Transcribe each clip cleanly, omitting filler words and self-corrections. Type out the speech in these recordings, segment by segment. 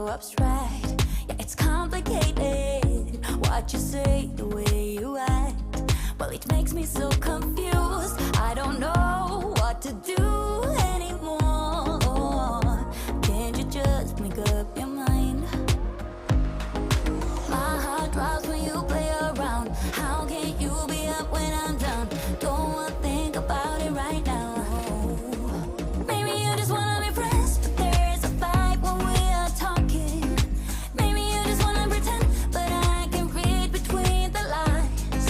so abstract. Yeah, it's complicated. What you say, the way you act, well, it makes me so confused. I don't know what to do anymore. Can't you just make up your mind? My heart drops when you play around. How can you be up when I'm down? Don't wanna think about it right now. Maybe you just wanna be friends, but there's a fight when we are talking. Maybe you just wanna pretend, but I can read between the lines.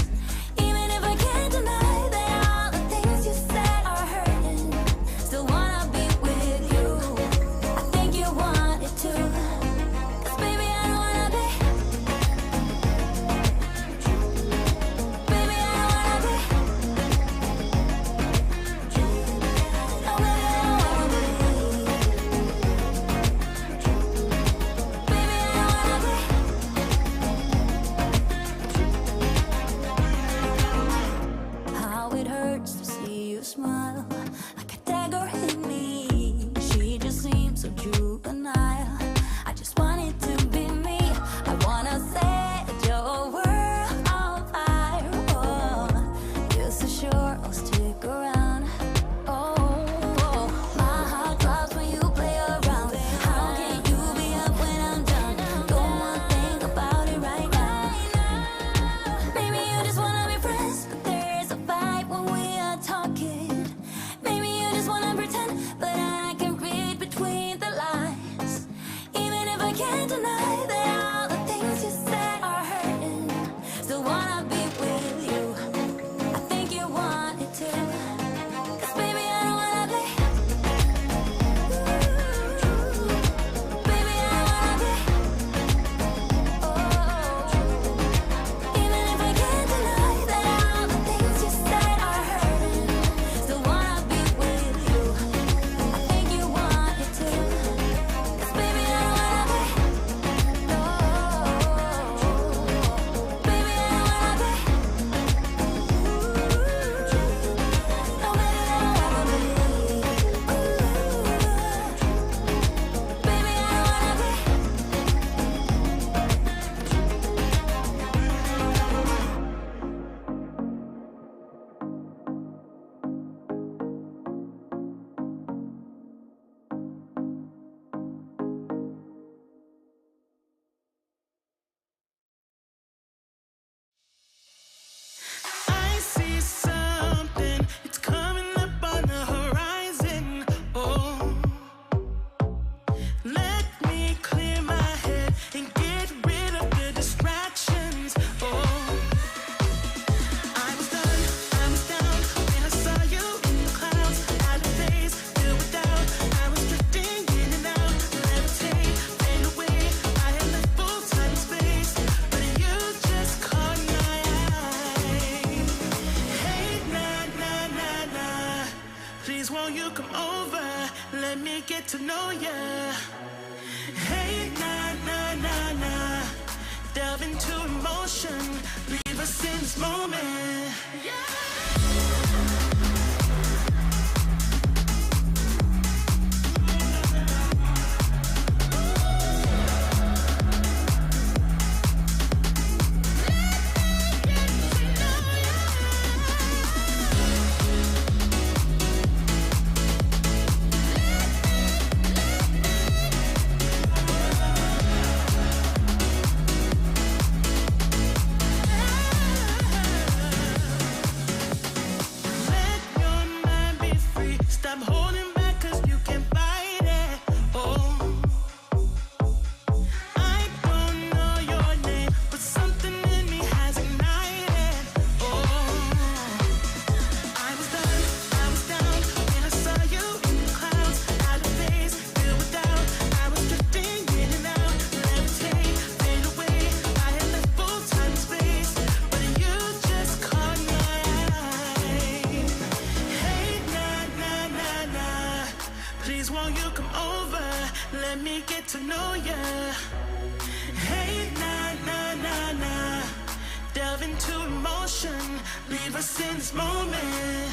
Even if I can't deny that all the things you said are hurting, still wanna be with you. I think you want it too. 'Cause baby, I don't wanna be. Baby, I don't wanna be. No, baby, I don't wanna be. Baby, I don't wanna be. How it hurts to see you smile, like a dagger in me. She just seems so juvenile. I just want it to be me. I wanna set your world on fire. Oh, you're so sure I'll stick around. Oh, my heart drops when you play around. How can you be up when I'm down? Don't wanna think about it right now. Maybe you just wanna be friends, but there's a fight when we are talking. Maybe you just wanna pretend, but I can read between the lines. Even if I can't deny that all the things you said are hurting, still wanna be with you. I think you want it too. 'Cause baby, I don't wanna be. Baby, I don't wanna be. Oh, even if I can't deny that all the things you said are hurting, still wanna be with you. I think you want it too. 'Cause baby, I don't wanna be. No, baby, I don't wanna be. No, baby, I don't wanna be. Baby, I don't wanna be. I see something, it's coming up on the horizon. Oh, let me clear my head and get rid of the distractions. Oh, I was done, I was down when I saw you in the clouds. Out of phase, filled with doubt. I was drifting in and out, levitate, fade away. I had left full time and space, but you just caught my eye. Hey, nah, nah, nah, nah. Please won't you come over? Let me get to know ya. Hey, nah, nah, nah, nah. Delve into emotion. Leave us in this moment. Let your mind be free. Stop holding back, 'cause you can fight it. Oh, I don't know your name, but something in me has ignited. Oh, I was done, I was down when I saw you in the clouds. Out of phase, filled with doubt. I was drifting in and out, levitate, fade away. I had left full time and space, but you just caught my eye. Hey, nah, nah, nah, nah. Please won't you come over? Let me get to know ya. Hey, nah, nah, nah, nah. Delve into emotion. Leave us in this moment.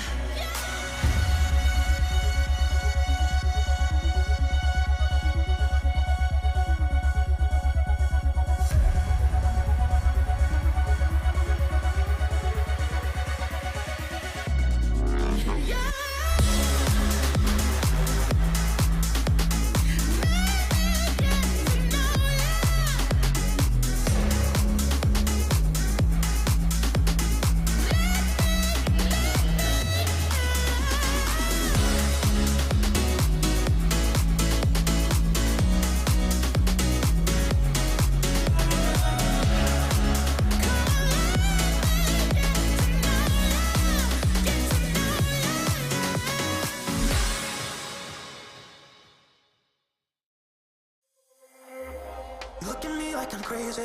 You look at me like I'm crazy.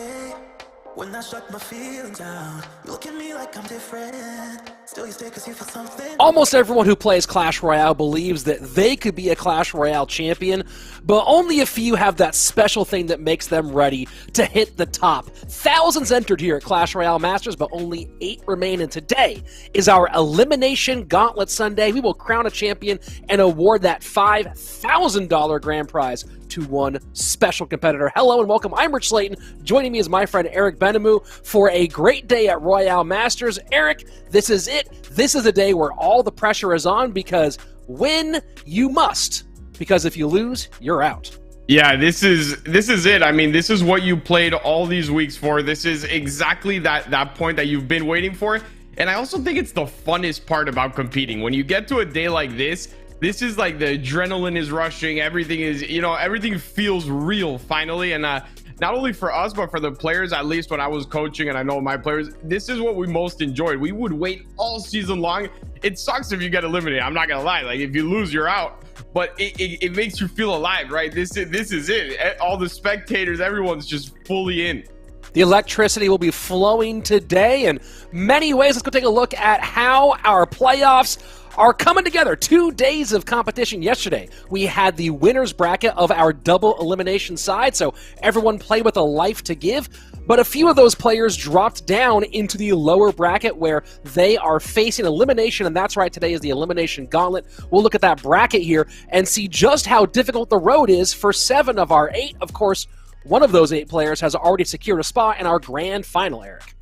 When I shut my feelings down, you look at me like I'm different. Still you stay cause you feel something. Almost everyone who plays Clash Royale believes that they could be a Clash Royale champion, but only a few have that special thing that makes them ready to hit the top. Thousands entered here at Clash Royale Masters, but only 8 remain, and today is our Elimination Gauntlet Sunday. We will crown a champion and award that $5,000 grand prize to one special competitor. Hello and welcome. I'm Rich Slayton. Joining me is my friend Eric Benamou for a great day at Royale Masters. Eric, this is it. This is a day where all the pressure is on because win you must. Because if you lose, you're out. Yeah, this is it. I mean, this is what you played all these weeks for. This is exactly that point that you've been waiting for. And I also think it's the funnest part about competing. When you get to a day like this is like the adrenaline is rushing. Everything is, everything feels real finally. And not only for us, but for the players, at least when I was coaching and I know my players, this is what we most enjoyed. We would wait all season long. It sucks if you get eliminated. I'm not going to lie. Like if you lose, you're out. But it makes you feel alive, right? This is it. All the spectators, everyone's just fully in. The electricity will be flowing today in many ways. Let's go take a look at how our playoffs are coming together. 2 days of competition yesterday. We had the winner's bracket of our double elimination side, so everyone played with a life to give. But a few of those players dropped down into the lower bracket where they are facing elimination, and that's right, today is the Elimination Gauntlet. We'll look at that bracket here and see just how difficult the road is for 7 of our 8. Of course, one of those 8 players has already secured a spot in our grand final, Eric.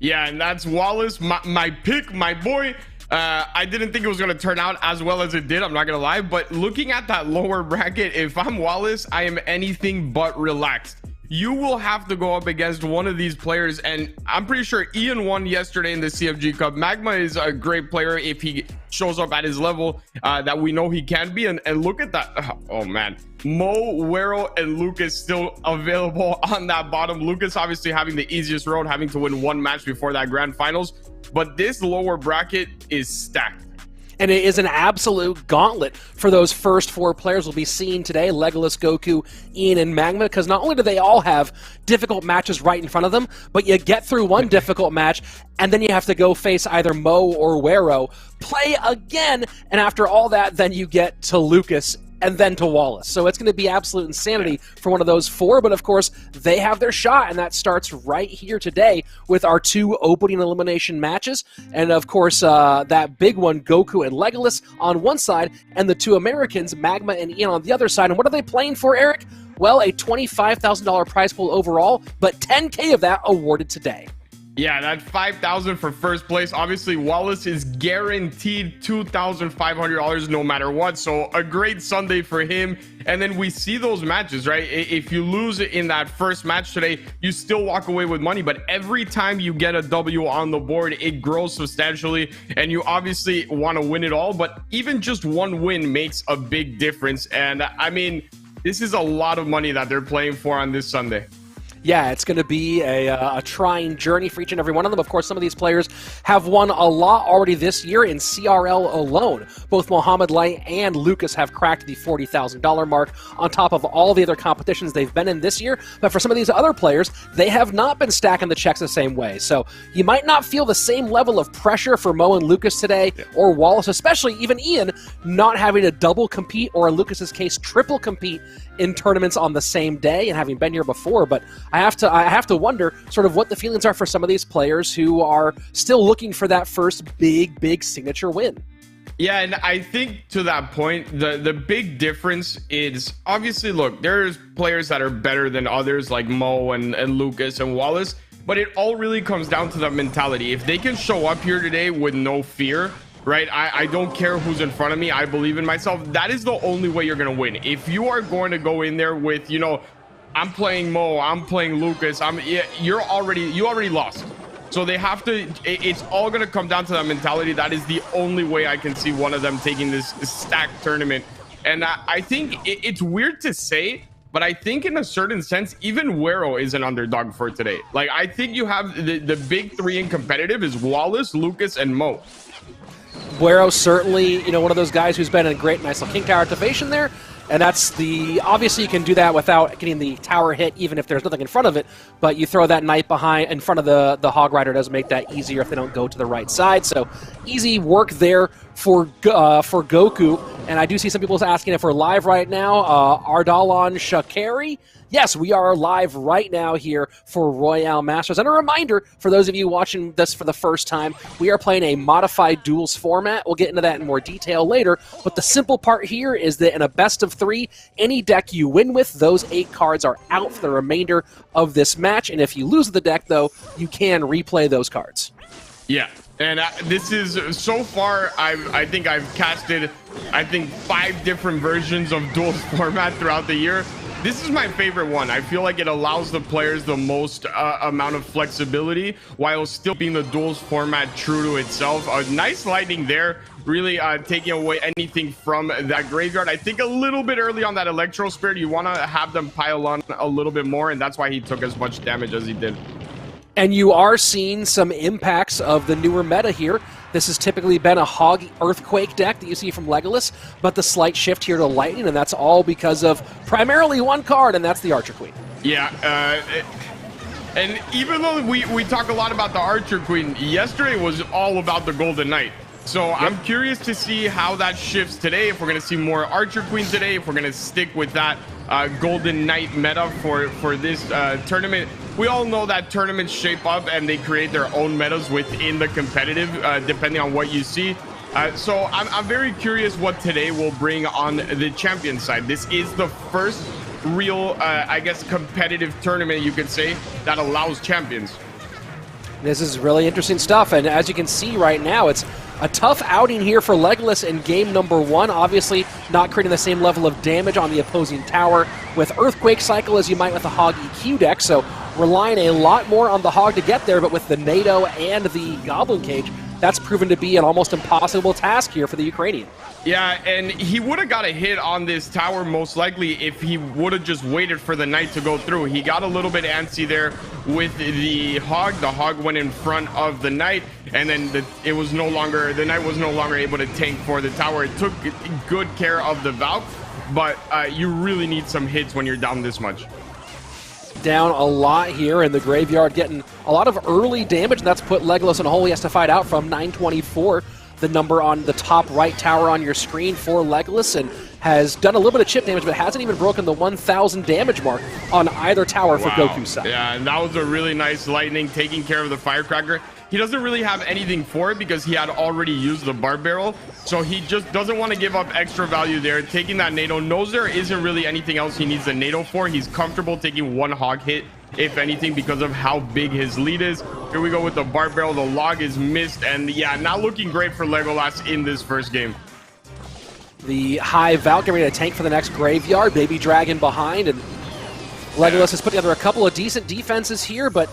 Yeah, and that's Wallace, my pick, my boy. I didn't think it was going to turn out as well as it did, I'm not going to lie, but looking at that lower bracket, if I'm Wallace, I am anything but relaxed. You will have to go up against one of these players, and I'm pretty sure Ian won yesterday in the CFG Cup. Magma is a great player if he shows up at his level that we know he can be, and look at that. Oh man, Mo, Wero, and Lucas still available on that bottom. Lucas obviously having the easiest road, having to win 1 match before that grand finals, but this lower bracket is stacked. And it is an absolute gauntlet for those first 4 players we'll be seeing today, Legolas, Goku, Ian, and Magma, because not only do they all have difficult matches right in front of them, but you get through one difficult match, and then you have to go face either Mo or Wero, play again, and after all that, then you get to Lucas and then to Wallace. So it's going to be absolute insanity for one of those 4, but of course, they have their shot, and that starts right here today with our 2 opening elimination matches, and of course, that big one, Goku and Legolas on one side, and the 2 Americans, Magma and Ian, on the other side. And what are they playing for, Eric? Well, a $25,000 prize pool overall, but $10K of that awarded today. Yeah, that $5,000 for first place. Obviously, Wallace is guaranteed $2,500 no matter what. So a great Sunday for him. And then we see those matches, right? If you lose in that first match today, you still walk away with money. But every time you get a W on the board, it grows substantially. And you obviously want to win it all. But even just one win makes a big difference. And I mean, this is a lot of money that they're playing for on this Sunday. Yeah, it's going to be a trying journey for each and every one of them. Of course, some of these players have won a lot already this year in CRL alone. Both Mohamed Light and Lucas have cracked the $40,000 mark on top of all the other competitions they've been in this year. But for some of these other players, they have not been stacking the checks the same way. So you might not feel the same level of pressure for Mo and Lucas today, or Wallace, especially even Ian, not having to double compete, or in Lucas's case, triple compete in tournaments on the same day and having been here before. But I have to wonder sort of what the feelings are for some of these players who are still looking for that first big signature win. Yeah, and I think to that point, the big difference is obviously, look, there's players that are better than others like Mo and Lucas and Wallace, but it all really comes down to the mentality. If they can show up here today with no fear, right? I don't care who's in front of me. I believe in myself. That is the only way you're going to win. If you are going to go in there with, I'm playing Mo, I'm playing Lucas, you already lost. So they have to, it's all going to come down to that mentality. That is the only way I can see one of them taking this stacked tournament. And I think it's weird to say, but I think in a certain sense, even Wero is an underdog for today. Like, I think you have the big 3 in competitive is Wallace, Lucas, and Mo. Wero certainly, one of those guys who's been a great, nice little King Tower activation there. And that's obviously you can do that without getting the tower hit, even if there's nothing in front of it. But you throw that knight behind in front of the Hog Rider does make that easier if they don't go to the right side. So easy work there for Goku. And I do see some people asking if we're live right now. Ardalon Shakari. Yes, we are live right now here for Royale Masters. And a reminder, for those of you watching this for the first time, we are playing a modified duels format. We'll get into that in more detail later. But the simple part here is that in a best of 3, any deck you win with, those 8 cards are out for the remainder of this match. And if you lose the deck, though, you can replay those cards. Yeah. And this is, so far, I think I've casted, 5 different versions of duels format throughout the year. This is my favorite one. I feel like it allows the players the most amount of flexibility while still being the duels format true to itself. A nice lightning there, really taking away anything from that graveyard. I think a little bit early on that Electro Spirit, you want to have them pile on a little bit more, and that's why he took as much damage as he did. And you are seeing some impacts of the newer meta here. This has typically been a Hog Earthquake deck that you see from Legolas, but the slight shift here to Lightning, and that's all because of primarily one card, and that's the Archer Queen. Yeah, and even though we talk a lot about the Archer Queen, yesterday was all about the Golden Knight. So yep. I'm curious to see how that shifts today, if we're going to see more Archer Queen today, if we're going to stick with that Golden Knight meta for this tournament. We all know that tournaments shape up and they create their own metas within the competitive, depending on what you see. So I'm very curious what today will bring on the champion side. This is the first real, I guess, competitive tournament, you could say, that allows champions. This is really interesting stuff, and as you can see right now, it's a tough outing here for Legolas in game number 1. Obviously, not creating the same level of damage on the opposing tower with Earthquake Cycle as you might with the Hog EQ deck, so relying a lot more on the Hog to get there, but with the NATO and the Goblin Cage, that's proven to be an almost impossible task here for the Ukrainian. Yeah, and he would have got a hit on this tower most likely if he would have just waited for the knight to go through. He got a little bit antsy there with the Hog. The Hog went in front of the knight, and then the knight was no longer able to tank for the tower. It took good care of the Valk, but you really need some hits when you're down this much. Down a lot here in the graveyard, getting a lot of early damage, and that's put Legolas in a hole he has to fight out from. 924, the number on the top right tower on your screen for Legolas, and has done a little bit of chip damage, but hasn't even broken the 1,000 damage mark on either tower for Goku's side. Yeah, and that was a really nice lightning, taking care of the Firecracker. He doesn't really have anything for it because he had already used the Barb Barrel, so he just doesn't want to give up extra value there. Taking that NATO, knows there isn't really anything else he needs the NATO for. He's comfortable taking one Hog hit, if anything, because of how big his lead is. Here we go with the Barb Barrel. The log is missed, and yeah, not looking great for Legolas in this first game. The High Valk ready to tank for the next graveyard. Baby Dragon behind, and Legolas has put together a couple of decent defenses here, but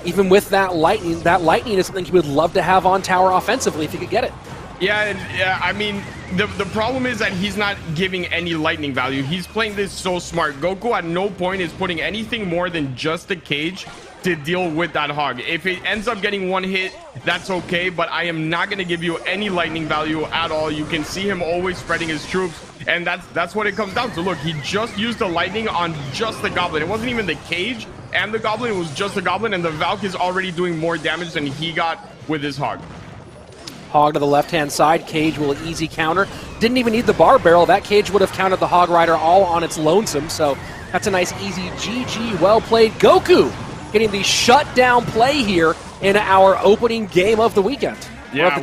even with that lightning is something he would love to have on tower offensively if he could get it. Yeah, and I mean, the problem is that he's not giving any lightning value. He's playing this so smart. Goku at no point is putting anything more than just a cage to deal with that Hog. If it ends up getting one hit, that's okay, but I am not going to give you any lightning value at all. You can see him always spreading his troops, and that's what it comes down to. Look, he just used the lightning on just the Goblin. It wasn't even the cage and the Goblin, it was just the Goblin, and the Valk is already doing more damage than he got with his Hog. Hog to the left-hand side. Cage will easy counter. Didn't even need the Barb Barrel. That Cage would have countered the Hog Rider all on its lonesome, so that's a nice, easy GG. Well played. Goku getting the shutdown play here in our opening game of the weekend. Yeah,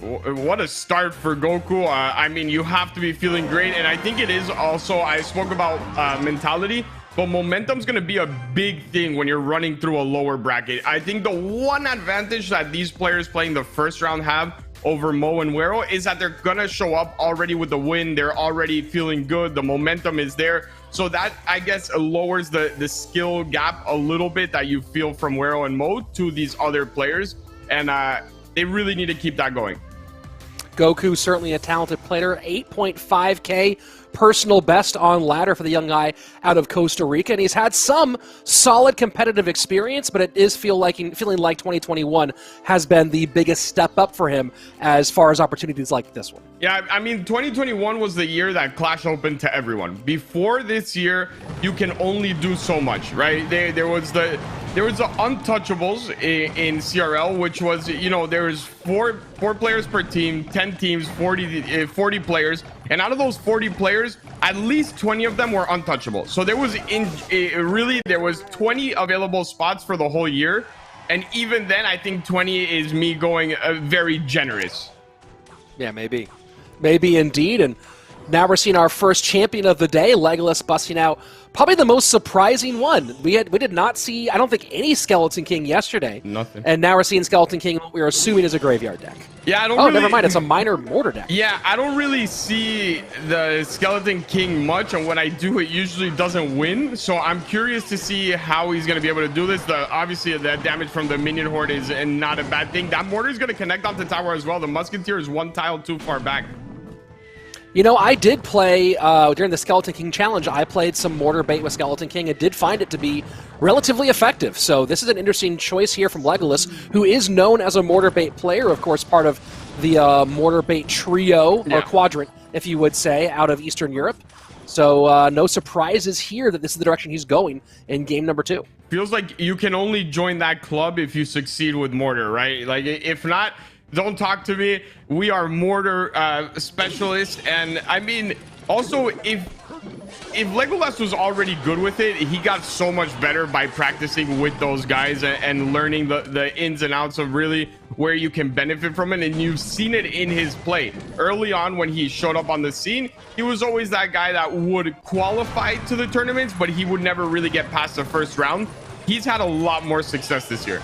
what a start for Goku. I mean, you have to be feeling great, and I think it is also, I spoke about mentality, but momentum's going to be a big thing when you're running through a lower bracket. I think the one advantage that these players playing the first round have over Mo and Wero is that they're going to show up already with the win. They're already feeling good. The momentum is there. So that, I guess, lowers the skill gap a little bit that you feel from Wero and Mo to these other players. And they really need to keep that going. Goku, certainly a talented player, 8.5K personal best on ladder for the young guy out of Costa Rica, and he's had some solid competitive experience, but it is feeling like 2021 has been the biggest step up for him as far as opportunities like this one. Yeah, I mean, 2021 was the year that Clash opened to everyone. Before this year, you can only do so much, right? There was the untouchables in CRL, which was, you know, there was four players per team, 10 teams, 40 players, and out of those 40 players, at least 20 of them were untouchable. So there was there was 20 available spots for the whole year, and even then, I think 20 is me going very generous. Yeah, maybe indeed. And now we're seeing our first champion of the day, Legolas, busting out probably the most surprising one. We did not see, I don't think, any Skeleton King yesterday. Nothing. And now we're seeing Skeleton King, what we're assuming is a graveyard deck. Yeah, I don't Oh, really... never mind, it's a minor mortar deck. Yeah, I don't really see the Skeleton King much, and when I do, it usually doesn't win. So I'm curious to see how he's going to be able to do this. Obviously, the damage from the minion horde is not a bad thing. That mortar is going to connect onto tower as well. The Musketeer is one tile too far back. You know, I did play, during the Skeleton King challenge, I played some mortar bait with Skeleton King and did find it to be relatively effective. So this is an interesting choice here from Legolas, who is known as a mortar bait player, of course, part of the mortar bait trio, or quadrant, if you would say, out of Eastern Europe. So no surprises here that this is the direction he's going in game number 2. Feels like you can only join that club if you succeed with mortar, right? Like, if not... Don't talk to me. We are mortar specialists, and I mean, also if Legolas was already good with it, he got so much better by practicing with those guys and learning the ins and outs of really where you can benefit from it. And you've seen it in his play early on when he showed up on the scene. He was always that guy that would qualify to the tournaments, but he would never really get past the first round. He's had a lot more success this year.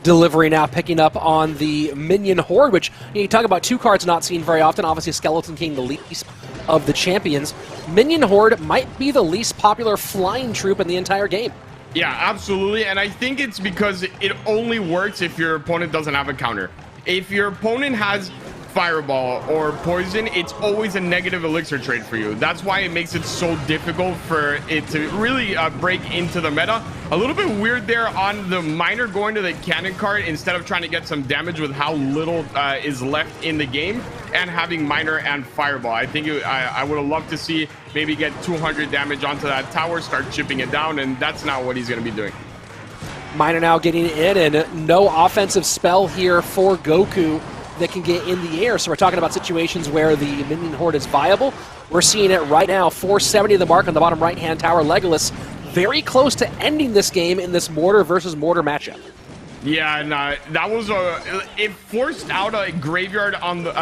Delivery now picking up on the Minion Horde, which you talk about two cards not seen very often. Obviously, Skeleton King, the least of the champions. Minion Horde might be the least popular flying troop in the entire game. Yeah, absolutely. And I think it's because it only works if your opponent doesn't have a counter. If your opponent has Fireball or Poison, it's always a negative elixir trade for you. That's why it makes it so difficult for it to really break into the meta. A little bit weird there on the Miner going to the cannon card instead of trying to get some damage with how little is left in the game, and having Miner and Fireball. I think I would have loved to see maybe get 200 damage onto that tower, start chipping it down, and that's not what he's going to be doing. Miner now getting in, and no offensive spell here for Goku that can get in the air. So we're talking about situations where the Minion Horde is viable. We're seeing it right now, 470 the mark on the bottom right-hand tower. Legolas very close to ending this game in this mortar versus mortar matchup. Yeah, and that was it forced out a graveyard on the,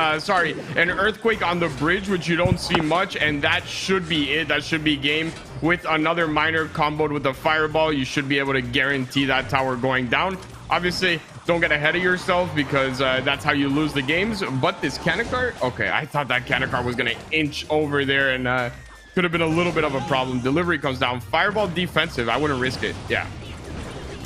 an earthquake on the bridge, which you don't see much, and that should be it. That should be game. With another Miner comboed with a Fireball, you should be able to guarantee that tower going down. Obviously, don't get ahead of yourself, because that's how you lose the games. But this cannon card, okay, I thought that cannon card was going to inch over there, and could have been a little bit of a problem. Delivery comes down. Fireball defensive. I wouldn't risk it.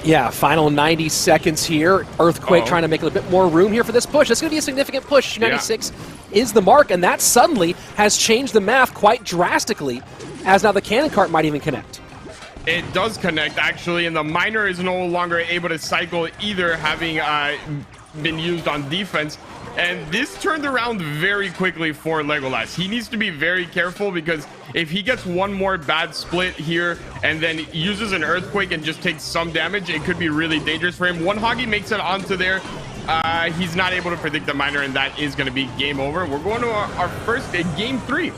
Yeah, final 90 seconds here. Earthquake trying to make a little bit more room here for this push. That's going to be a significant push. 96 is the mark, and that suddenly has changed the math quite drastically, as now the cannon cart might even connect. It does connect, actually, and the Miner is no longer able to cycle either, having been used on defense. And this turned around very quickly for Legolas. He needs to be very careful, because if he gets one more bad split here and then uses an Earthquake and just takes some damage, it could be really dangerous for him. One Hoggy makes it onto there. He's not able to predict the Miner, and that is going to be game over. We're going to our first game 3.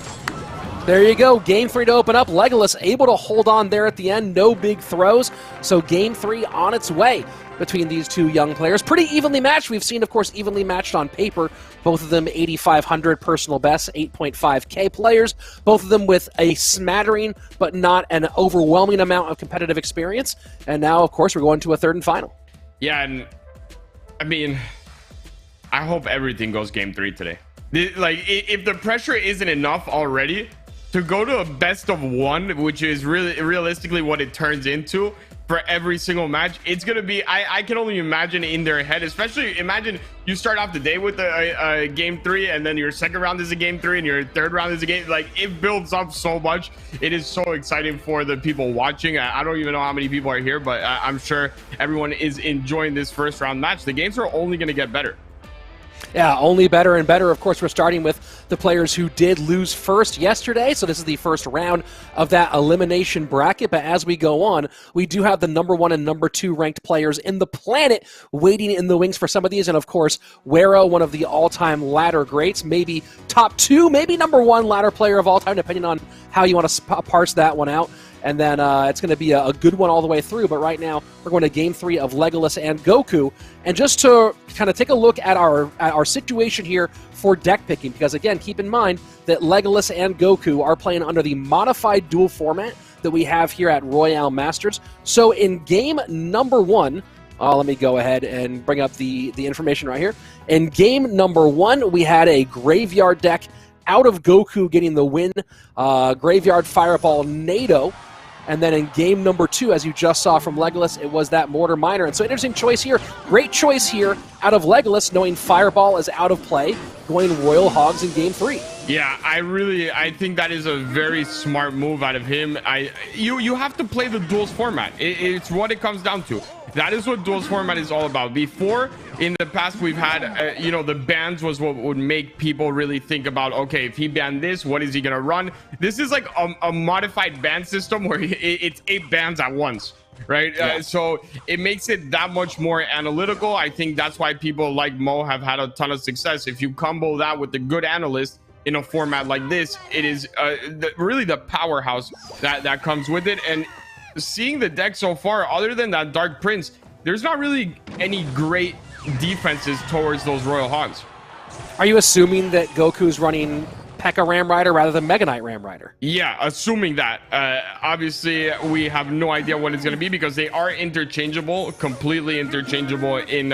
There you go, game 3 to open up. Legolas able to hold on there at the end, no big throws. So game 3 on its way between these two young players. Pretty evenly matched. We've seen, of course, evenly matched on paper. Both of them 8,500 personal best, 8.5K players. Both of them with a smattering, but not an overwhelming amount of competitive experience. And now, of course, we're going to a third and final. Yeah, and I mean, I hope everything goes game 3 today. Like, if the pressure isn't enough already, to go to a best of 1, which is really realistically what it turns into, for every single match. It's gonna be, I can only imagine in their head, especially imagine you start off the day with a game 3, and then your second round is a game 3, and your third round is a game, like, it builds up so much. It is so exciting for the people watching. I don't even know how many people are here, but I'm sure everyone is enjoying this first round match. The games are only gonna get better. Yeah, only better and better. Of course, we're starting with the players who did lose first yesterday. So this is the first round of that elimination bracket. But as we go on, we do have the number 1 and number 2 ranked players in the planet waiting in the wings for some of these. And of course, Wero, one of the all-time ladder greats, maybe top 2, maybe number 1 ladder player of all time, depending on how you want to parse that one out. And then it's going to be a good one all the way through. But right now, we're going to game 3 of Legolas and Goku. And just to kind of take a look at our situation here for deck picking, because again, keep in mind that Legolas and Goku are playing under the modified duel format that we have here at Royale Masters. So in game number 1, let me go ahead and bring up the information right here. In game number 1, we had a graveyard deck out of Goku getting the win, Graveyard Fireball NATO. And then in game number 2, as you just saw from Legolas, it was that Mortar Miner. And so interesting choice here. Great choice here out of Legolas, knowing Fireball is out of play, going Royal Hogs in game 3. Yeah, I think that is a very smart move out of him. You have to play the duels format. It's what it comes down to. That is what duels format is all about. Before, in the past, we've had, the bans was what would make people really think about, okay, if he banned this, what is he going to run? This is like a modified ban system where it's 8 bans at once, right? Yeah. So it makes it that much more analytical. I think that's why people like Mo have had a ton of success. If you combo that with a good analyst in a format like this, it is really the powerhouse that comes with it. And seeing the deck so far, other than that Dark Prince, there's not really any great defenses towards those Royal Hogs. Are you assuming that Goku's running P.E.K.K.A. Ram Rider rather than Mega Knight Ram Rider? Yeah, assuming that. Obviously, we have no idea what it's going to be because they are interchangeable, completely interchangeable in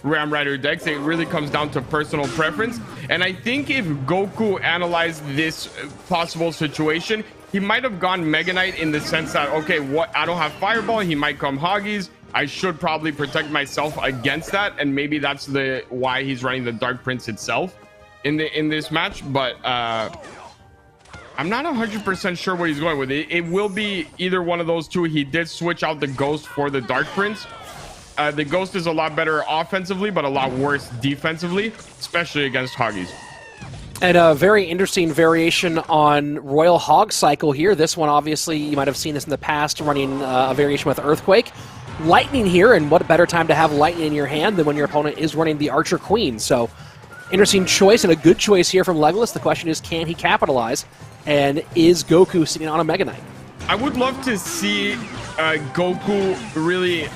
Ram Rider decks. It really comes down to personal preference. And I think if Goku analyzed this possible situation, he might have gone Mega Knight in the sense that, okay, I don't have Fireball. He might come Hoggies. I should probably protect myself against that. And maybe that's why he's running the Dark Prince itself in this match. But I'm not 100% sure what he's going with. It will be either one of those two. He did switch out the Ghost for the Dark Prince. The Ghost is a lot better offensively, but a lot worse defensively, especially against Hoggies. And a very interesting variation on Royal Hog Cycle here. This one, obviously, you might have seen this in the past, running a variation with Earthquake. Lightning here, and what better time to have Lightning in your hand than when your opponent is running the Archer Queen. So, interesting choice and a good choice here from Legolas. The question is, can he capitalize? And is Goku sitting on a Mega Knight? I would love to see Goku really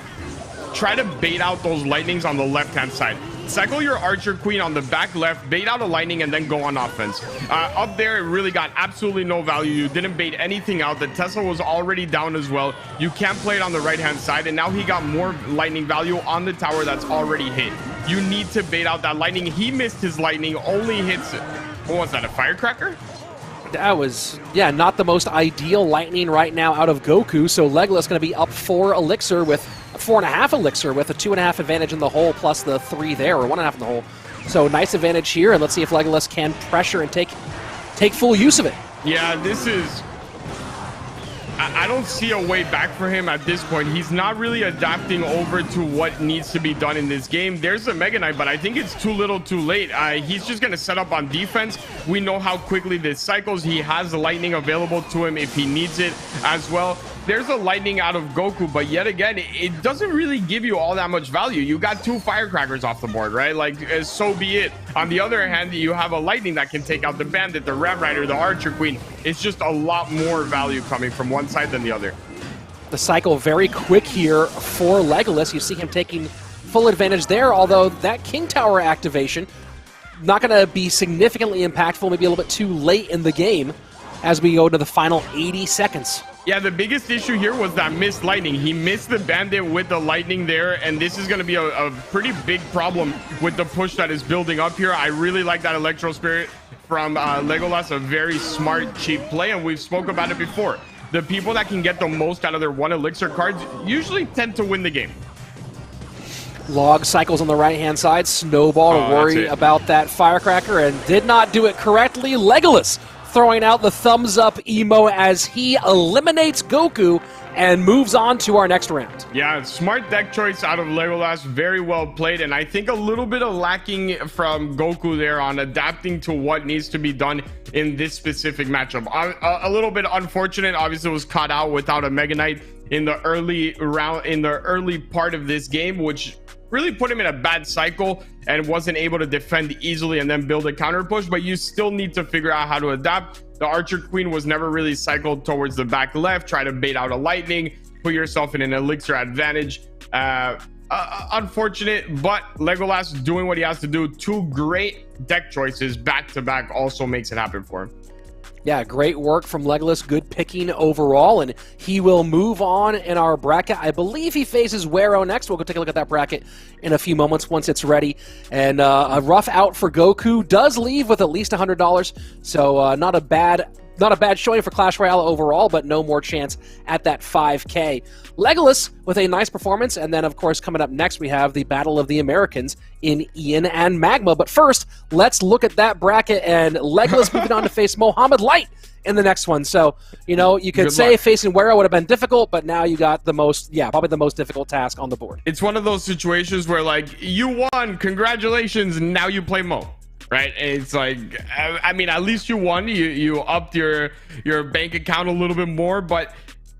try to bait out those lightnings on the left-hand side. Cycle your Archer Queen on the back left, bait out a lightning, and then go on offense. Up there, it really got absolutely no value. You didn't bait anything out. The Tesla was already down as well. You can't play it on the right-hand side, and now he got more lightning value on the tower that's already hit. You need to bait out that lightning. He missed his lightning, only hits it. What was that, a firecracker? That was, yeah, not the most ideal lightning right now out of Goku, so Legolas going to be up 4 elixir with 4.5 elixir with a 2.5 advantage in the hole plus the 3 there, or 1.5 in the hole. So nice advantage here, and let's see if Legolas can pressure and take full use of it. Yeah, this is... I don't see a way back for him at this point. He's not really adapting over to what needs to be done in this game. There's a Mega Knight, but I think it's too little too late. He's just going to set up on defense. We know how quickly this cycles. He has the lightning available to him if he needs it as well. There's a lightning out of Goku, but yet again, it doesn't really give you all that much value. You got 2 firecrackers off the board, right? Like, so be it. On the other hand, you have a lightning that can take out the bandit, the Ram Rider, the Archer Queen. It's just a lot more value coming from one side than the other. The cycle very quick here for Legolas. You see him taking full advantage there, although that King Tower activation not going to be significantly impactful, maybe a little bit too late in the game as we go to the final 80 seconds. Yeah, the biggest issue here was that missed lightning. He missed the bandit with the lightning there, and this is going to be a pretty big problem with the push that is building up here. I really like that Electro Spirit from Legolas, a very smart, cheap play, and we've spoke about it before. the people that can get the most out of their 1 elixir cards usually tend to win the game. Log cycles on the right-hand side. Snowball to Oh, worry that's it. about that firecracker and did not do it correctly. Legolas throwing out the thumbs-up emo as he eliminates Goku and moves on to our next round. Yeah, smart deck choice out of Legolas. Very well played. And I think a little bit of lacking from Goku there on adapting to what needs to be done in this specific matchup. A little bit unfortunate. Obviously, was caught out without a Mega Knight in the early round, in the early part of this game, which really put him in a bad cycle and wasn't able to defend easily and then build a counter push. But you still need to figure out how to adapt. The Archer Queen was never really cycled towards the back left. Try to bait out a lightning, put yourself in an elixir advantage. Unfortunate, but Legolas doing what he has to do. 2 great deck choices back to back also makes it happen for him. Yeah, great work from Legolas. Good picking overall, and he will move on in our bracket. I believe he faces Wero next. We'll go take a look at that bracket in a few moments once it's ready. And a rough out for Goku. Does leave with at least $100, so not a bad showing for Clash Royale overall, but no more chance at that 5K. Legolas with a nice performance, and then, of course, coming up next, we have the Battle of the Americans in Ian and Magma. But first, let's look at that bracket, and Legolas moving on to face Mohammed Light in the next one. So, you know, you could say facing Wero would have been difficult, but now you got the most, probably the most difficult task on the board. It's one of those situations where, like, you won, congratulations, now you play Mo. Right? It's like, I mean, at least you won. You upped your bank account a little bit more, but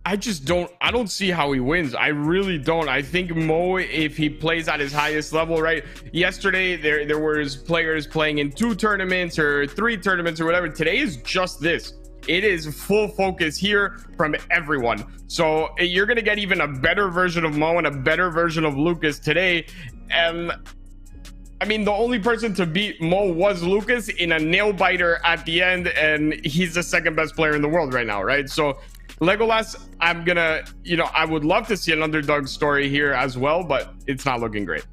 I don't see how he wins. I really don't. I think Mo, if he plays at his highest level, right? Yesterday, there was players playing in 2 tournaments or 3 tournaments or whatever. Today is just this. It is full focus here from everyone. So you're going to get even a better version of Mo and a better version of Lucas today. And I mean, the only person to beat Mo was Lucas in a nail biter at the end, and he's the 2nd best player in the world right now, right? So Legolas, I'm gonna, I would love to see an underdog story here as well, but it's not looking great.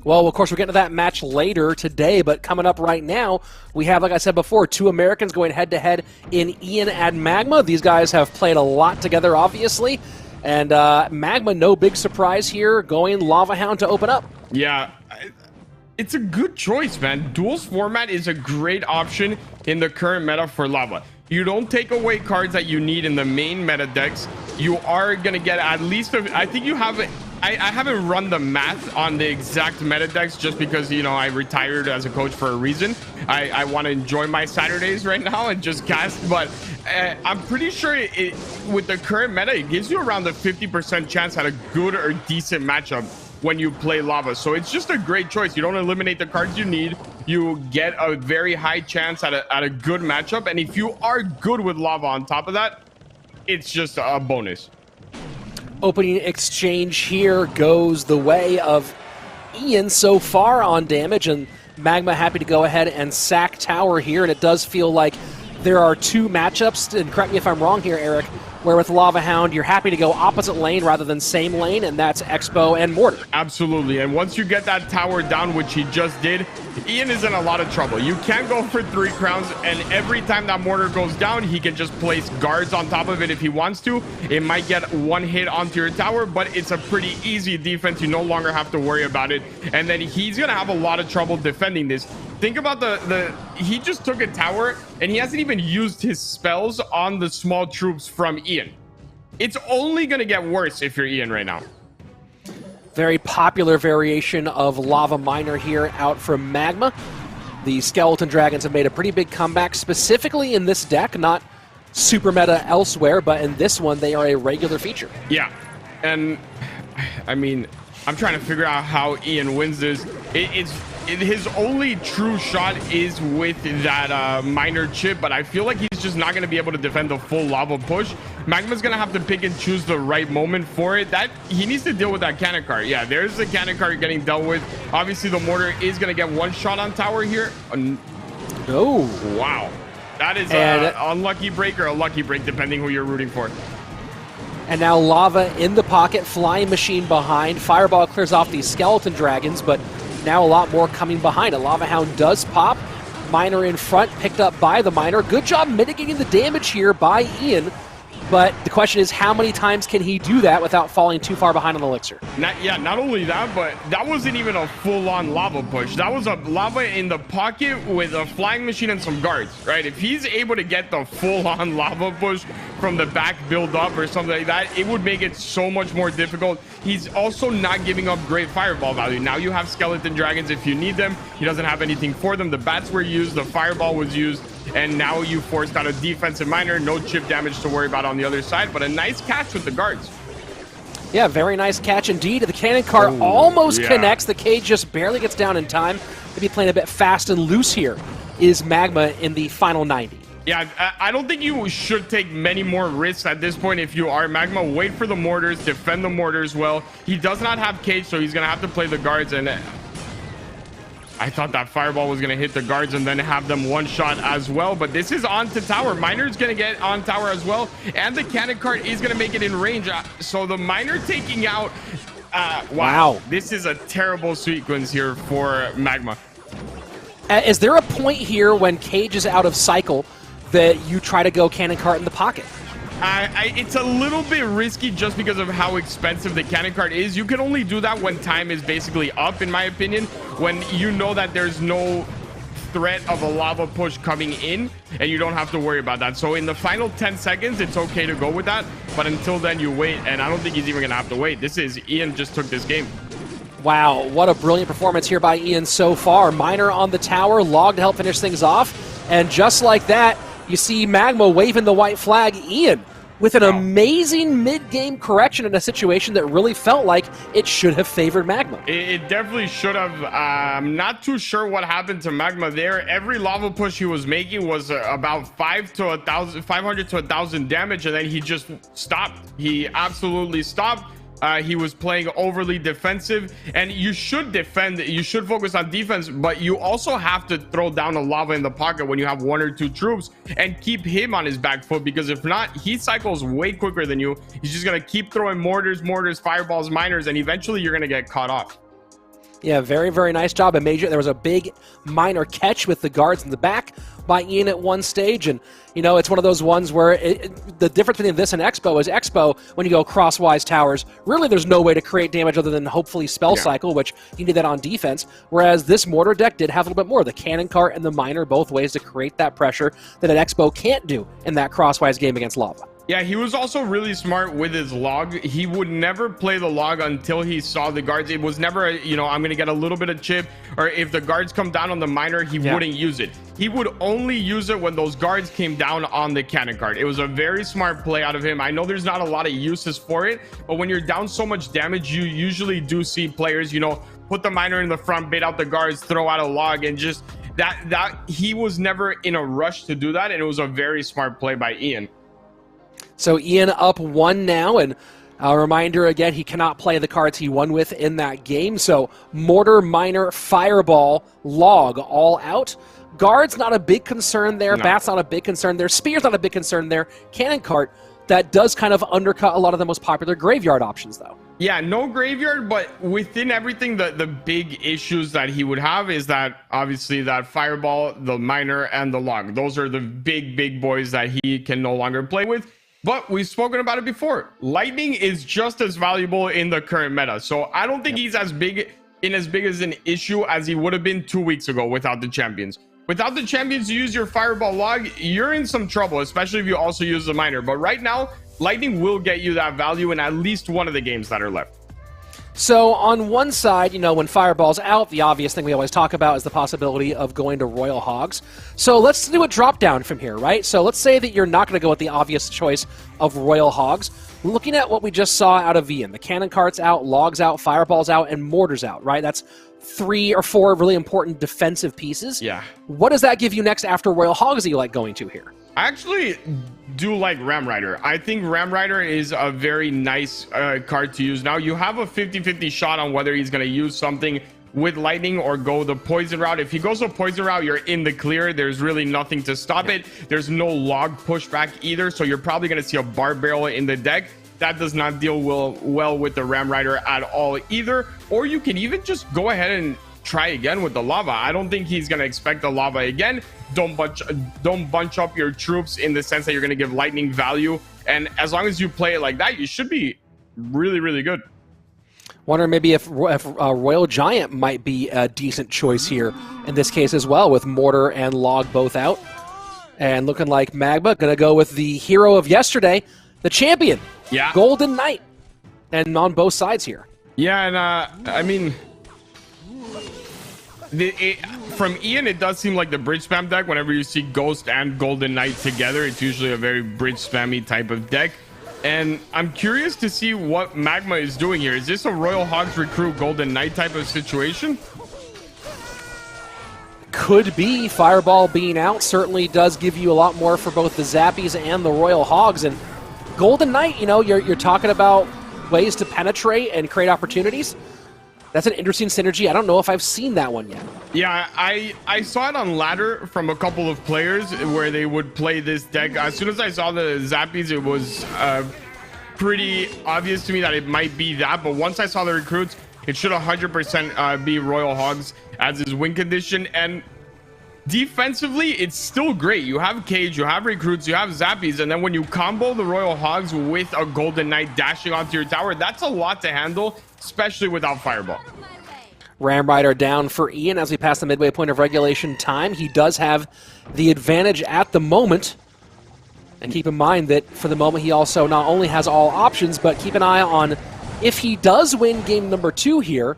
Well, of course, we're getting to that match later today, but coming up right now, we have, like I said before, 2 Americans going head-to-head in Ian and Magma. These guys have played a lot together, obviously, and Magma, no big surprise here, going Lava Hound to open up. Yeah, it's a good choice, man. Duels format is a great option in the current meta for Lava. You don't take away cards that you need in the main meta decks. You are going to get at least, I think you have, I haven't run the math on the exact meta decks just because, I retired as a coach for a reason. I want to enjoy my Saturdays right now and just cast, but I'm pretty sure with the current meta, it gives you around the 50% chance at a good or decent matchup when you play Lava. So it's just a great choice. You don't eliminate the cards you need. You get a very high chance at a good matchup. And if you are good with Lava on top of that, it's just a bonus. Opening exchange here goes the way of Ian so far on damage, and Magma happy to go ahead and sack tower here. And it does feel like there are 2 matchups, and correct me if I'm wrong here, Eric, where with Lava Hound, you're happy to go opposite lane rather than same lane, and that's Expo and Mortar. Absolutely, and once you get that tower down, which he just did, Ian is in a lot of trouble. You can't go for 3 crowns, and every time that Mortar goes down, he can just place guards on top of it if he wants to. It might get 1 hit onto your tower, but it's a pretty easy defense. You no longer have to worry about it, and then he's gonna have a lot of trouble defending this. Think about he just took a tower and he hasn't even used his spells on the small troops from Ian. It's only going to get worse if you're Ian right now. Very popular variation of Lava Miner here out from Magma. The Skeleton Dragons have made a pretty big comeback, specifically in this deck, not super meta elsewhere, but in this one, they are a regular feature. Yeah, and I mean, I'm trying to figure out how Ian wins this. His only true shot is with that miner chip, but I feel like he's just not going to be able to defend the full lava push. Magma's going to have to pick and choose the right moment for it. That he needs to deal with that cannon cart. Yeah, there's the cannon cart getting dealt with. Obviously, the mortar is going to get 1 shot on tower here. Oh, wow. That is an unlucky break or a lucky break, depending who you're rooting for. And now Lava in the pocket, Flying Machine behind. Fireball clears off these Skeleton Dragons, but now a lot more coming behind. A Lava Hound does pop. Miner in front, picked up by the Miner. Good job mitigating the damage here by Ian. But the question is, how many times can he do that without falling too far behind on the elixir? Not only that, but that wasn't even a full-on lava push. That was a lava in the pocket with a flying machine and some guards, right? If he's able to get the full-on lava push from the back build up or something like that, it would make it so much more difficult. He's also not giving up great fireball value. Now you have skeleton dragons if you need them. He doesn't have anything for them. The bats were used, the fireball was used, and now you forced out a defensive miner. No chip damage to worry about on the other side, but a nice catch with the guards. Yeah, very nice catch indeed. The cannon cart almost connects. The cage just barely gets down in time. Maybe playing a bit fast and loose here is Magma in the final 90. Yeah, I don't think you should take many more risks at this point if you are Magma. Wait for the mortars, defend the mortars well. He does not have cage, so he's going to have to play the guards. And I thought that fireball was going to hit the guards and then have them one shot as well. But this is on to tower. Miner's going to get on tower as well. And the cannon cart is going to make it in range. So the miner taking out... wow. This is a terrible sequence here for Magma. Is there a point here when cage is out of cycle that you try to go cannon cart in the pocket? It's a little bit risky just because of how expensive the cannon cart is. You can only do that when time is basically up, in my opinion, when you know that there's no threat of a lava push coming in and you don't have to worry about that. So in the final 10 seconds, it's okay to go with that. But until then, you wait. And I don't think he's even going to have to wait. This is Ian just took this game. Wow, what a brilliant performance here by Ian so far. Miner on the tower, log to help finish things off. And just like that, you see Magma waving the white flag. Ian with an amazing mid-game correction in a situation that really felt like it should have favored Magma. It definitely should have. I'm not too sure what happened to Magma there. Every lava push he was making was about 500 to 1,000 damage, and then he just stopped. He absolutely stopped. He was playing overly defensive, and you should defend. You should focus on defense, but you also have to throw down a lava in the pocket when you have 1 or 2 troops and keep him on his back foot, because if not, he cycles way quicker than you. He's just going to keep throwing mortars, fireballs, miners, and eventually you're going to get caught off. Yeah, very, very nice job. There was a big miner catch with the guards in the back by Ian at one stage. And, you know, it's one of those ones where the difference between this and Expo is Expo, when you go crosswise towers, really there's no way to create damage other than hopefully spell cycle, which you need that on defense. Whereas this mortar deck did have a little bit more. The cannon cart and the miner, both ways to create that pressure that an Expo can't do in that crosswise game against lava. Yeah, he was also really smart with his log. He would never play the log until he saw the guards. It was never, I'm going to get a little bit of chip, or if the guards come down on the miner, he wouldn't use it. He would only use it when those guards came down on the cannon cart. It was a very smart play out of him. I know there's not a lot of uses for it, but when you're down so much damage, you usually do see players, put the miner in the front, bait out the guards, throw out a log, and just that he was never in a rush to do that, and it was a very smart play by Ian. So Ian up 1 now, and a reminder again, he cannot play the cards he won with in that game. So mortar, miner, fireball, log, all out. Guards not a big concern there. No. Bats not a big concern there. Spear's not a big concern there. Cannon cart, that does kind of undercut a lot of the most popular graveyard options, though. Yeah, no graveyard, but within everything, the big issues that he would have is that, obviously, that fireball, the miner, and the log. Those are the big boys that he can no longer play with. But we've spoken about it before. Lightning is just as valuable in the current meta. So I don't think he's as big as an issue as he would have been 2 weeks ago without the champions. Without the champions, you use your fireball log, you're in some trouble, especially if you also use the miner. But right now, Lightning will get you that value in at least one of the games that are left. So on one side, when Fireball's out, the obvious thing we always talk about is the possibility of going to Royal Hogs. So let's do a drop down from here, right? So let's say that you're not going to go with the obvious choice of Royal Hogs. Looking at what we just saw out of Ian, the cannon cart's out, logs out, fireballs out, and mortars out, right? That's 3 or 4 really important defensive pieces. Yeah. What does that give you next after Royal Hogs that you like going to here? I actually do like Ram Rider. I think Ram Rider is a very nice card to use. Now, you have a 50-50 shot on whether he's going to use something with lightning or go the poison route. If he goes the poison route, you're in the clear. There's really nothing to stop it. There's no log pushback either, so you're probably going to see a bar barrel in the deck. That does not deal well with the Ram Rider at all either. Or you can even just go ahead and try again with the lava. I don't think he's going to expect the lava again. Don't bunch up your troops in the sense that you're going to give lightning value And as long as you play it like that, you should be really, really good. Wonder maybe if Royal Giant might be a decent choice here in this case as well, with Mortar and Log both out. And looking like Magma going to go with the hero of yesterday, the champion, Golden Knight. And on both sides here. Yeah, and I mean, from Ian, it does seem like the bridge spam deck. Whenever you see Ghost and Golden Knight together, it's usually a very bridge spammy type of deck. And I'm curious to see what Magma is doing here. Is this a Royal Hogs recruit Golden Knight type of situation? Could be. Fireball being out certainly does give you a lot more for both the Zappies and the Royal Hogs. And Golden Knight, you know, you're talking about ways to penetrate and create opportunities. That's an interesting synergy. I don't know if I've seen that one yet. Yeah, I saw it on ladder from a couple of players where they would play this deck. As soon as I saw the Zappies, it was pretty obvious to me that it might be that. But once I saw the recruits, it should 100% be Royal Hogs as his win condition. And defensively, it's still great. You have Cage, you have recruits, you have Zappies, and then when you combo the Royal Hogs with a Golden Knight dashing onto your tower, that's a lot to handle, especially without Fireball. Ram Rider down for Ian as we pass the midway point of regulation time. He does have the advantage at the moment. And keep in mind that for the moment he also not only has all options, but keep an eye on if he does win game number 2 here,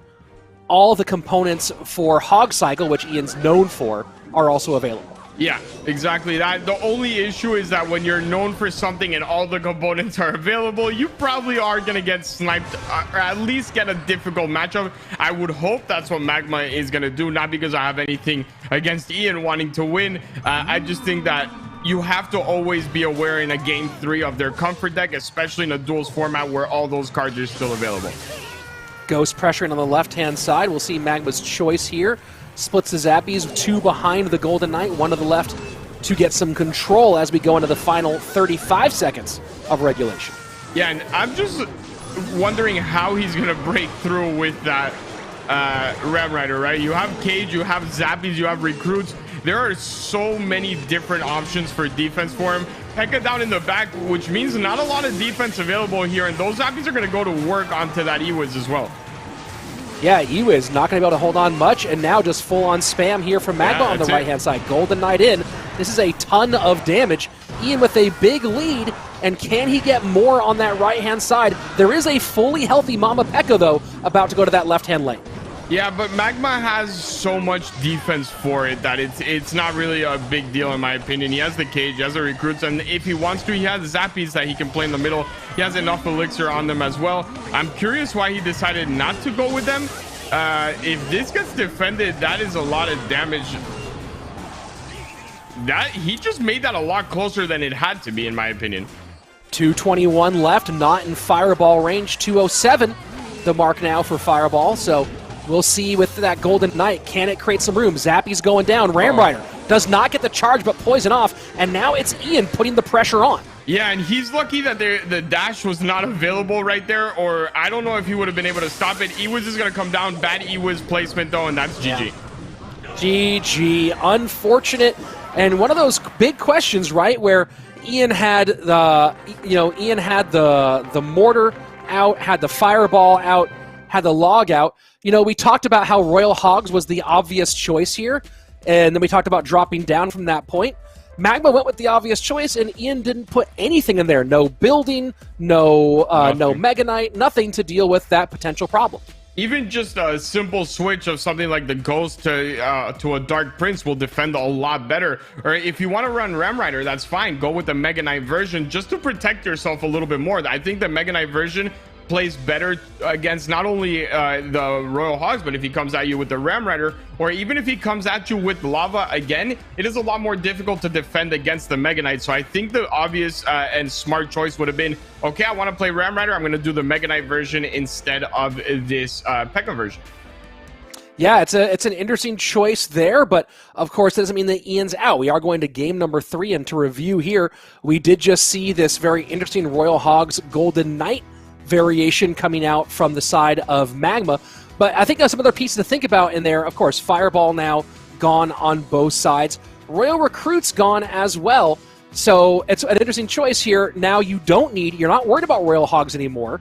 all the components for Hog Cycle, which Ian's known for, are also available. Yeah, exactly that. The only issue is that when you're known for something and all the components are available, you probably are going to get sniped or at least get a difficult matchup. I would hope that's what Magma is going to do, not because I have anything against Ian wanting to win. I just think that you have to always be aware in a game 3 of their comfort deck, especially in a duels format where all those cards are still available. Ghost pressuring on the left-hand side. We'll see Magma's choice here. Splits the Zappies, 2 behind the Golden Knight, 1 to the left to get some control as we go into the final 35 seconds of regulation. Yeah, and I'm just wondering how he's going to break through with that Ram Rider, right? You have Cage, you have Zappies, you have recruits. There are so many different options for defense for him. Pekka down in the back, which means not a lot of defense available here, and those Zappies are going to go to work onto that Ewiz as well. Yeah, Ewiz not going to be able to hold on much, and now just full-on spam here from Magma on the right-hand side. Golden Knight in. This is a ton of damage. Ian with a big lead, and can he get more on that right-hand side? There is a fully healthy Mama Pekka, though, about to go to that left-hand lane. Yeah, but Magma has so much defense for it that it's not really a big deal in my opinion. He has the Cage, he has the recruits, and if he wants to, he has Zappies that he can play in the middle. He has enough elixir on them as well. I'm curious why he decided not to go with them. If this gets defended, that is a lot of damage. That he just made that a lot closer than it had to be, in my opinion. 221 left, not in Fireball range. 207, the mark now for Fireball, so we'll see with that Golden Knight, can it create some room? Zappy's going down. Ram Rider does not get the charge, but poison off. And now it's Ian putting the pressure on. Yeah, and he's lucky that the dash was not available right there, or I don't know if he would have been able to stop it. Ewiz is going to come down. Bad Ewiz placement, though, and that's GG. GG. Unfortunate. And one of those big questions, right, where Ian had the, the mortar out, had the Fireball out, had the log out. You know, we talked about how Royal Hogs was the obvious choice here, and then we talked about dropping down from that point. Magma went with the obvious choice, and Ian didn't put anything in there. No building, no Mega Knight, nothing to deal with that potential problem. Even just a simple switch of something like the Ghost to a Dark Prince will defend a lot better. Or if you want to run Ram Rider, that's fine. Go with the Mega Knight version just to protect yourself a little bit more. I think the Mega Knight version plays better against not only the Royal Hogs, but if he comes at you with the Ram Rider, or even if he comes at you with Lava again, it is a lot more difficult to defend against the Mega Knight. So I think the obvious and smart choice would have been, okay, I want to play Ram Rider, I'm going to do the Mega Knight version instead of this Pekka version. Yeah, it's an interesting choice there, but of course that doesn't mean that Ian's out. We are going to game number 3, and to review here, we did just see this very interesting Royal Hogs Golden Knight variation coming out from the side of Magma. But I think there's some other pieces to think about in there. Of course, Fireball now gone on both sides. Royal Recruits gone as well. So it's an interesting choice here. Now you're not worried about Royal Hogs anymore.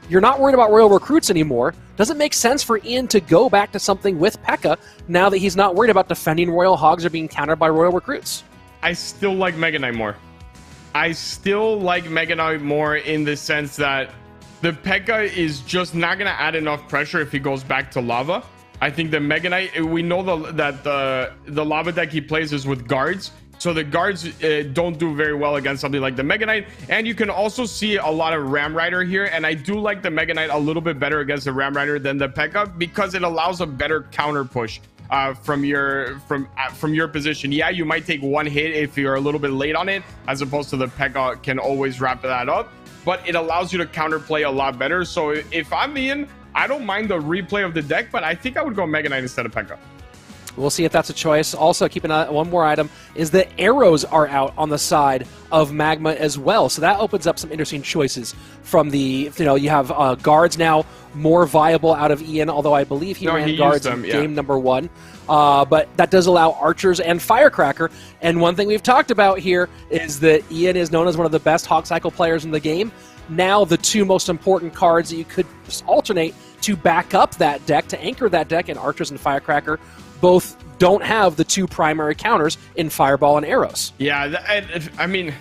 You're not worried about Royal Recruits anymore. Does it make sense for Ian to go back to something with P.E.K.K.A. now that he's not worried about defending Royal Hogs or being countered by Royal Recruits? I still like Mega Knight more. I still like Mega Knight more in the sense that the P.E.K.K.A. is just not going to add enough pressure if he goes back to Lava. I think the Mega Knight, we know that the Lava deck he plays is with guards. So the guards don't do very well against something like the Mega Knight. And you can also see a lot of Ram Rider here. And I do like the Mega Knight a little bit better against the Ram Rider than the P.E.K.K.A. because it allows a better counter push from your position. Yeah, you might take one hit if you're a little bit late on it, as opposed to the P.E.K.K.A. can always wrap that up. But it allows you to counterplay a lot better. So if I'm Ian, I don't mind the replay of the deck, but I think I would go Mega Knight instead of P.E.K.K.A. We'll see if that's a choice. Also, keep an eye, one more item is that arrows are out on the side of Magma as well. So that opens up some interesting choices from the, you have guards now more viable out of Ian, although I believe he ran guards in game number 1. But that does allow archers and firecracker. And one thing we've talked about here is that Ian is known as one of the best Hog Cycle players in the game. Now the two most important cards that you could alternate to back up that deck, to anchor that deck, in archers and firecracker, both don't have the two primary counters in Fireball and Arrows. Yeah, I mean,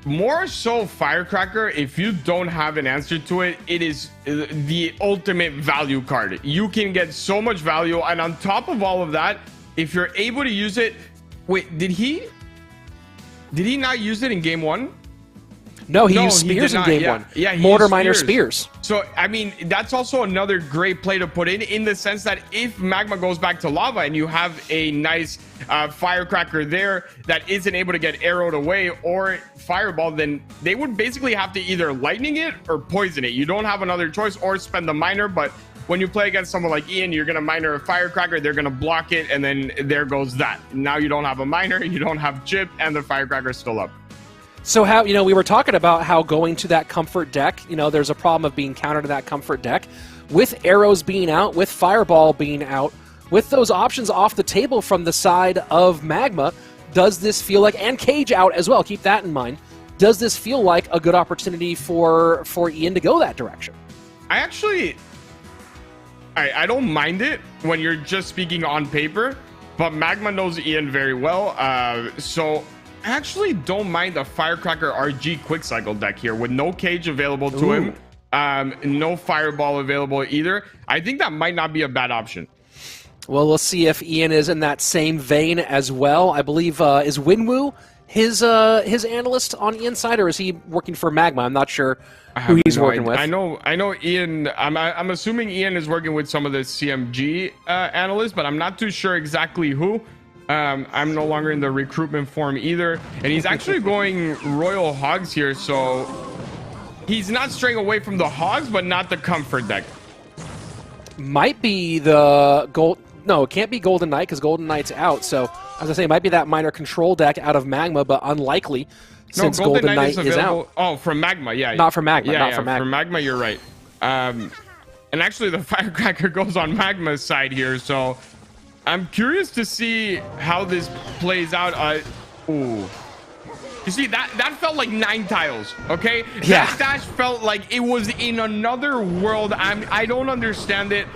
more so Firecracker, if you don't have an answer to it, it is the ultimate value card. You can get so much value, and on top of all of that, if you're able to use it... Wait, did he not use it in game 1? No, he used spears in game 1. Yeah, Mortar Miner spears. So, I mean, that's also another great play to put in the sense that if Magma goes back to Lava and you have a nice Firecracker there that isn't able to get arrowed away or Fireball, then they would basically have to either lightning it or poison it. You don't have another choice, or spend the miner, but when you play against someone like Ian, you're going to miner a Firecracker, they're going to block it, and then there goes that. Now you don't have a miner, you don't have chip, and the Firecracker's still up. So how, we were talking about how going to that comfort deck, there's a problem of being countered to that comfort deck. With arrows being out, with Fireball being out, with those options off the table from the side of Magma, does this feel like, and Cage out as well, keep that in mind, does this feel like a good opportunity for Ian to go that direction? I don't mind it when you're just speaking on paper, but Magma knows Ian very well, so I actually don't mind the Firecracker RG Quick Cycle deck here with no Cage available to him, no Fireball available either. I think that might not be a bad option. Well, we'll see if Ian is in that same vein as well. I believe, is Winwoo his analyst on Ian's side, or is he working for Magma? I'm not sure who he's working with. I know Ian, I'm assuming Ian is working with some of the CMG analysts, but I'm not too sure exactly who. I'm no longer in the recruitment form either, and he's actually going Royal Hogs here, so he's not straying away from the Hogs, but not the comfort deck. Might be the gold. No, it can't be Golden Knight because Golden Knight's out. So, as I say, it might be that minor control deck out of Magma, but unlikely since Golden Knight is out. Oh, from Magma, yeah. Not from Magma. Yeah, not from Magma. From Magma, you're right. And actually, the Firecracker goes on Magma's side here, so I'm curious to see how this plays out. Ooh. You see, that felt like 9 tiles, okay? Yeah. That dash felt like it was in another world. I don't understand it.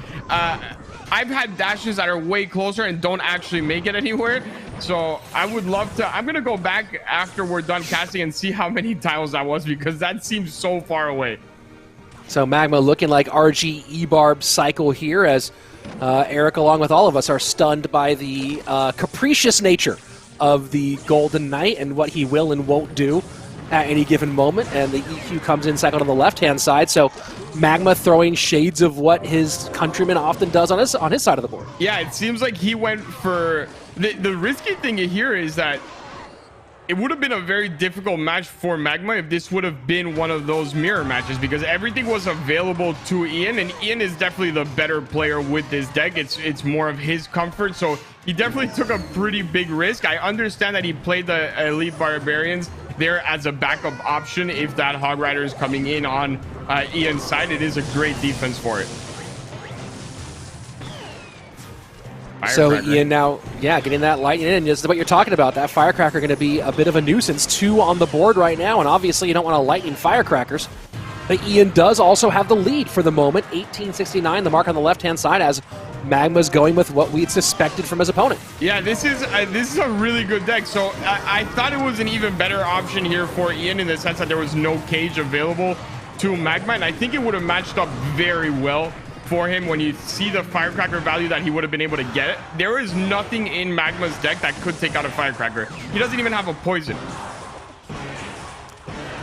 I've had dashes that are way closer and don't actually make it anywhere. So I would love to. I'm going to go back after we're done casting and see how many tiles that was, because that seems so far away. So Magma looking like RG E-Barb cycle here, as Eric, along with all of us, are stunned by the capricious nature of the Golden Knight and what he will and won't do at any given moment. And the EQ comes in second on the left-hand side. So Magma throwing shades of what his countryman often does on his side of the board. Yeah, it seems like he went for... The risky thing here is that it would have been a very difficult match for Magma if this would have been one of those mirror matches, because everything was available to Ian, and Ian is definitely the better player with this deck. It's more of his comfort, so he definitely took a pretty big risk. I understand that he played the Elite Barbarians there as a backup option if that Hog Rider is coming in on Ian's side. It is a great defense for it. So Firecracker. Ian now, getting that lightning in is what you're talking about. That Firecracker going to be a bit of a nuisance. 2 on the board right now, and obviously you don't want to lightning Firecrackers. But Ian does also have the lead for the moment, 1869, the mark on the left-hand side, as Magma's going with what we'd suspected from his opponent. Yeah, this is a really good deck. So I thought it was an even better option here for Ian in the sense that there was no cage available to Magma, and I think it would have matched up very well for him when you see the Firecracker value that he would have been able to get. There is nothing in Magma's deck that could take out a Firecracker. He doesn't even have a poison.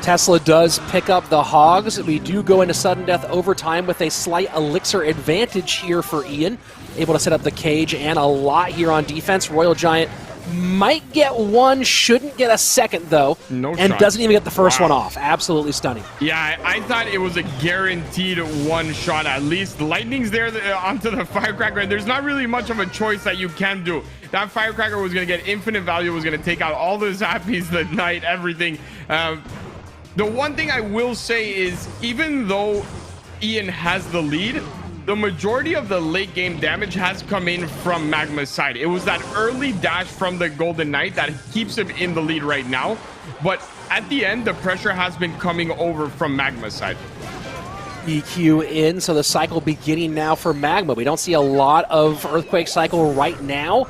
Tesla does pick up the Hogs. We do go into sudden death overtime with a slight elixir advantage here for Ian. Able to set up the cage and a lot here on defense. Royal Giant might get one, shouldn't get a second though. No and shot. doesn't even get the first one off. Absolutely stunning. Yeah, I thought it was a guaranteed one shot at least. Lightning's there onto the Firecracker, and there's not really much of a choice that you can do. That Firecracker was going to get infinite value, was going to take out all the Zappies, the Knight, everything. The one thing I will say is, even though Ian has the lead, the majority of the late game damage has come in from Magma's side. It was that early dash from the Golden Knight that keeps him in the lead right now. But at the end, the pressure has been coming over from Magma's side. EQ in, so the cycle beginning now for Magma. We don't see a lot of Earthquake cycle right now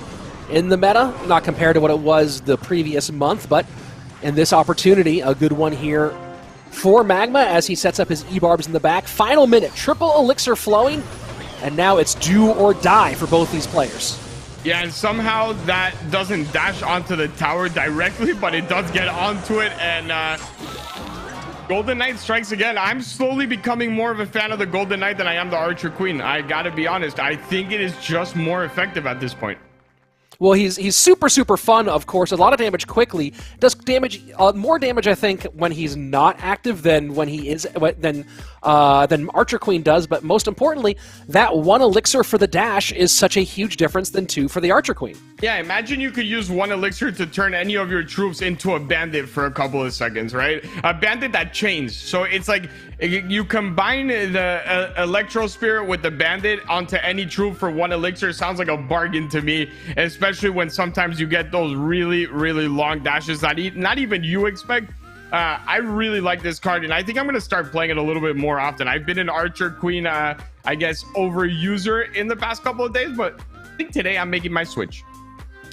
in the meta, not compared to what it was the previous month, but in this opportunity, a good one here for Magma as he sets up his E-Barbs in the back. Final minute, triple elixir flowing, and now it's do or die for both these players. Yeah, and somehow that doesn't dash onto the tower directly, but it does get onto it, and Golden Knight strikes again. I'm slowly becoming more of a fan of the Golden Knight than I am the Archer Queen. I gotta be honest. I think it is just more effective at this point. Well, he's super, super fun, of course. A lot of damage quickly. Does damage, more damage, I think, when he's not active than when he is, than Archer Queen does. But most importantly, that 1 elixir for the dash is such a huge difference than 2 for the Archer Queen. Yeah, imagine you could use 1 elixir to turn any of your troops into a bandit for a couple of seconds, right? A bandit that chains. So it's like you combine the Electro Spirit with the bandit onto any troop for 1 elixir. Sounds like a bargain to me, especially when sometimes you get those really, really long dashes that not even you expect. I really like this card, and I think I'm going to start playing it a little bit more often. I've been an Archer Queen, I guess, overuser in the past couple of days, but I think today I'm making my switch.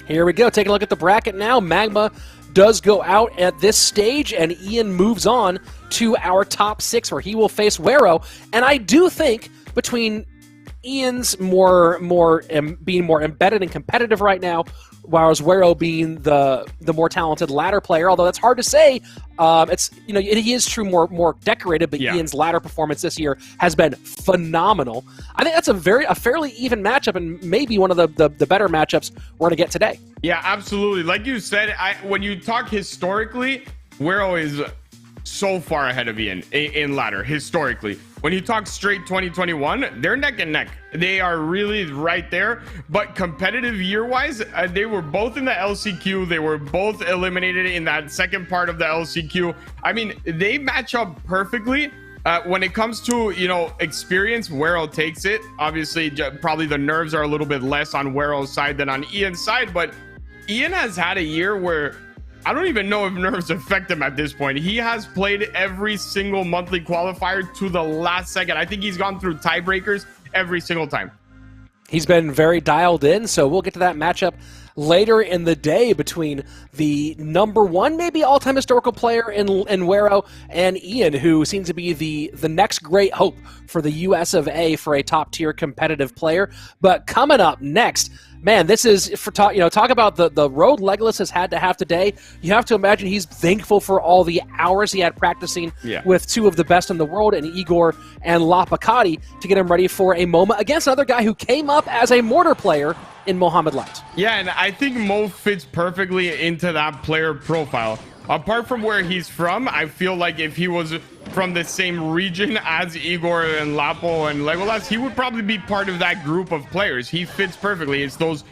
Here we go. Taking a look at the bracket now. Magma does go out at this stage, and Ian moves on to our top 6, where he will face Wero. And I do think between Ian's being more embedded and competitive right now, whereas Wero being the more talented ladder player, although that's hard to say. It's he is true more decorated, but yeah. Ian's ladder performance this year has been phenomenal. I think that's a fairly even matchup, and maybe one of the better matchups we're gonna get today. Yeah, absolutely. Like you said, when you talk historically, Wero is so far ahead of Ian in ladder historically. When you talk straight 2021, they're neck and neck. They are really right there. But competitive year-wise, they were both in the LCQ. They were both eliminated in that second part of the LCQ. I mean, they match up perfectly. When it comes to, experience, Wero takes it. Obviously, probably the nerves are a little bit less on Wero's side than on Ian's side. But Ian has had a year where I don't even know if nerves affect him at this point. He has played every single monthly qualifier to the last second. I think he's gone through tiebreakers every single time. He's been very dialed in, so we'll get to that matchup later in the day between the #1, maybe all-time historical player in Wero, and Ian, who seems to be the next great hope for the US of A for a top-tier competitive player. But coming up next, man, this is for talk about the road Legolas has had to have today. You have to imagine he's thankful for all the hours he had practicing with 2 of the best in the world, and Igor and Lapakati, to get him ready for a MoMA against another guy who came up as a mortar player in Mohamed Light. Yeah, and I think Mo fits perfectly into that player profile. Apart from where he's from, I feel like if he was from the same region as Igor and Lapo and Legolas, he would probably be part of that group of players. He fits perfectly. It's those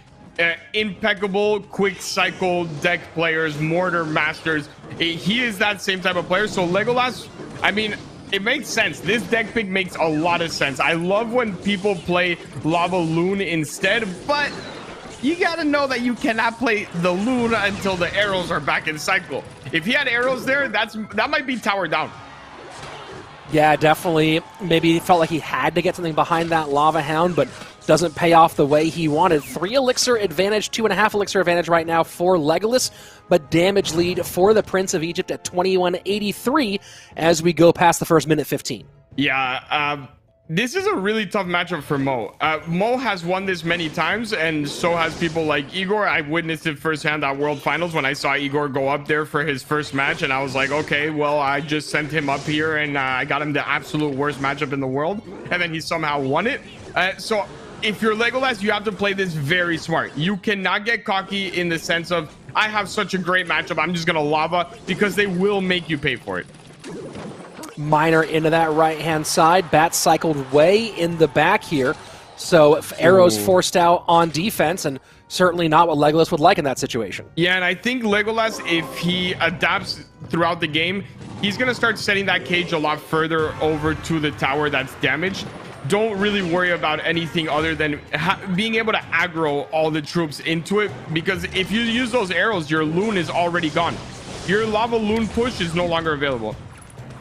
impeccable, quick cycle deck players, mortar masters. He is that same type of player. So Legolas, I mean, it makes sense. This deck pick makes a lot of sense. I love when people play Lava Loon instead, but you gotta know that you cannot play the Loon until the arrows are back in cycle. If he had arrows there, that might be tower down. Yeah, definitely. Maybe he felt like he had to get something behind that Lava Hound, but doesn't pay off the way he wanted. 3 elixir advantage, 2.5 elixir advantage right now for Legolas, but damage lead for the Prince of Egypt at 2183 as we go past the first minute 15. Yeah, this is a really tough matchup for Mo. Mo has won this many times, and so has people like Igor. I witnessed it firsthand at World Finals when I saw Igor go up there for his first match, and I was like, okay, well, I just sent him up here, and I got him the absolute worst matchup in the world, and then he somehow won it. So if you're Legolas, you have to play this very smart. You cannot get cocky in the sense of, I have such a great matchup, I'm just going to lava, because they will make you pay for it. Miner into that right-hand side. Bat cycled way in the back here. So arrows forced out on defense, and certainly not what Legolas would like in that situation. Yeah, and I think Legolas, if he adapts throughout the game, he's going to start setting that cage a lot further over to the tower that's damaged. Don't really worry about anything other than being able to aggro all the troops into it, because if you use those arrows, your Loon is already gone. Your Lava Loon push is no longer available.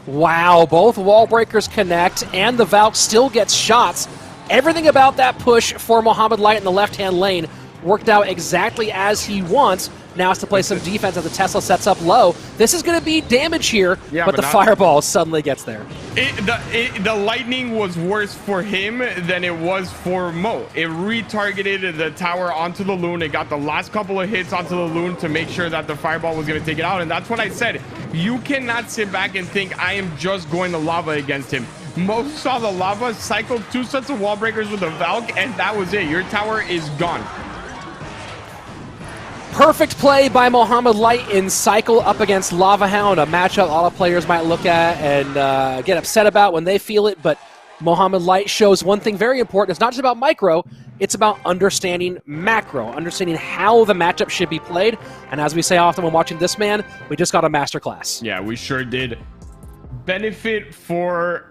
Wow, both wall breakers connect, and the Valk still gets shots. Everything about that push for Mohamed Light in the left-hand lane worked out exactly as he wants. Now has to play some defense as the Tesla sets up low. This is going to be damage here, but the fireball suddenly gets there. The lightning was worse for him than it was for Mo. It retargeted the tower onto the Loon. It got the last couple of hits onto the Loon to make sure that the fireball was going to take it out. And that's what I said. You cannot sit back and think, I am just going to lava against him. Mo saw the lava, cycled 2 sets of wall breakers with a Valk, and that was it. Your tower is gone. Perfect play by Mohamed Light in cycle up against Lava Hound, a matchup a lot of players might look at and get upset about when they feel it, but Mohamed Light shows one thing very important. It's not just about micro, it's about understanding macro, understanding how the matchup should be played, and as we say often when watching this man, we just got a masterclass. Yeah, we sure did. Benefit for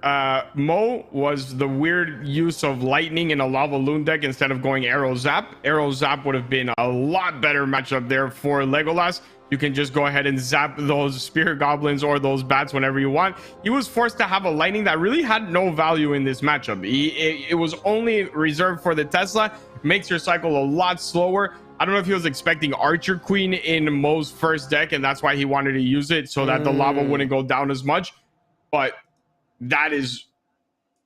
Mo was the weird use of lightning in a lava Loon deck instead of going arrow zap. Arrow zap would have been a lot better matchup there for Legolas. You can just go ahead and zap those spear goblins or those bats whenever you want. He was forced to have a lightning that really had no value in this matchup. It was only reserved for the Tesla. Makes your cycle a lot slower. I don't know if he was expecting Archer Queen in Mo's first deck, and that's why he wanted to use it so that the lava wouldn't go down as much. But that is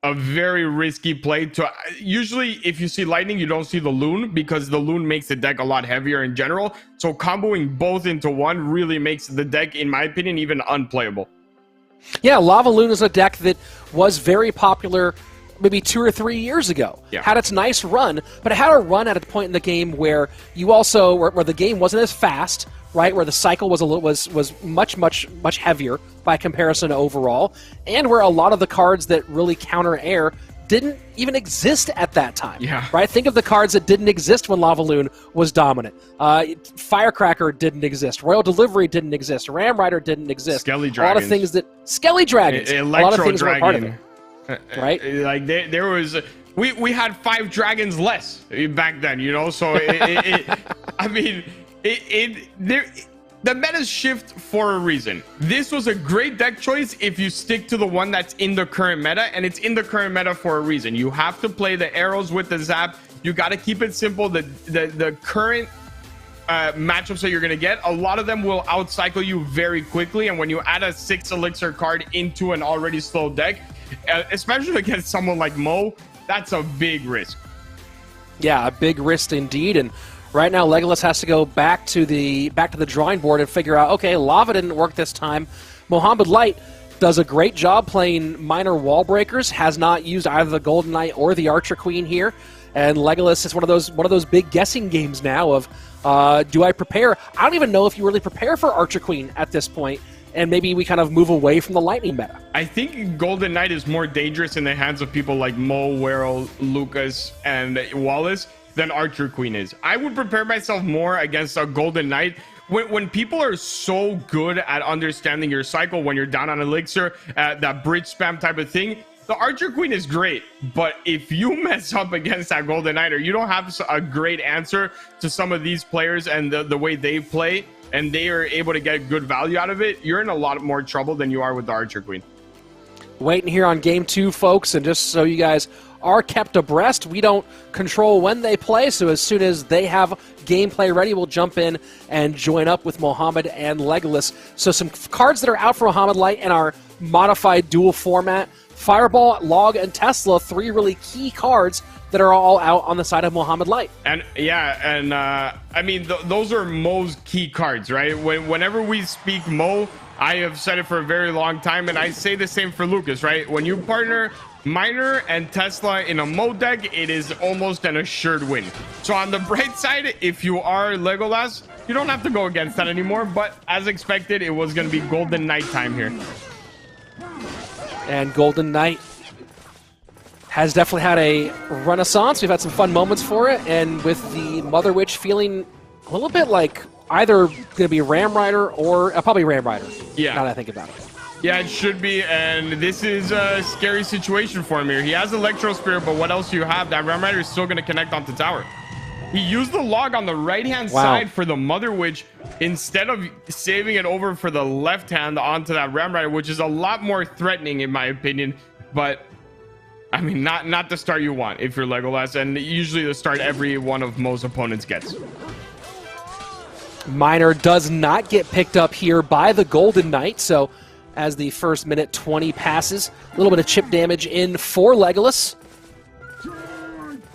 a very risky play. Usually, if you see lightning, you don't see the Loon because the Loon makes the deck a lot heavier in general. So comboing both into one really makes the deck, in my opinion, even unplayable. Yeah, Lava Loon is a deck that was very popular maybe 2 or 3 years ago. Yeah. Had its nice run, but it had a run at a point in the game where you also where the game wasn't as fast, right? Where the cycle was much heavier by comparison overall, and where a lot of the cards that really counter air didn't even exist at that time. Yeah. Right? Think of the cards that didn't exist when Lava Loon was dominant. Firecracker didn't exist. Royal Delivery didn't exist. Ram Rider didn't exist. Skelly Dragons. A lot of things that Skelly Dragons. A lot of things were part of it. Right? Like there was we had 5 dragons less back then, you know, so I mean the metas shift for a reason. This was a great deck choice if you stick to the one that's in the current meta, and it's in the current meta for a reason. You have to play the arrows with the zap. You got to keep it simple. The current matchups that you're going to get, a lot of them will outcycle you very quickly, and when you add a 6 elixir card into an already slow deck, especially against someone like Mo, that's a big risk. Yeah, a big risk indeed. And right now, Legolas has to go back to the drawing board and figure out, okay, lava didn't work this time. Mohamed Light does a great job playing minor wall breakers. Has not used either the Golden Knight or the Archer Queen here. And Legolas is one of those big guessing games now of, do I prepare? I don't even know if you really prepare for Archer Queen at this point. And maybe we kind of move away from the lightning meta. I think Golden Knight is more dangerous in the hands of people like Mo, Wero, Lucas, and Wallace than Archer Queen is. I would prepare myself more against a Golden Knight. When people are so good at understanding your cycle, when you're down on elixir, that bridge spam type of thing, the Archer Queen is great, but if you mess up against that Golden Knight, or you don't have a great answer to some of these players and the way they play, and they are able to get good value out of it, you're in a lot more trouble than you are with the Archer Queen. Waiting here on game 2, folks, and just so you guys are kept abreast, we don't control when they play, so as soon as they have gameplay ready, we'll jump in and join up with Mohamed and Legolas. So some cards that are out for Mohamed Light in our modified dual format: Fireball, Log, and Tesla, 3 really key cards that are all out on the side of Mohamed Light. And yeah, and I mean, those are Mo's key cards, right? Whenever we speak Mo, I have said it for a very long time, and I say the same for Lucas, right? When you partner Miner and Tesla in a Mo deck, it is almost an assured win. So on the bright side, if you are Legolas, you don't have to go against that anymore, but as expected, it was going to be Golden Knight time here. And Golden Knight has definitely had a renaissance. We've had some fun moments for it, and with the Mother Witch feeling a little bit like either going to be Ram Rider or probably Ram Rider. Yeah. Now that I think about it. Yeah, it should be, and this is a scary situation for him here. He has Electro Spirit, but what else do you have? That Ram Rider is still going to connect onto tower. He used the Log on the right-hand side for the Mother Witch instead of saving it over for the left hand onto that Ram Rider, which is a lot more threatening in my opinion. But I mean, not the start you want if you're Legolas, and usually the start every one of Mo's opponents gets. Miner does not get picked up here by the Golden Knight, so as the first minute 20 passes, a little bit of chip damage in for Legolas.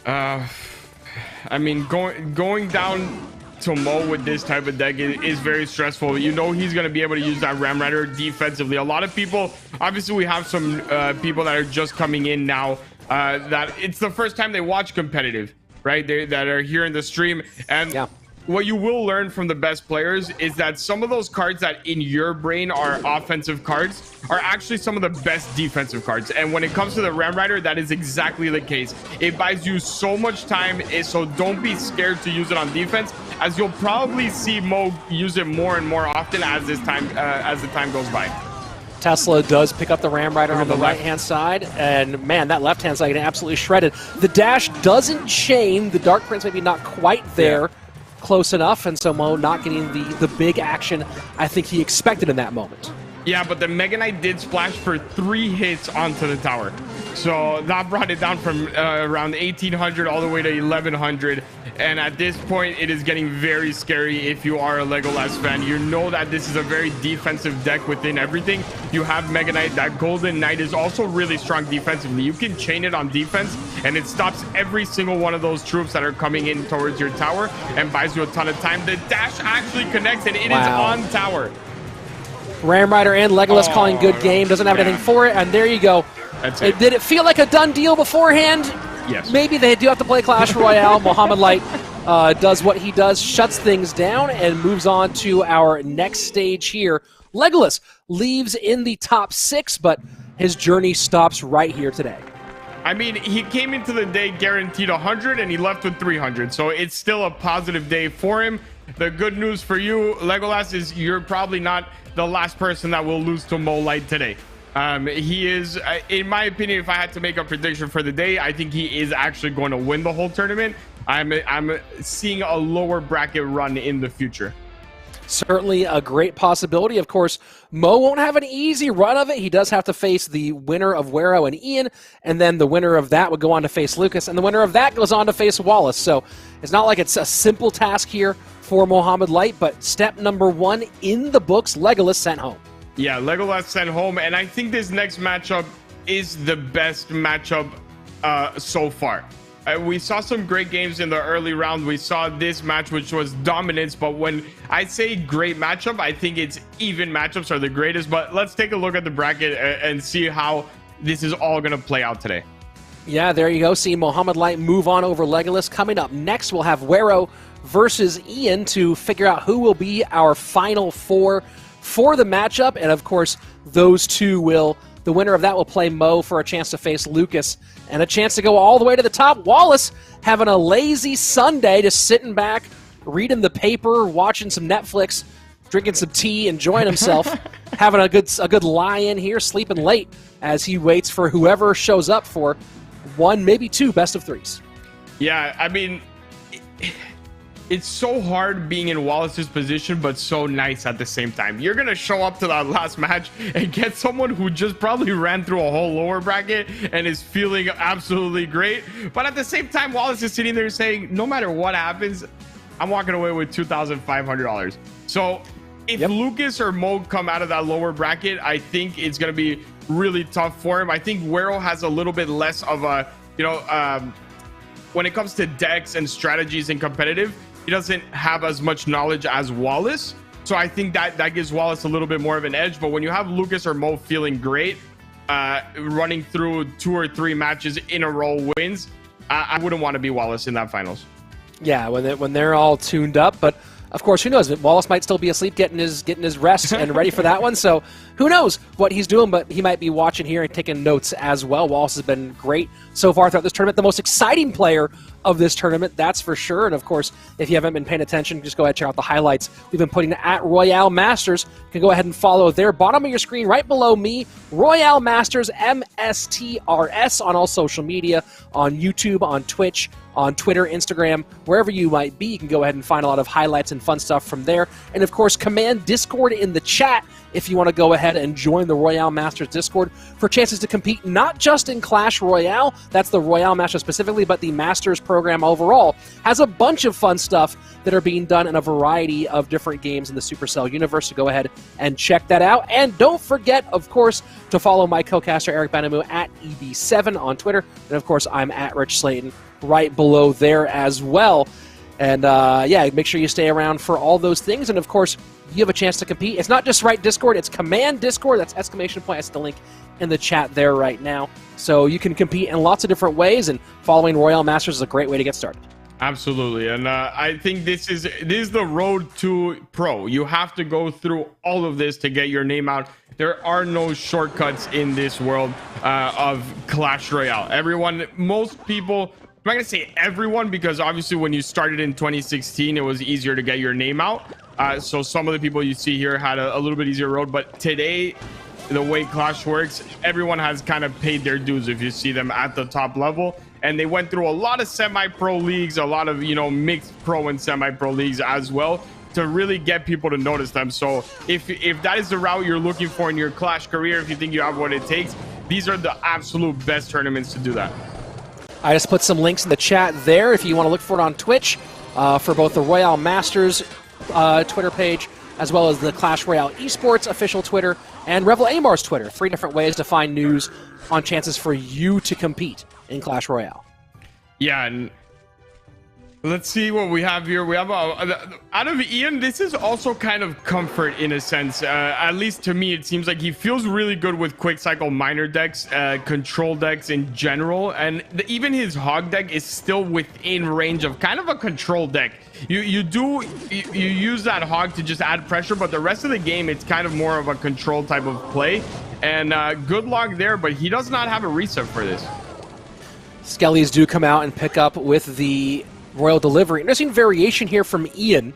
I mean, going down to Mo with this type of deck is very stressful. You know he's going to be able to use that Ram Rider defensively. A lot of people, obviously we have some people that are just coming in now, that it's the first time they watch competitive, right? That are here in the stream. And yeah. What you will learn from the best players is that some of those cards that in your brain are offensive cards are actually some of the best defensive cards. And when it comes to the Ram Rider, that is exactly the case. It buys you so much time, so don't be scared to use it on defense, as you'll probably see Mo use it more and more often as the time goes by. Tesla does pick up the Ram Rider on the right-hand side, and man, that left-hand side getting absolutely shredded. The dash doesn't chain. The Dark Prince maybe not quite there. Yeah. Close enough, and so Mo not getting the big action I think he expected in that moment. Yeah, but the Mega Knight did splash for 3 hits onto the tower. So that brought it down from around 1,800 all the way to 1,100. And at this point, it is getting very scary if you are a Legolas fan. You know that this is a very defensive deck within everything. You have Mega Knight. That Golden Knight is also really strong defensively. You can chain it on defense, and it stops every single one of those troops that are coming in towards your tower and buys you a ton of time. The dash actually connects, and it is on tower. Ram Rider and Legolas calling good game. Doesn't have anything for it, and there you go. That's it. Did it feel like a done deal beforehand? Yes. Maybe they do have to play Clash Royale. Mohamed Light does what he does, shuts things down, and moves on to our next stage here. Legolas leaves in the top 6, but his journey stops right here today. I mean, he came into the day guaranteed 100, and he left with 300, so it's still a positive day for him. The good news for you, Legolas, is you're probably not the last person that will lose to Mo Light today. He is, in my opinion, if I had to make a prediction for the day, I think he is actually going to win the whole tournament. I'm seeing a lower bracket run in the future. Certainly a great possibility. Of course, Mo won't have an easy run of it. He does have to face the winner of Wero and Ian, and then the winner of that would go on to face Lucas, and the winner of that goes on to face Wallace. So it's not like it's a simple task here for Mohamed Light, but step number 1 in the books, Legolas sent home. Yeah, Legolas sent home, and I think this next matchup is the best matchup so far. We saw some great games in the early round. We saw this match, which was dominance, but when I say great matchup, I think it's even matchups are the greatest. But let's take a look at the bracket and see how this is all going to play out today. Yeah, there you go. See Mohamed Light move on over Legolas. Coming up next, we'll have Wero versus Ian to figure out who will be our final 4 for the matchup. And of course, those two will, the winner of that will play Mo for a chance to face Lucas and a chance to go all the way to the top. Wallace having a lazy Sunday, just sitting back, reading the paper, watching some Netflix. drinking some tea, enjoying himself, having a good lie-in here, sleeping late as he waits for whoever shows up for one, maybe two best of threes. Yeah, I mean, it's so hard being in Wallace's position, but so nice at the same time. You're going to show up to that last match and get someone who just probably ran through a whole lower bracket and is feeling absolutely great. But at the same time, Wallace is sitting there saying, no matter what happens, I'm walking away with $2,500. So if Lucas or Mo come out of that lower bracket, I think it's going to be really tough for him. I think Wero has a little bit less of a, when it comes to decks and strategies and competitive, he doesn't have as much knowledge as Wallace. So I think that gives Wallace a little bit more of an edge. But when you have Lucas or Mo feeling great, running through 2 or 3 matches in a row wins, I wouldn't want to be Wallace in that finals. Yeah, when they're all tuned up, but of course, who knows? Wallace might still be asleep, getting his rest and ready for that one. So who knows what he's doing? But he might be watching here and taking notes as well. Wallace has been great so far throughout this tournament. The most exciting player of this tournament, that's for sure. And of course, if you haven't been paying attention, just go ahead and check out the highlights we've been putting at RoyaleMSTRS. You can go ahead and follow there. Bottom of your screen, right below me, RoyaleMSTRS MSTRS on all social media, on YouTube, on Twitch, on Twitter, Instagram, wherever you might be. You can go ahead and find a lot of highlights and fun stuff from there. And of course, command Discord in the chat if you want to go ahead and join the RoyaleMSTRS Discord for chances to compete not just in Clash Royale, that's the RoyaleMSTRS specifically, but the Masters program overall has a bunch of fun stuff that are being done in a variety of different games in the Supercell universe. So go ahead and check that out. And don't forget, of course, to follow my co-caster Eric Banamu at EB7 on Twitter. And of course, I'm at Rich Slayton right below there as well. And make sure you stay around for all those things. And of course, you have a chance to compete. It's not just right Discord, it's command Discord. That's exclamation point. That's the link in the chat there right now. So you can compete in lots of different ways, and following RoyaleMSTRS is a great way to get started. Absolutely. And I think this is the road to pro. You have to go through all of this to get your name out. There are no shortcuts in this world of Clash Royale. Most people, I'm not going to say everyone, because obviously when you started in 2016, it was easier to get your name out. So some of the people you see here had a little bit easier road. But today, the way Clash works, everyone has kind of paid their dues if you see them at the top level. And they went through a lot of semi-pro leagues, a lot of, mixed pro and semi-pro leagues as well, to really get people to notice them. So if that is the route you're looking for in your Clash career, if you think you have what it takes, these are the absolute best tournaments to do that. I just put some links in the chat there if you want to look for it on Twitch for both the RoyaleMSTRS Twitter page as well as the Clash Royale Esports official Twitter and Revel Amar's Twitter. 3 different ways to find news on chances for you to compete in Clash Royale. Yeah, and let's see what we have here. We have out of Ian, this is also kind of comfort in a sense. At least to me, it seems like he feels really good with quick cycle miner decks, control decks in general, and even his hog deck is still within range of kind of a control deck. You use that hog to just add pressure, but the rest of the game, it's kind of more of a control type of play. And good luck there, but he does not have a reset for this. Skellies do come out and pick up with the Royal Delivery. Interesting variation here from Ian,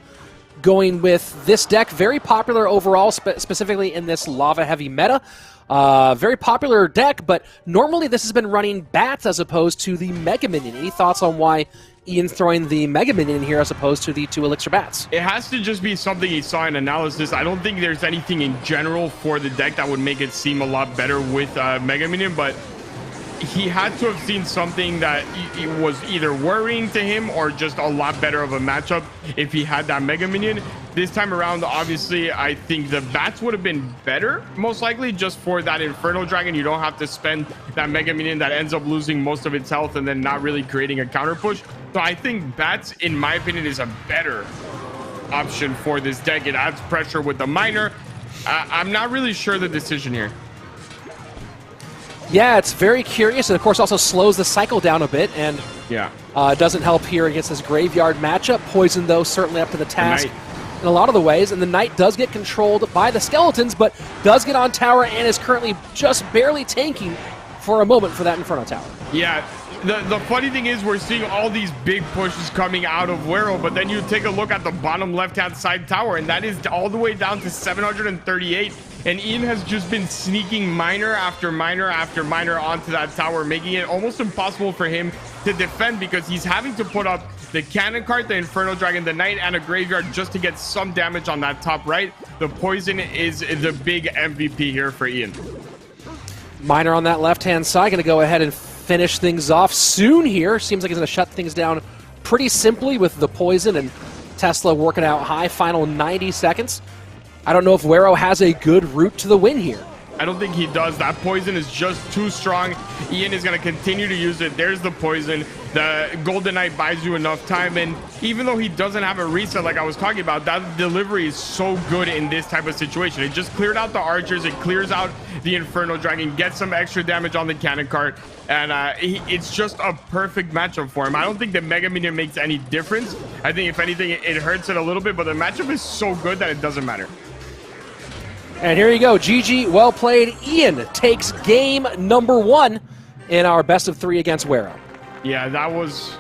going with this deck. Very popular overall, specifically in this lava-heavy meta. Very popular deck, but normally this has been running bats as opposed to the Mega Minion. Any thoughts on why Ian's throwing the Mega Minion here as opposed to the 2 Elixir bats? It has to just be something he saw in analysis. I don't think there's anything in general for the deck that would make it seem a lot better with Mega Minion, but he had to have seen something that it was either worrying to him or just a lot better of a matchup if he had that Mega Minion. This time around, obviously, I think the bats would have been better, most likely, just for that Inferno Dragon. You don't have to spend that Mega Minion that ends up losing most of its health and then not really creating a counter push. So I think bats, in my opinion, is a better option for this deck. It adds pressure with the miner. I'm not really sure the decision here. Yeah, it's very curious, and of course also slows the cycle down a bit, and yeah, doesn't help here against this Graveyard matchup. Poison, though, certainly up to the task in a lot of the ways, and the Knight does get controlled by the Skeletons, but does get on tower and is currently just barely tanking for a moment for that Inferno Tower. Yeah, the funny thing is we're seeing all these big pushes coming out of Wero, but then you take a look at the bottom left-hand side tower, and that is all the way down to 738. And Ian has just been sneaking miner after miner after miner onto that tower, making it almost impossible for him to defend because he's having to put up the cannon cart, the Inferno Dragon, the Knight, and a Graveyard just to get some damage on that top right. The poison is the big MVP here for Ian. Miner on that left-hand side, going to go ahead and finish things off soon here. Seems like he's going to shut things down pretty simply with the poison and Tesla working out high. Final 90 seconds. I don't know if Wero has a good route to the win here. I don't think he does. That poison is just too strong. Ian is going to continue to use it. There's the poison. The Golden Knight buys you enough time. And even though he doesn't have a reset like I was talking about, that delivery is so good in this type of situation. It just cleared out the archers. It clears out the Inferno Dragon, gets some extra damage on the cannon cart. And it's just a perfect matchup for him. I don't think the Mega Minion makes any difference. I think if anything, it hurts it a little bit. But the matchup is so good that it doesn't matter. And here you go. GG, well played. Ian takes game number 1 in our best of 3 against Wero. Yeah, that was...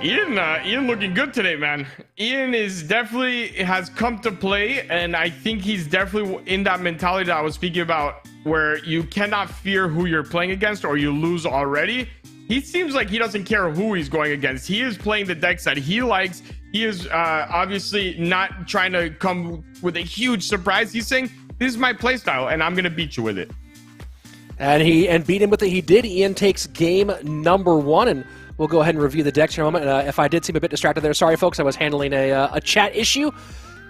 Ian looking good today, man. Ian has come to play, and I think he's definitely in that mentality that I was speaking about, where you cannot fear who you're playing against or you lose already. He seems like he doesn't care who he's going against. He is playing the decks that he likes. He is obviously not trying to come with a huge surprise. He's saying, this is my playstyle, and I'm going to beat you with it. And beat him with it. He did. Ian takes game number 1, and we'll go ahead and review the decks in a moment. If I did seem a bit distracted there, sorry, folks. I was handling a chat issue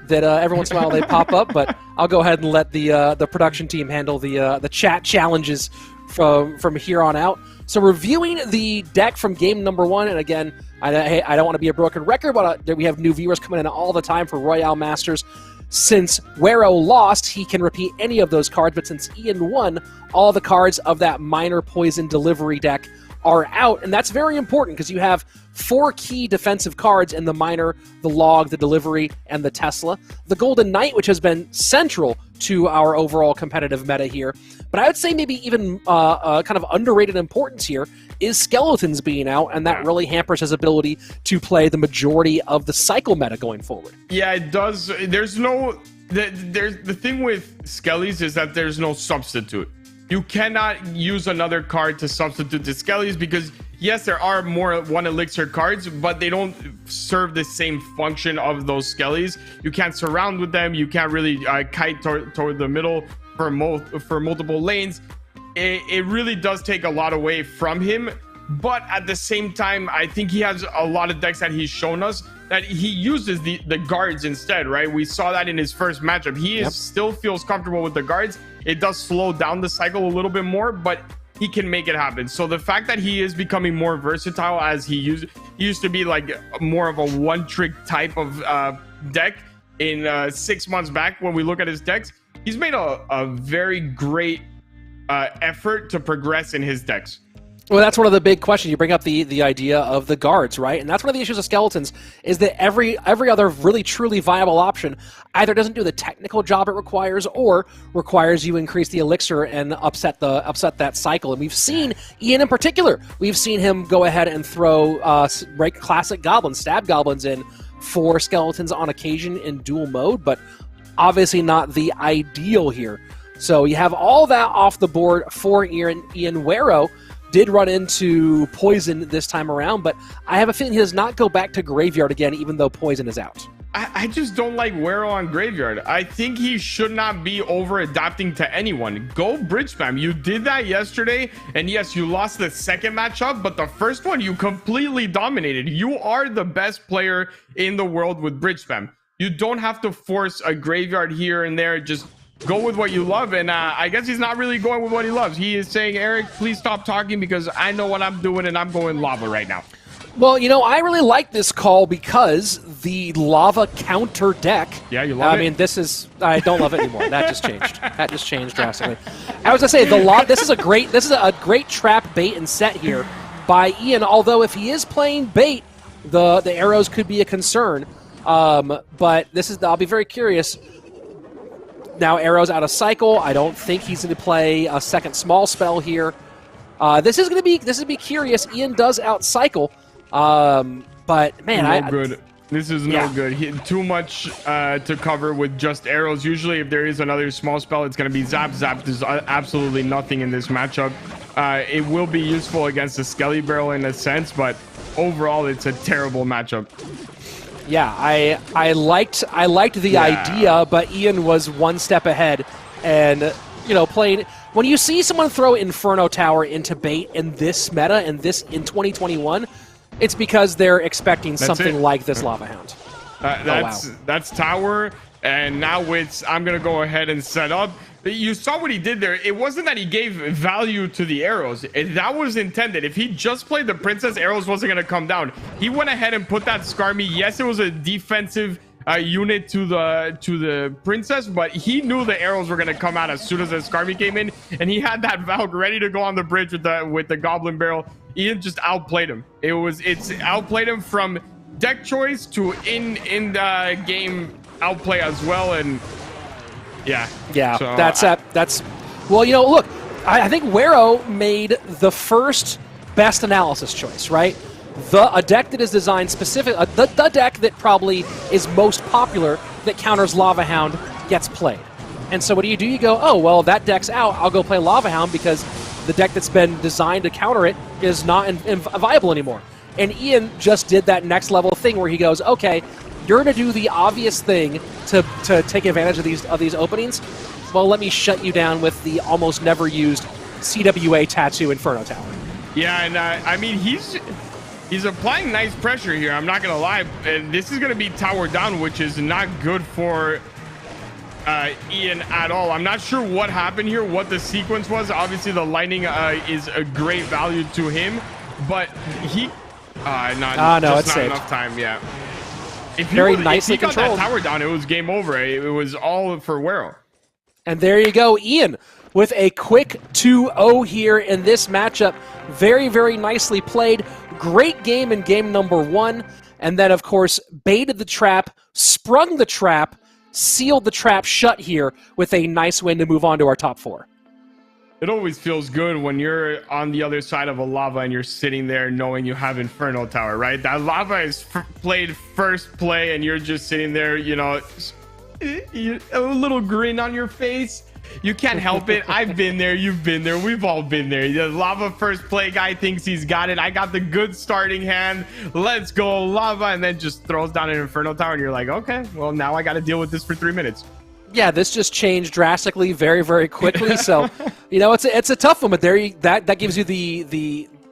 that every once in a while they pop up, but I'll go ahead and let the production team handle the chat challenges from here on out. So reviewing the deck from game number 1, and again, I don't want to be a broken record, but we have new viewers coming in all the time for Royale Masters. Since Wero lost, he can repeat any of those cards, but since Ian won, all the cards of that minor poison delivery deck are out, and that's very important because you have 4 key defensive cards in the minor, the log, the delivery, and the Tesla. The Golden Knight, which has been central to our overall competitive meta here, but I would say maybe even kind of underrated importance here is Skeletons being out, and that really hampers his ability to play the majority of the cycle meta going forward. Yeah, it does. There's no... the thing with Skellies is that there's no substitute. You cannot use another card to substitute the Skellies because, yes, there are more 1 elixir cards, but they don't serve the same function of those Skellies. You can't surround with them. You can't really kite toward the middle for multiple lanes. It really does take a lot away from him. But at the same time, I think he has a lot of decks that he's shown us that he uses the guards instead, right? We saw that in his first matchup. He still feels comfortable with the guards. It does slow down the cycle a little bit more, but he can make it happen. So the fact that he is becoming more versatile as he used to be like more of a one-trick type of deck in 6 months back when we look at his decks, he's made a very great effort to progress in his decks. Well, that's one of the big questions. You bring up the idea of the guards, right? And that's one of the issues of Skeletons is that every other really truly viable option either doesn't do the technical job it requires or requires you increase the elixir and upset that cycle. And we've seen Ian in particular. We've seen him go ahead and throw classic goblins, stab goblins in for Skeletons on occasion in dual mode, but obviously not the ideal here. So you have all that off the board for Ian Wero. Did run into poison this time around, but I have a feeling he does not go back to Graveyard again, even though poison is out. I just don't like Wero on Graveyard. I think he should not be over-adapting to anyone. Go bridge spam. You did that yesterday, and yes, you lost the second matchup, but the first one you completely dominated. You are the best player in the world with bridge spam. You don't have to force a Graveyard here and there. Just go with what you love, and I guess he's not really going with what he loves. He is saying, Eric, please stop talking because I know what I'm doing, and I'm going lava right now. Well, you know, I really like this call because the lava counter deck. Yeah, you love it? I mean, I don't love it anymore. That just changed. That just changed drastically. I was gonna say this is a great trap bait and set here by Ian. Although if he is playing bait, the arrows could be a concern. But I'll be very curious. Now arrows out of cycle. I don't think he's going to play a second small spell here. This is gonna be curious. Ian does outcycle, but man, good. This is no good. Too much to cover with just arrows. Usually, if there is another small spell, it's going to be zap. Zap does absolutely nothing in this matchup. It will be useful against the Skelly Barrel in a sense, but overall, it's a terrible matchup. Yeah, I liked the idea, but Ian was one step ahead, and playing. When you see someone throw Inferno Tower into bait in this meta and this in 2021. It's because they're expecting something like this Lava Hound. That's Tower, and now I'm going to go ahead and set up. You saw what he did there. It wasn't that he gave value to the arrows. That was intended. If he just played the Princess, arrows wasn't going to come down. He went ahead and put that Skarmy. Yes, it was a defensive unit to the Princess, but he knew the arrows were going to come out as soon as the Skarmy came in, and he had that Valk ready to go on the bridge with the Goblin Barrel. Ian just outplayed him. It's outplayed him from deck choice to in the game outplay as well, and yeah. So that's well, look, I think Wero made the first best analysis choice, right? A deck that is designed specific, the deck that probably is most popular that counters Lava Hound gets played. And so what do? You go, oh, well, that deck's out. I'll go play Lava Hound because the deck that's been designed to counter it is not viable anymore. And Ian just did that next level thing where he goes, okay, you're going to do the obvious thing to take advantage of these openings. Well, let me shut you down with the almost never used CWA Tattoo Inferno Tower. Yeah, and I mean, he's applying nice pressure here. I'm not going to lie. And this is going to be tower down, which is not good for Ian at all. I'm not sure what happened here, what the sequence was. Obviously, the lightning is a great value to him, but he not saved. enough time. Yeah, if nicely he got controlled. that tower down, it was game over. It was all for Wero. And there you go, Ian, with a quick 2-0 here in this matchup. Very, very nicely played. Great game in game number 1. And then, of course, baited the trap, sprung the trap, sealed the trap shut here with a nice win to move on to our top 4. It always feels good when you're on the other side of a lava and you're sitting there knowing you have Inferno Tower, right? That lava is played first play and you're just sitting there, a little grin on your face. You can't help it. I've been there. You've been there. We've all been there. The lava first play guy thinks he's got it. I got the good starting hand. Let's go lava. And then just throws down an Inferno Tower. And you're like, okay, well, now I got to deal with this for 3 minutes. Yeah, this just changed drastically very, very quickly. So, it's a tough one. But that gives you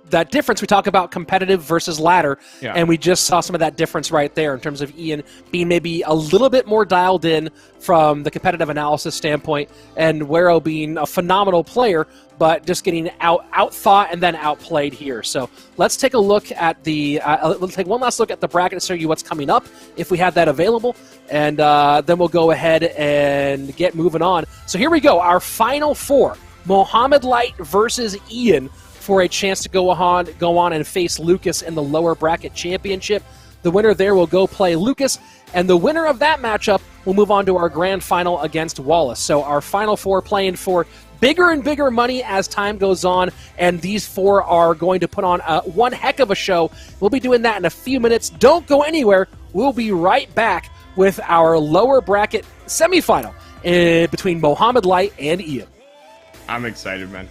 that difference. We talk about competitive versus ladder, and we just saw some of that difference right there in terms of Ian being maybe a little bit more dialed in from the competitive analysis standpoint, and Wero being a phenomenal player, but just getting out-thought and then outplayed here. So let's take a look at let's take one last look at the bracket to show you what's coming up, if we have that available, and then we'll go ahead and get moving on. So here we go, our final 4, Mohamed Light versus Ian, for a chance to go on and face Lucas in the lower bracket championship. The winner there will go play Lucas, and the winner of that matchup will move on to our grand final against Wallace. So our final 4 playing for bigger and bigger money as time goes on, and these 4 are going to put on one heck of a show. We'll be doing that in a few minutes. Don't go anywhere. We'll be right back with our lower bracket semifinal between Mohamed Light and Ian. I'm excited, man.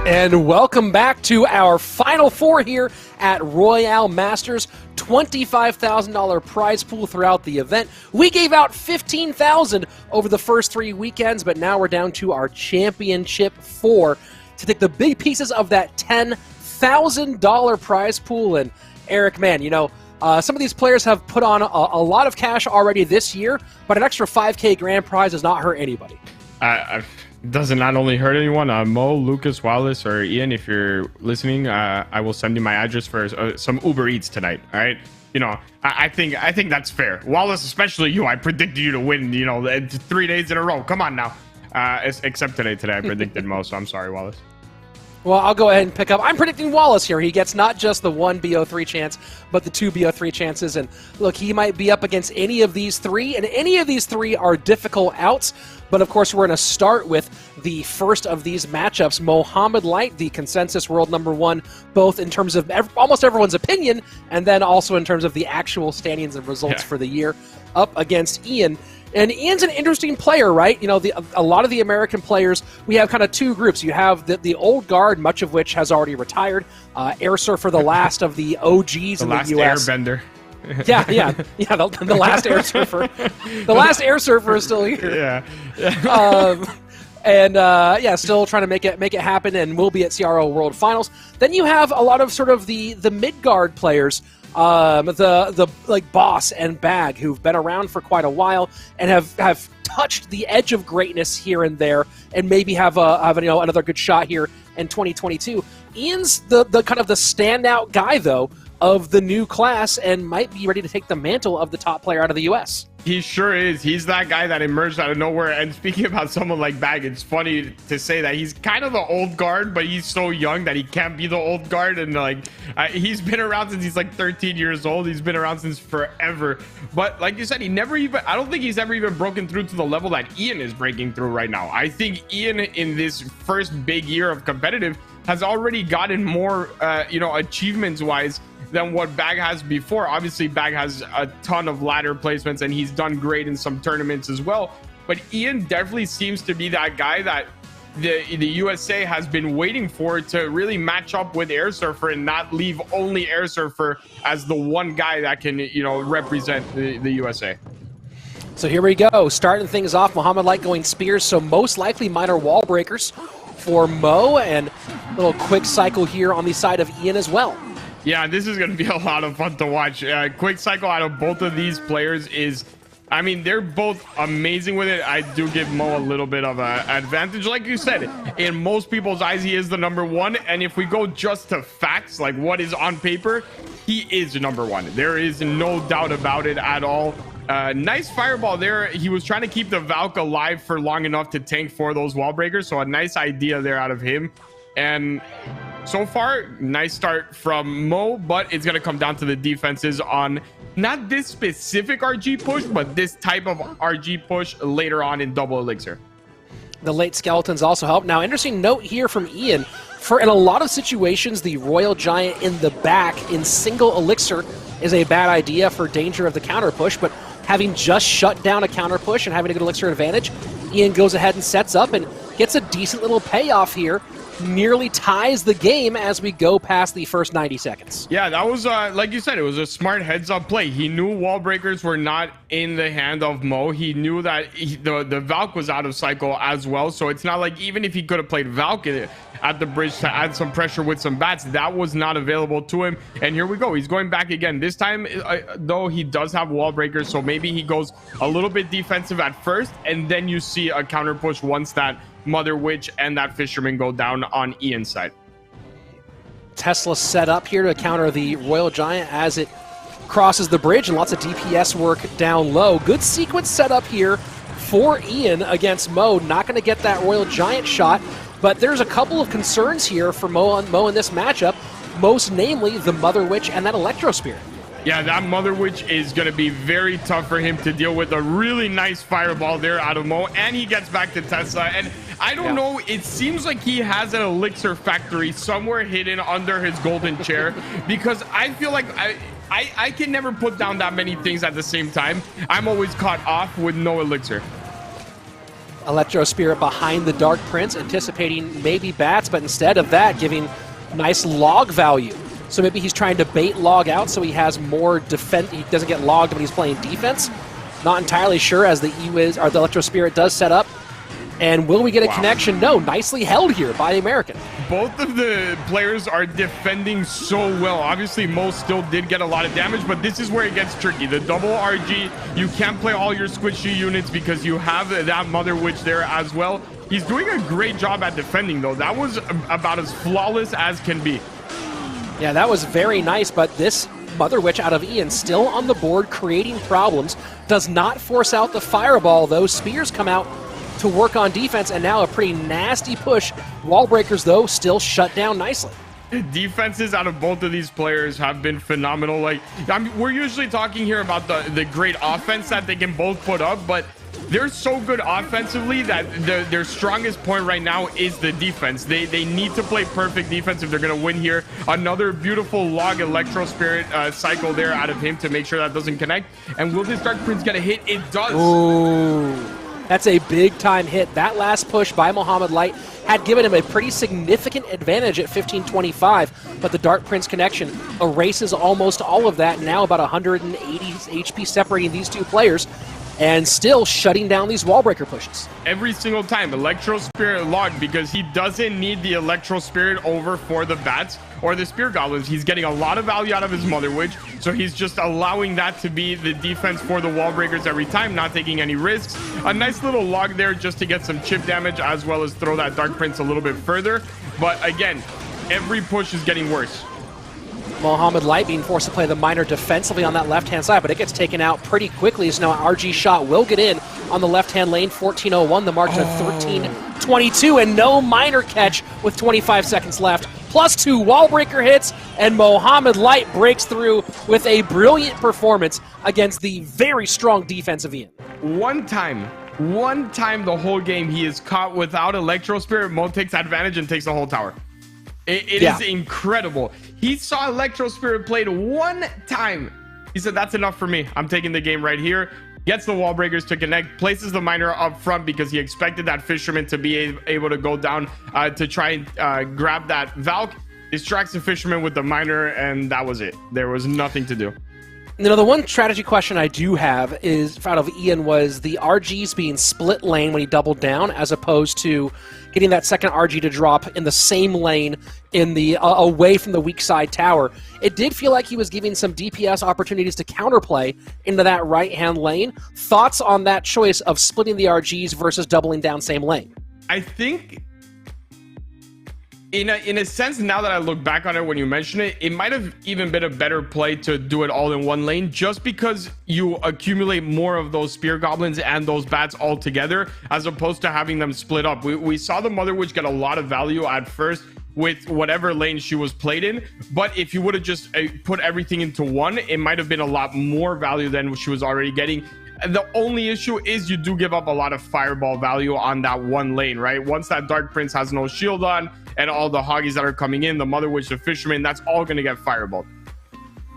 And welcome back to our Final Four here at Royale Masters. $25,000 prize pool throughout the event. We gave out $15,000 over the first 3 weekends, but now we're down to our Championship 4 to take the big pieces of that $10,000 prize pool. And Eric, man, you know, some of these players have put on a lot of cash already this year, but an extra $5K grand prize does not hurt anybody. Doesn't not only hurt anyone. Mo, Lucas, Wallace, or Ian, if you're listening, I will send you my address for some Uber Eats tonight. All right, you know, I think that's fair. Wallace, especially you. I predicted you to win. You know, 3 days in a row. Come on now. Except today I predicted Mo, so I'm sorry, Wallace. Well, I'll go ahead and pick up. I'm predicting Wallace here. He gets not just the 1 BO3 chance, but the 2 BO3 chances. And look, he might be up against any of these 3, and any of these 3 are difficult outs. But of course, we're going to start with the first of these matchups. Mohamed Light, the consensus world #1, both in terms of almost everyone's opinion, and then also in terms of the actual standings and results for the year, up against Ian. And Ian's an interesting player, right? You know, a lot of the American players, we have kind of 2 groups. You have the old guard, much of which has already retired. Air Surfer, the last of the OGs in the US. The last airbender. The last Air Surfer. The last Air Surfer is still here. Still trying to make it happen, and will be at CRO World Finals. Then you have a lot of sort of the mid-guard players, the like Boss and Bag, who've been around for quite a while and have touched the edge of greatness here and there, and maybe have another good shot here in 2022. Ian's the kind of the standout guy though of the new class, and might be ready to take the mantle of the top player out of the US. He sure is. He's that guy that emerged out of nowhere. And speaking about someone like Bag, it's funny to say that he's kind of the old guard, but he's so young that he can't be the old guard. And he's been around since he's like 13 years old. He's been around since forever. But like you said, I don't think he's ever even broken through to the level that Ian is breaking through right now. I think Ian, in this first big year of competitive, has already gotten more, achievements wise than what Bag has before. Obviously, Bag has a ton of ladder placements, and he's done great in some tournaments as well. But Ian definitely seems to be that guy that the USA has been waiting for to really match up with Air Surfer and not leave only Air Surfer as the one guy that can, represent the USA. So here we go, starting things off. Mohamed Light going spears, so most likely minor wall breakers for Mo, and a little quick cycle here on the side of Ian as well. Yeah, this is going to be a lot of fun to watch. Quick cycle out of both of these players is, they're both amazing with it. I do give Mo a little bit of an advantage. Like you said, in most people's eyes, he is the #1. And if we go just to facts, like what is on paper, he is #1. There is no doubt about it at all. Nice fireball there. He was trying to keep the Valk alive for long enough to tank for those wall breakers. So a nice idea there out of him. And so far, nice start from Mo, but it's going to come down to the defenses on not this specific RG push, but this type of RG push later on in double elixir. The late skeletons also help. Now, interesting note here from Ian. In a lot of situations, the Royal Giant in the back in single elixir is a bad idea for danger of the counter push, but having just shut down a counter push and having a good elixir advantage, Ian goes ahead and sets up and gets a decent little payoff here. Nearly ties the game as we go past the first 90 seconds. Yeah, that was, like you said, it was a smart heads-up play. He knew wall breakers were not in the hand of Mo. He knew that the Valk was out of cycle as well, so it's not like even if he could have played Valk at the bridge to add some pressure with some bats, that was not available to him. And here we go. He's going back again. This time, though, he does have wall breakers, so maybe he goes a little bit defensive at first, and then you see a counter push once that Mother Witch and that Fisherman go down on Ian's side. Tesla set up here to counter the Royal Giant as it crosses the bridge, and lots of DPS work down low. Good sequence set up here for Ian against Mo. Not going to get that Royal Giant shot, but there's a couple of concerns here for Mo in this matchup, most namely the Mother Witch and that Electro Spear. Yeah, that Mother Witch is going to be very tough for him to deal with. A really nice fireball there out of Mo, and he gets back to Tesla. And I don't know, it seems like he has an elixir factory somewhere hidden under his golden chair, because I feel like I can never put down that many things at the same time. I'm always caught off with no elixir. Electro Spirit behind the Dark Prince, anticipating maybe bats, but instead of that, giving nice log value. So maybe he's trying to bait log out so he has more defense. He doesn't get logged when he's playing defense. Not entirely sure as the the Electro Spirit does set up. And will we get a connection? No, nicely held here by the American. Both of the players are defending so well. Obviously, Mo still did get a lot of damage, but this is where it gets tricky. The double RG, you can't play all your squishy units because you have that Mother Witch there as well. He's doing a great job at defending, though. That was about as flawless as can be. Yeah, that was very nice, but this Mother Witch out of Ian still on the board, creating problems. Does not force out the Fireball, though. Spears come out to work on defense, and now a pretty nasty push. Wall breakers, though, still shut down nicely. Defenses out of both of these players have been phenomenal. Like, I mean, we're usually talking here about the great offense that they can both put up, but they're so good offensively that their strongest point right now is the defense. They need to play perfect defense if they're going to win here. Another beautiful log Electro Spirit cycle there out of him to make sure that doesn't connect. And will this Dark Prince get a hit? It does. Ooh. That's a big-time hit. That last push by Mohamed Light had given him a pretty significant advantage at 1525, but the Dark Prince connection erases almost all of that. Now about 180 HP separating these two players, and still shutting down these wall breaker pushes. Every single time, Electro Spirit logged because he doesn't need the Electro Spirit over for the bats or the Spear Goblins. He's getting a lot of value out of his Mother Witch, so he's just allowing that to be the defense for the wall breakers every time, not taking any risks. A nice little log there just to get some chip damage, as well as throw that Dark Prince a little bit further. But again, every push is getting worse. Mohamed Light being forced to play the miner defensively on that left-hand side, but it gets taken out pretty quickly. So now an RG shot will get in on the left-hand lane. 14:01, the mark to 13:22, and no miner catch with 25 seconds left. +2 wall breaker hits, and Mohamed Light breaks through with a brilliant performance against the very strong defense of Ian. One time the whole game he is caught without Electro Spirit. Mo takes advantage and takes the whole tower. It is incredible. He saw Electro Spirit played one time. He said, that's enough for me. I'm taking the game right here. Gets the wall breakers to connect, places the miner up front because he expected that Fisherman to be able to go down to try and grab that Valk. Distracts the Fisherman with the miner, and that was it. There was nothing to do. You know, the one strategy question I do have is out of Ian was the RGs being split lane when he doubled down, as opposed to getting that second RG to drop in the same lane in the away from the weak side tower. It did feel like he was giving some DPS opportunities to counterplay into that right-hand lane. Thoughts on that choice of splitting the RGs versus doubling down same lane? I think in a sense, now that I look back on it, when you mention it, it might have even been a better play to do it all in one lane, just because you accumulate more of those Spear Goblins and those bats all together, as opposed to having them split up. We saw the Mother Witch get a lot of value at first with whatever lane she was played in, but if you would have just put everything into one, it might have been a lot more value than she was already getting. The only issue is you do give up a lot of fireball value on that one lane, right? Once that Dark Prince has no shield on, and all the Hoggies that are coming in, the Mother Witch, the Fisherman, that's all going to get fireballed.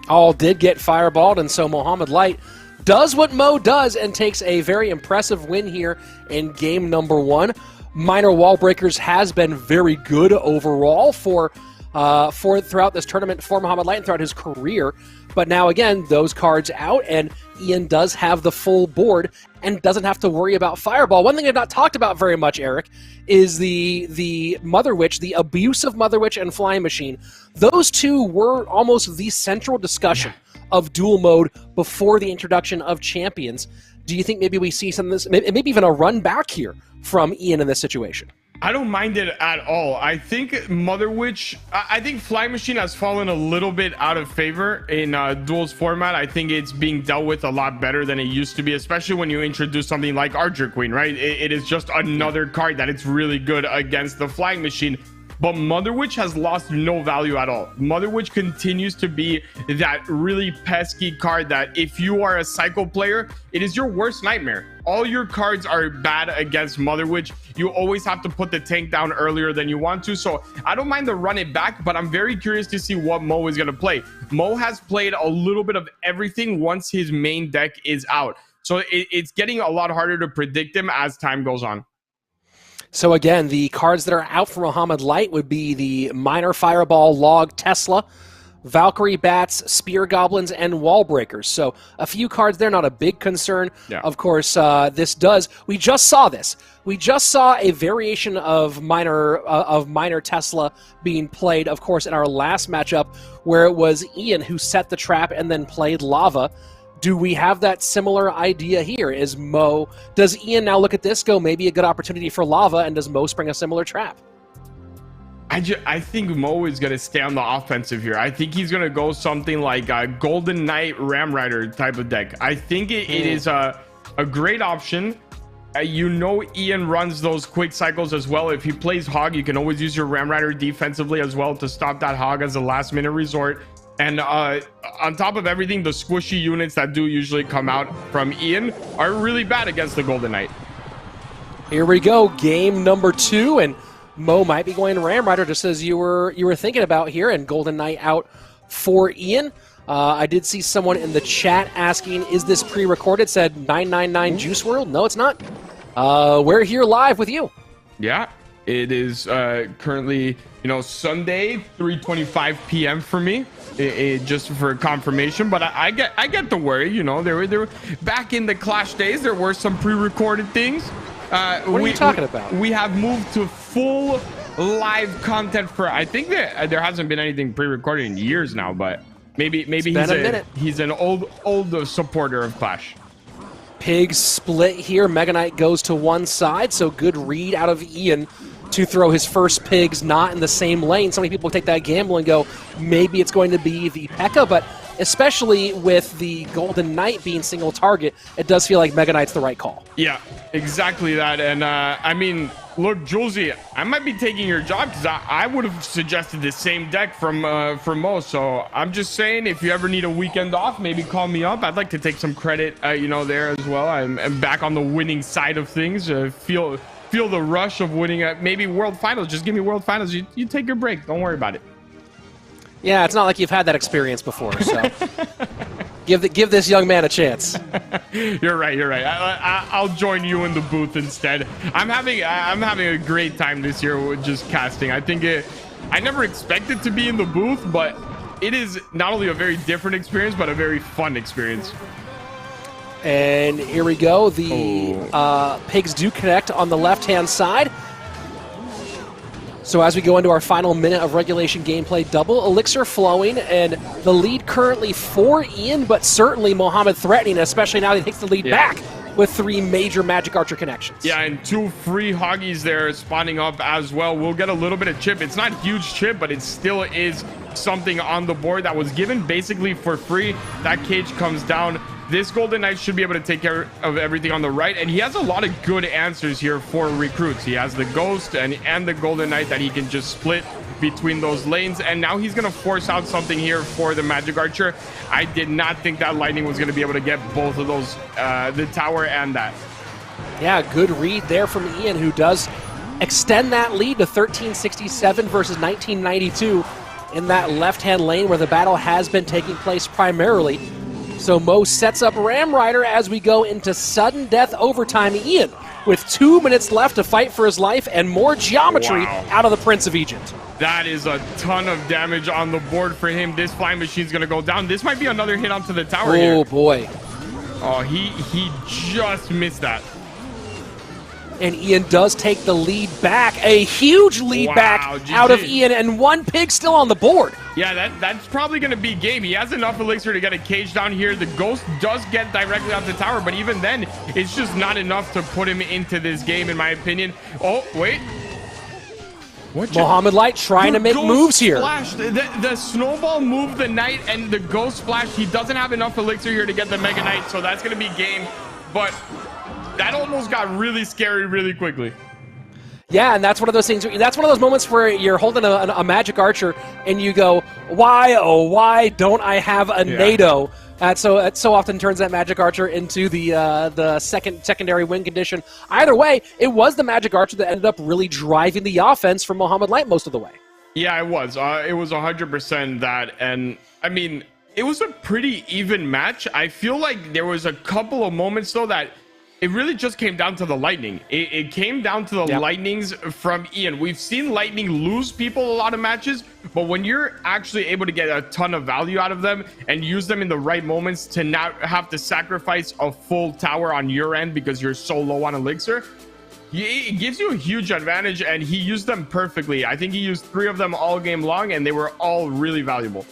All did get fireballed, and so Mohamed Light does what Mo does and takes a very impressive win here in game number 1. Minor wall breakers has been very good overall for throughout this tournament for Mohamed Light and throughout his career. But now again, those cards out, and Ian does have the full board and doesn't have to worry about fireball. One thing I've not talked about very much, Eric, is the Mother Witch, the abuse of Mother Witch and Flying Machine. Those two were almost the central discussion of dual mode before the introduction of champions. Do you think maybe we see some of this, maybe even a run back here from Ian in this situation? I don't mind it at all. I think Mother Witch, I think Flying Machine has fallen a little bit out of favor in duels format. I think it's being dealt with a lot better than it used to be, especially when you introduce something like Archer Queen, right? It is just another card that it's really good against the Flying Machine. But Mother Witch has lost no value at all. Mother Witch continues to be that really pesky card that if you are a cycle player, it is your worst nightmare. All your cards are bad against Mother Witch. You always have to put the tank down earlier than you want to. So I don't mind the run it back, but I'm very curious to see what Mo is going to play. Mo has played a little bit of everything once his main deck is out. So it's getting a lot harder to predict him as time goes on. So again, the cards that are out for Mohamed Light would be the Miner Fireball, Log, Tesla, Valkyrie Bats, Spear Goblins, and Wall Breakers. So a few cards there, not a big concern. Yeah. Of course, we just saw this. We just saw a variation of Miner Tesla being played, of course, in our last matchup, where it was Ian who set the trap and then played Lava. Do we have that similar idea here? Does Ian now look at this, go maybe a good opportunity for Lava, and does Mo spring a similar trap? I think Mo is going to stay on the offensive here. I think he's going to go something like a Golden Knight Ram Rider type of deck. I think it is a great option. Ian runs those quick cycles as well. If he plays Hog, you can always use your Ram Rider defensively as well to stop that Hog as a last minute resort. And on top of everything, the squishy units that do usually come out from Ian are really bad against the Golden Knight. Here we go, game number 2, and Mo might be going Ram Rider just as you were thinking about here, and Golden Knight out for Ian. I did see someone in the chat asking, is this pre-recorded? Said 999 Juice World. No, it's not. We're here live with you. Yeah, it is currently, Sunday, 3:25 p.m. for me. Just for confirmation, but I get the worry. There were back in the Clash days, there were some pre-recorded things. What are you talking about? We have moved to full live content for. I think that there hasn't been anything pre-recorded in years now, but maybe he's an old supporter of Clash. Pigs split here. Mega Knight goes to one side, so good read out of Ian to throw his first pigs not in the same lane. So many people take that gamble and go, maybe it's going to be the P.E.K.K.A, but especially with the Golden Knight being single target, it does feel like Mega Knight's the right call. Yeah, exactly that. And look, Julesy, I might be taking your job because I would have suggested the same deck from Mo. So I'm just saying, if you ever need a weekend off, maybe call me up. I'd like to take some credit, there as well. I'm back on the winning side of things. Feel the rush of winning maybe World Finals. Just give me World Finals. You take your break. Don't worry about it. Yeah, it's not like you've had that experience before. So give this young man a chance. You're right. I'll join you in the booth instead. I'm having a great time this year with just casting. I think I never expected to be in the booth, but it is not only a very different experience, but a very fun experience. And here we go. The pigs do connect on the left-hand side. So as we go into our final minute of regulation gameplay, double elixir flowing, and the lead currently for Ian, but certainly Mohamed threatening, especially now that he takes the lead back with 3 major Magic Archer connections. Yeah, and 2 free Hoggies there spawning up as well. We'll get a little bit of chip. It's not huge chip, but it still is something on the board that was given basically for free. That cage comes down. This Golden Knight should be able to take care of everything on the right, and he has a lot of good answers here for recruits. He has the Ghost and the Golden Knight that he can just split between those lanes, and now he's going to force out something here for the Magic Archer. I did not think that Lightning was going to be able to get both of those, the tower and that. Yeah, good read there from Ian, who does extend that lead to 1367 versus 1992 in that left-hand lane where the battle has been taking place primarily. So Mo sets up Ram Rider as we go into sudden death overtime. Ian, with 2 minutes left to fight for his life and more geometry out of the Prince of Egypt. That is a ton of damage on the board for him. This flying machine's going to go down. This might be another hit onto the tower here. Oh, boy. Oh, he just missed that. And Ian does take the lead back, a huge lead back GG. Out of Ian, and 1 pig still on the board. Yeah, that's probably going to be game. He has enough elixir to get a cage down here. The Ghost does get directly off the tower, but even then, it's just not enough to put him into this game, in my opinion. Oh, wait. Mohamed Light trying to make moves here. The snowball moved the Knight, and the Ghost splash. He doesn't have enough elixir here to get the Mega Knight, so that's going to be game. But that almost got really scary really quickly. Yeah, and that's one of those things. That's one of those moments where you're holding a Magic Archer and you go, why, oh, why don't I have a NATO? So it so often turns that Magic Archer into the secondary win condition. Either way, it was the Magic Archer that ended up really driving the offense for Mohamed Light most of the way. Yeah, it was. It was 100% that. And, I mean, it was a pretty even match. I feel like there was a couple of moments, though, that it really just came down to the lightning. It came down to the lightnings from Ian. We've seen lightning lose people a lot of matches, but when you're actually able to get a ton of value out of them and use them in the right moments to not have to sacrifice a full tower on your end because you're so low on elixir, it gives you a huge advantage, and he used them perfectly. I think he used 3 of them all game long, and they were all really valuable.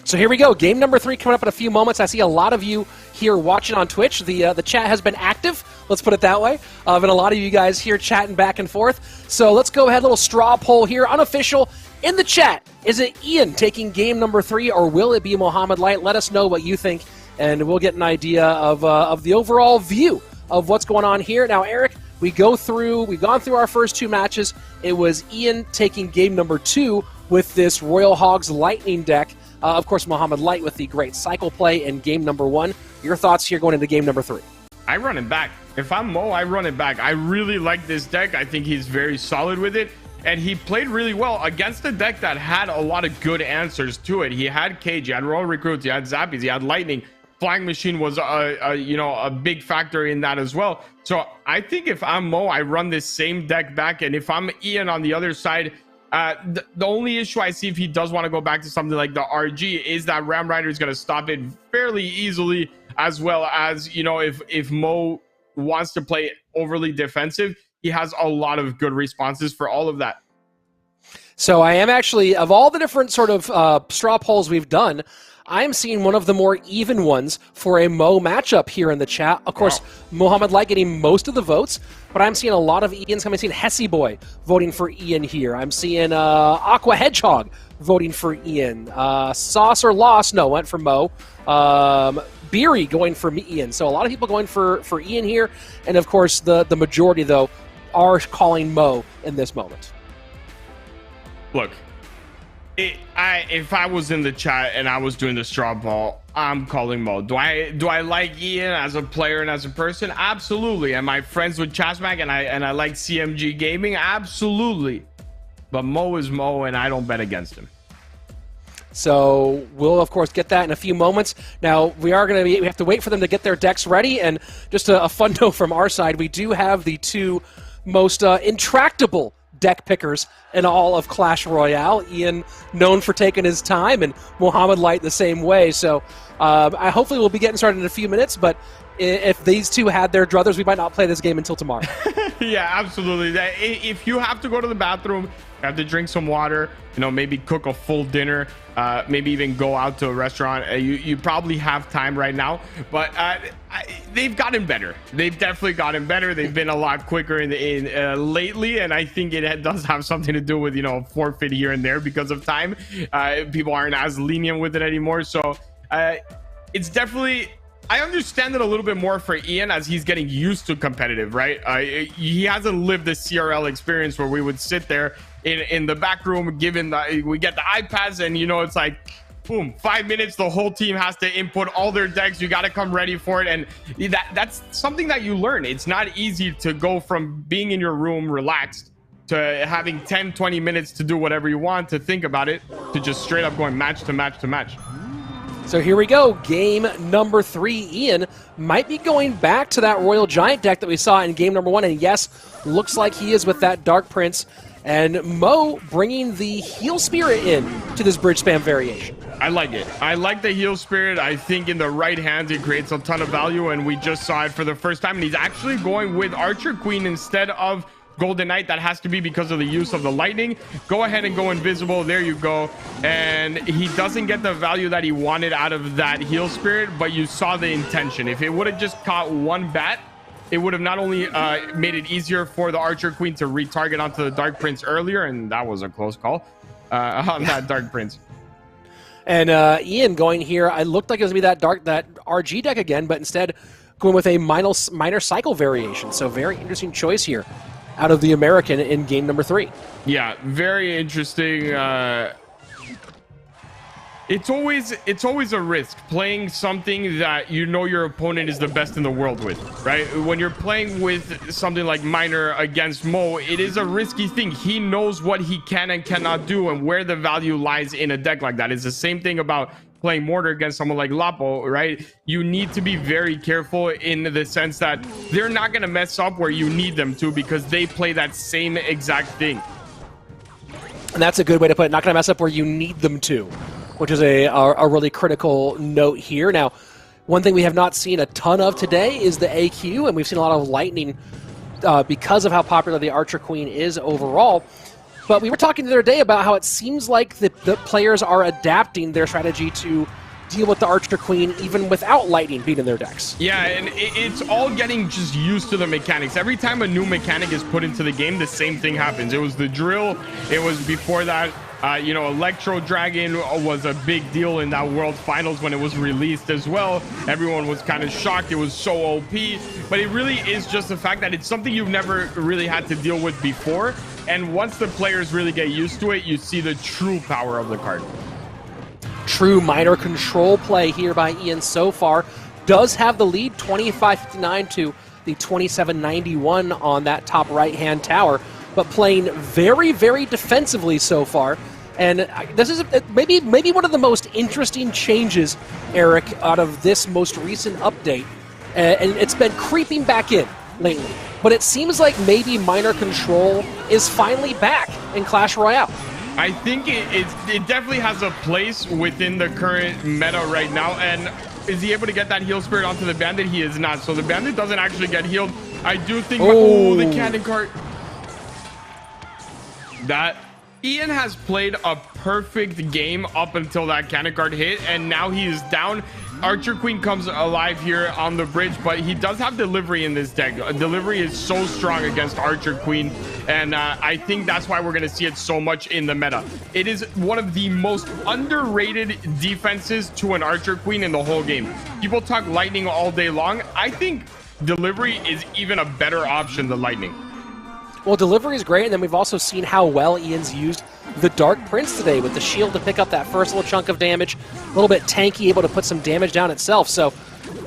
So here we go. Game number 3 coming up in a few moments. I see a lot of you here watching on Twitch. The chat has been active, let's put it that way. And a lot of you guys here chatting back and forth. So let's go ahead, little straw poll here, unofficial, in the chat. Is it Ian taking game number 3, or will it be Mohamed Light? Let us know what you think, and we'll get an idea of the overall view of what's going on here. Now, Eric, we've gone through our first 2 matches. It was Ian taking game number 2 with this Royal Hogs Lightning deck. Of course, Mohamed Light with the great cycle play in game number 1. Your thoughts here going into game number 3? I run it back. If I'm Mo, I run it back. I really like this deck. I think he's very solid with it. And he played really well against a deck that had a lot of good answers to it. He had Cage, he had Royal Recruits, he had Zappies, he had Lightning. Flying Machine was a big factor in that as well. So I think if I'm Mo, I run this same deck back. And if I'm Ian on the other side, the only issue I see if he does want to go back to something like the RG is that Ram Rider is going to stop it fairly easily, as well as, you know, if Mo wants to play overly defensive, he has a lot of good responses for all of that. So I am actually, of all the different sort of straw polls we've done, I'm seeing one of the more even ones for a Mo matchup here in the chat. Of course, Mohamed Light getting most of the votes, but I'm seeing a lot of Ians coming. I'm seeing Hesse Boy voting for Ian here. I'm seeing Aqua Hedgehog voting for Ian. Sauce or Loss, no, went for Mo. Beery going for Ian. So a lot of people going for Ian here. And of course, the majority, though, are calling Mo in this moment. Look, if I was in the chat and I was doing the straw poll, I'm calling Mo. Do I like Ian as a player and as a person? Absolutely. Am I friends with Chasmac and I like CMG Gaming? Absolutely. But Mo is Mo, and I don't bet against him. So we'll, of course, get that in a few moments. Now, we have to wait for them to get their decks ready. And just a fun note from our side, we do have the 2 most intractable deck pickers in all of Clash Royale. Ian, known for taking his time, and Mohamed Light the same way. So I hopefully we'll be getting started in a few minutes, but if these 2 had their druthers, we might not play this game until tomorrow. Yeah, absolutely. If you have to go to the bathroom, you have to drink some water, you know, maybe cook a full dinner, maybe even go out to a restaurant, you probably have time right now. But they've gotten better. They've definitely gotten better. They've been a lot quicker in lately, and I think it does have something to do with, you know, forfeit here and there because of time. People aren't as lenient with it anymore. So it's definitely, I understand it a little bit more for Ian as he's getting used to competitive, right? He hasn't lived the CRL experience where we would sit there in the back room, we get the iPads, and, you know, it's like, boom, 5 minutes, the whole team has to input all their decks. You got to come ready for it. And that's something that you learn. It's not easy to go from being in your room relaxed to having 10-20 minutes to do whatever you want, to think about it, to just straight up going match to match to match. So here we go, game number 3. Ian might be going back to that Royal Giant deck that we saw in game number 1, and yes, looks like he is with that Dark Prince, and Mo bringing the Heal Spirit in to this Bridge Spam variation. I like it. I like the Heal Spirit. I think in the right hands, it creates a ton of value, and we just saw it for the first time, and he's actually going with Archer Queen instead of Golden Knight. That has to be because of the use of the lightning. Go ahead and go invisible. There you go. And he doesn't get the value that he wanted out of that Heal Spirit, but you saw the intention. If it would have just caught one bat, it would have not only made it easier for the Archer Queen to retarget onto the Dark Prince earlier, and that was a close call on that Dark Prince. And Ian going here, I looked like it was going to be that RG deck again, but instead going with a minor cycle variation. So very interesting choice here out of the American in game number 3. Yeah, very interesting. It's always a risk playing something that you know your opponent is the best in the world with, right? When you're playing with something like Minor against Mo, it is a risky thing. He knows what he can and cannot do and where the value lies in a deck like that. It's the same thing about playing Mortar against someone like Lapo, right? You need to be very careful in the sense that they're not going to mess up where you need them to, because they play that same exact thing. And that's a good way to put it. Not going to mess up where you need them to, which is a really critical note here. Now, one thing we have not seen a ton of today is the AQ, and we've seen a lot of lightning because of how popular the Archer Queen is overall. But we were talking the other day about how it seems like the players are adapting their strategy to deal with the Archer Queen even without lightning being in their decks. Yeah, and it's all getting just used to the mechanics. Every time a new mechanic is put into the game, the same thing happens. It was the drill. It was before that. Electro Dragon was a big deal in that World Finals when it was released as well. Everyone was kind of shocked. It was so OP. But it really is just the fact that it's something you've never really had to deal with before. And once the players really get used to it, you see the true power of the card. True minor control play here by Ian so far. Does have the lead, 25-59 to the 27-91 on that top right-hand tower. But playing very, very defensively so far. And this is maybe one of the most interesting changes, Eric, out of this most recent update. And it's been creeping back in lately. But it seems like maybe minor control is finally back in Clash Royale. I think it definitely has a place within the current meta right now. And is he able to get that heal spirit onto the bandit? He is not. So the bandit doesn't actually get healed. I do think... Oh, the cannon cart. That Ian has played a perfect game up until that cannon card hit, and now he is down. Archer Queen comes alive here on the bridge, but he does have delivery in this deck. Delivery is so strong against Archer Queen, and I think that's why we're going to see it so much in the meta. It is one of the most underrated defenses to an Archer Queen in the whole game. People talk lightning all day long. I think delivery is even a better option than lightning. Well, delivery is great, and then we've also seen how well Ian's used the Dark Prince today with the shield to pick up that first little chunk of damage. A little bit tanky, able to put some damage down itself. So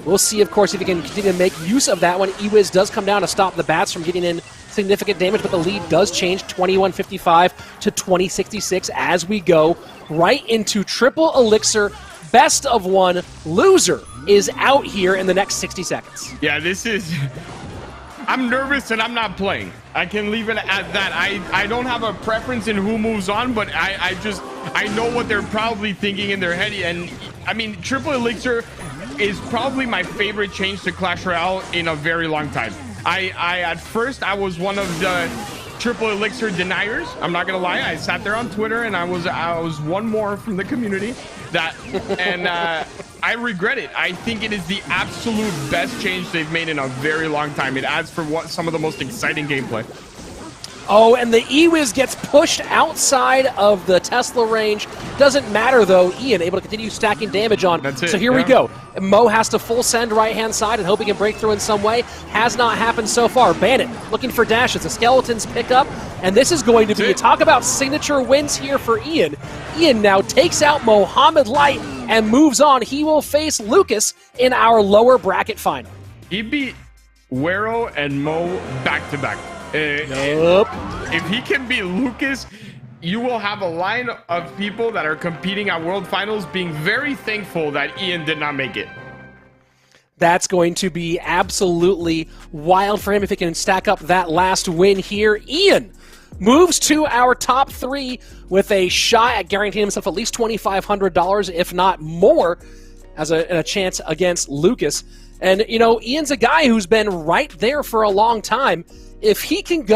we'll see, of course, if he can continue to make use of that when Ewiz does come down to stop the bats from getting in significant damage, but the lead does change 21-55 to 20-66 as we go right into triple elixir. Best of one. Loser is out here in the next 60 seconds. Yeah, this is... I'm nervous and I'm not playing. I can leave it at that. I don't have a preference in who moves on, but I know what they're probably thinking in their head. And I mean, triple elixir is probably my favorite change to Clash Royale in a very long time. At first I was one of the triple elixir deniers. I'm not gonna lie. I sat there on Twitter and I was one more from the community and I regret it. I think it is the absolute best change they've made in a very long time. It adds for some of the most exciting gameplay. Oh, and the Ewiz gets pushed outside of the Tesla range. Doesn't matter, though. Ian able to continue stacking damage on. That's it, so here we go. Mo has to full send right-hand side and hope he can break through in some way. Has not happened so far. Bandit looking for dashes. The skeletons pick up, and this is going to be, talk about signature wins here for Ian. Ian now takes out Mohamed Light and moves on. He will face Lucas in our lower bracket final. He beat Wero and Mo back-to-back. If he can beat Lucas, you will have a line of people that are competing at World Finals being very thankful that Ian did not make it. That's going to be absolutely wild for him if he can stack up that last win here. Ian moves to our top three with a shot at guaranteeing himself at least $2,500, if not more, as a chance against Lucas. And, you know, Ian's a guy who's been right there for a long time. If he can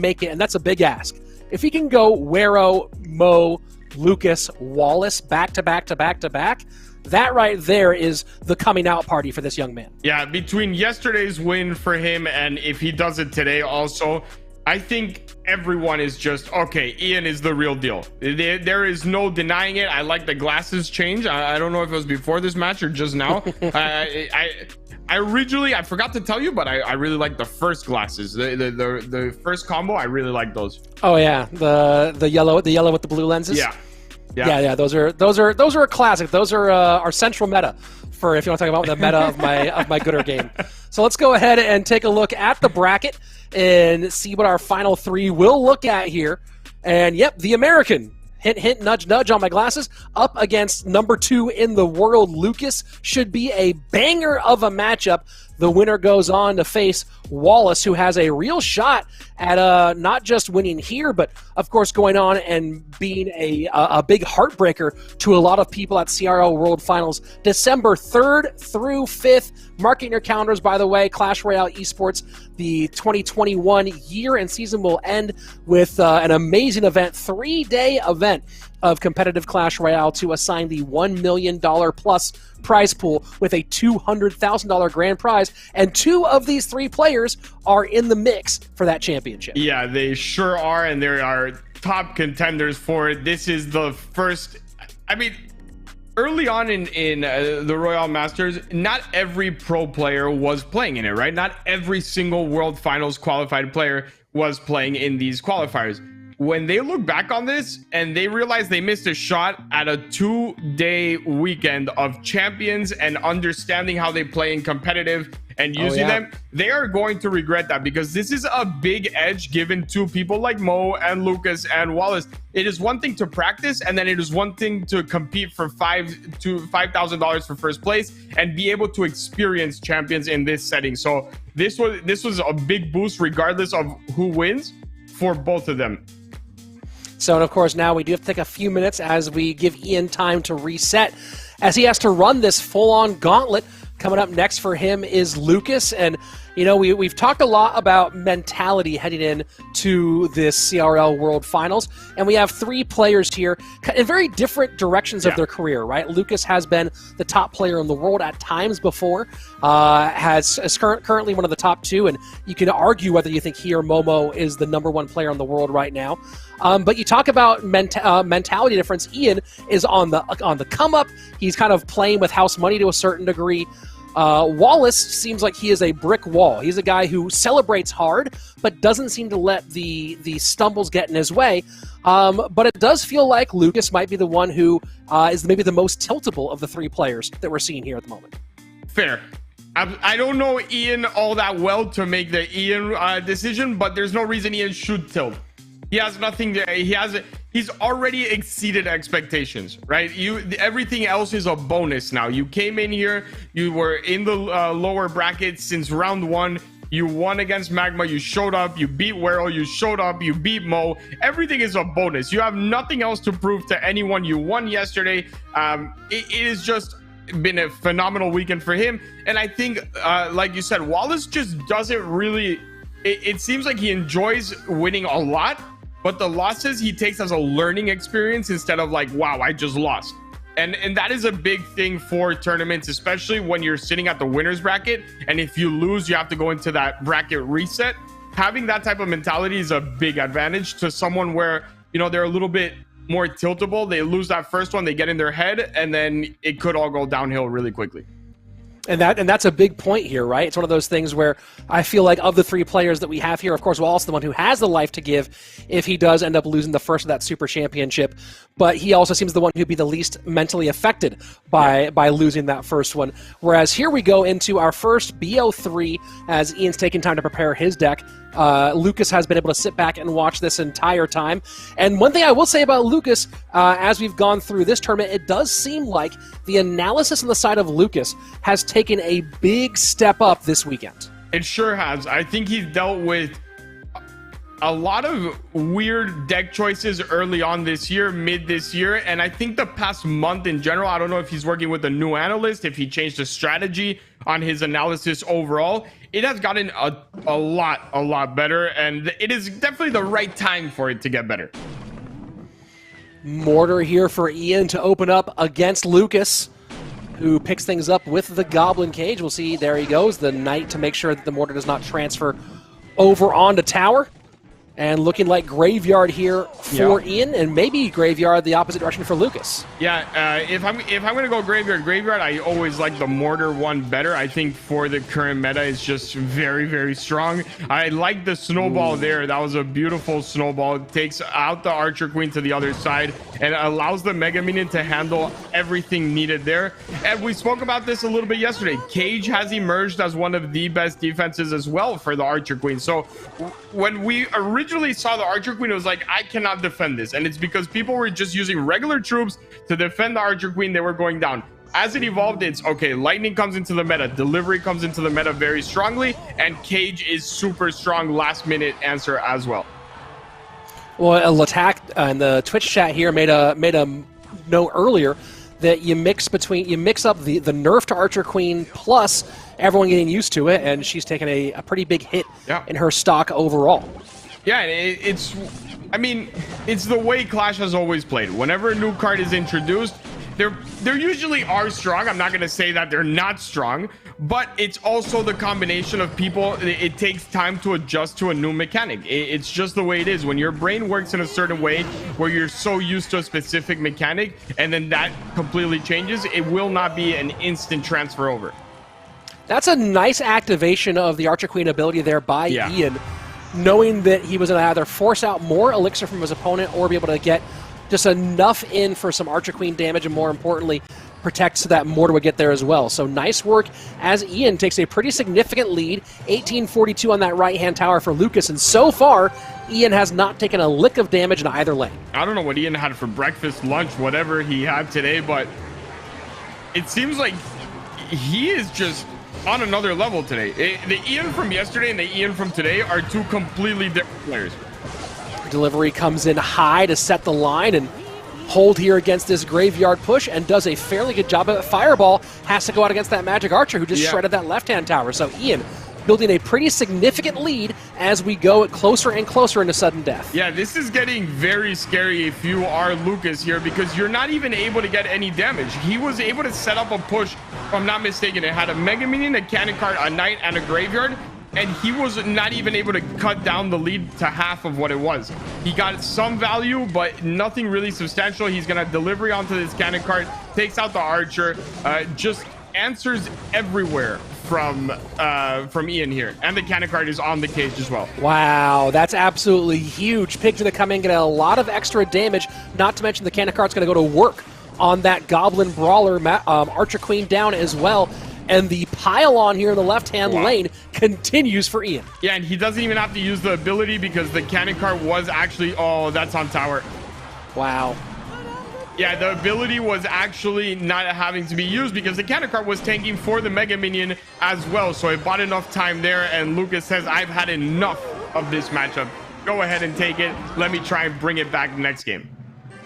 make it, and that's a big ask, if he can go Wero, Mo, Lucas, Wallace back to back to back to back, that right there is the coming out party for this young man. Yeah, between yesterday's win for him and if he does it today also, I think everyone is just, okay, Ian is the real deal. There is no denying it. I like the glasses change. I don't know if it was before this match or just now. I forgot to tell you, but I really like the first glasses. The first combo, I really like those. Oh yeah, the yellow with the blue lenses. Yeah. Those are a classic. Those are our central meta for if you want to talk about the meta of my gooder game. So let's go ahead and take a look at the bracket and see what our final three will look at here. And yep, the American hint, hint, nudge, nudge on my glasses, up against number 2 in the world, Lucas. Should be a banger of a matchup. The winner goes on to face Wallace, who has a real shot at not just winning here, but of course going on and being a big heartbreaker to a lot of people at CRL World Finals, December 3rd through 5th. Marking your calendars, by the way. Clash Royale Esports, the 2021 year and season will end with an amazing event, 3-day event of competitive Clash Royale to assign the $1 million plus prize pool with a $200,000 grand prize, and 2 of these 3 players are in the mix for that championship. Yeah, they sure are, and they are top contenders for it. This is the first, I mean, early on in the Royale Masters, not every pro player was playing in it, right? Not every single World Finals qualified player was playing in these qualifiers. When they look back on this and they realize they missed a shot at a 2-day weekend of champions and understanding how they play in competitive and using them, they are going to regret that, because this is a big edge given to people like Mo and Lucas and Wallace. It is one thing to practice, and then it is one thing to compete for $5,000 for first place and be able to experience champions in this setting. So this was a big boost regardless of who wins for both of them. So, and of course, now we do have to take a few minutes as we give Ian time to reset, as he has to run this full-on gauntlet. Coming up next for him is Lucas, and you know, we've talked a lot about mentality heading in to this CRL World Finals, and we have 3 players here in very different directions of their career, right? Lucas has been the top player in the world at times before, is currently one of the top 2, and you can argue whether you think he or Momo is the number 1 player in the world right now. But you talk about mentality difference. Ian is on the come up. He's kind of playing with house money to a certain degree. Wallace seems like he is a brick wall. He's a guy who celebrates hard, but doesn't seem to let the stumbles get in his way. But it does feel like Lucas might be the one who is maybe the most tiltable of the 3 players that we're seeing here at the moment. Fair. I don't know Ian all that well to make the Ian decision, but there's no reason Ian should tilt. He has nothing to, he's already exceeded expectations, right? Everything else is a bonus now. You came in here, you were in the lower bracket since round 1. You won against Magma, you showed up, you beat Wero, you showed up, you beat Mo. Everything is a bonus. You have nothing else to prove to anyone. You won yesterday. It has just been a phenomenal weekend for him. And I think, like you said, Wallace just doesn't really, it seems like he enjoys winning a lot, but the losses he takes as a learning experience instead of like, wow, I just lost. And that is a big thing for tournaments, especially when you're sitting at the winner's bracket. And if you lose, you have to go into that bracket reset. Having that type of mentality is a big advantage to someone where, you know, they're a little bit more tiltable. They lose that first one, they get in their head, and then it could all go downhill really quickly. And that's a big point here, right? It's one of those things where I feel like of the 3 players that we have here, of course, Wallace is the one who has the life to give if he does end up losing the first of that Super Championship. But he also seems the one who'd be the least mentally affected by losing that first one. Whereas here we go into our first BO3 as Ian's taking time to prepare his deck. Lucas has been able to sit back and watch this entire time. And one thing I will say about Lucas, as we've gone through this tournament, it does seem like the analysis on the side of Lucas has taken a big step up this weekend. It sure has. I think he's dealt with a lot of weird deck choices early on this year, mid this year, and I think the past month in general, I don't know if he's working with a new analyst, if he changed the strategy on his analysis overall. It has gotten a lot better, and it is definitely the right time for it to get better. Mortar here for Ian to open up against Lucas, who picks things up with the Goblin Cage. We'll see, there he goes, the Knight to make sure that the Mortar does not transfer over onto Tower. And looking like Graveyard here for Ian, and maybe Graveyard the opposite direction for Lucas. Yeah, if I'm going to go Graveyard, I always like the Mortar one better. I think for the current meta, it's just very strong. I like the Snowball there. That was a beautiful Snowball. It takes out the Archer Queen to the other side and allows the Mega Minion to handle everything needed there. And we spoke about this a little bit yesterday. Cage has emerged as one of the best defenses as well for the Archer Queen. So when we originally originally saw the Archer Queen, it was like, I cannot defend this. And it's because people were just using regular troops to defend the Archer Queen. They were going down. As it evolved, it's okay, lightning comes into the meta, delivery comes into the meta very strongly, and cage is super strong last minute answer as well. Well, Latak in the Twitch chat here made a note earlier that you mix up the nerf to Archer Queen plus everyone getting used to it, and she's taken a pretty big hit in her stock overall. Yeah, it's the way Clash has always played. Whenever a new card is introduced, they usually are strong. I'm not going to say that they're not strong, but it's also the combination of people. It takes time to adjust to a new mechanic. It's just the way it is. When your brain works in a certain way where you're so used to a specific mechanic and then that completely changes, it will not be an instant transfer over. That's a nice activation of the Archer Queen ability there by Ian, knowing that he was going to either force out more elixir from his opponent or be able to get just enough in for some Archer Queen damage, and more importantly, protect so that mortar would get there as well. So nice work as Ian takes a pretty significant lead, 1842 on that right-hand tower for Lucas, and so far, Ian has not taken a lick of damage in either lane. I don't know what Ian had for breakfast, lunch, whatever he had today, but it seems like he is just on another level today. The Ian from yesterday and the Ian from today are two completely different players. Delivery comes in high to set the line and hold here against this graveyard push, and does a fairly good job of it. Fireball has to go out against that magic archer who just shredded that left-hand tower. So Ian building a pretty significant lead as we go closer and closer into sudden death. Yeah, this is getting very scary if you are Lucas here, because you're not even able to get any damage. He was able to set up a push, if I'm not mistaken. It had a Mega Minion, a Cannon Card, a Knight, and a Graveyard, and he was not even able to cut down the lead to half of what it was. He got some value, but nothing really substantial. He's going to delivery onto this Cannon Card, takes out the Archer, just answers everywhere from Ian here. And the Cannon Card is on the cage as well. Wow, that's absolutely huge. Pig's going to come in, get a lot of extra damage, not to mention the Cannon Card's going to go to work on that Goblin Brawler, Archer Queen down as well. And the pile-on here in the left-hand lane continues for Ian. Yeah, and he doesn't even have to use the ability because the Cannon Card was actually... Oh, that's on tower. Wow. Yeah, the ability was actually not having to be used because the Cannon Card was tanking for the Mega Minion as well. So it bought enough time there, and Lucas says, I've had enough of this matchup. Go ahead and take it. Let me try and bring it back next game.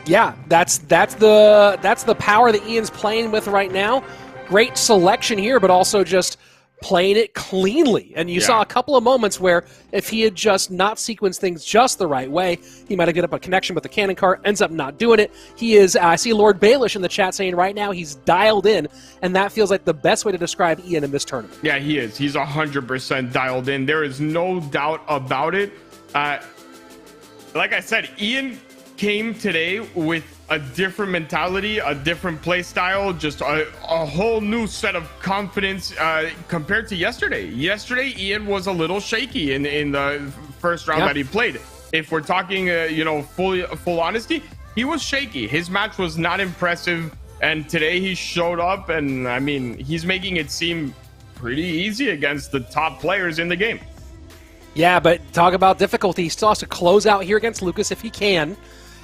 Yeah, that's the power that Ian's playing with right now. Great selection here, but also just playing it cleanly. And you saw a couple of moments where if he had just not sequenced things just the right way, he might have get up a connection with the Cannon Card, ends up not doing it. He is, I see Lord Baelish in the chat saying right now he's dialed in, and that feels like the best way to describe Ian in this tournament. Yeah, he is. He's 100% dialed in. There is no doubt about it. Like I said, Ian came today with a different mentality, a different play style, just a whole new set of confidence compared to yesterday. Yesterday, Ian was a little shaky in the first round that he played. If we're talking, full honesty, he was shaky. His match was not impressive, and today he showed up, and I mean, he's making it seem pretty easy against the top players in the game. Yeah, but talk about difficulty. He still has to close out here against Lucas if he can.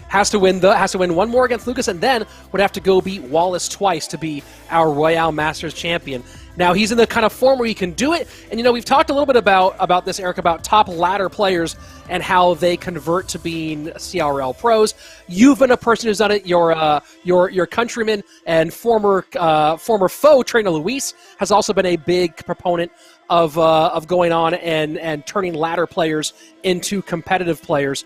Has to win one more against Lucas, and then would have to go beat Wallace twice to be our Royale Masters champion. Now he's in the kind of form where he can do it, and we've talked a little bit about this, Eric, about top ladder players and how they convert to being CRL pros. You've been a person who's done it. Your countryman and former foe Trainer Luis has also been a big proponent of going on and turning ladder players into competitive players.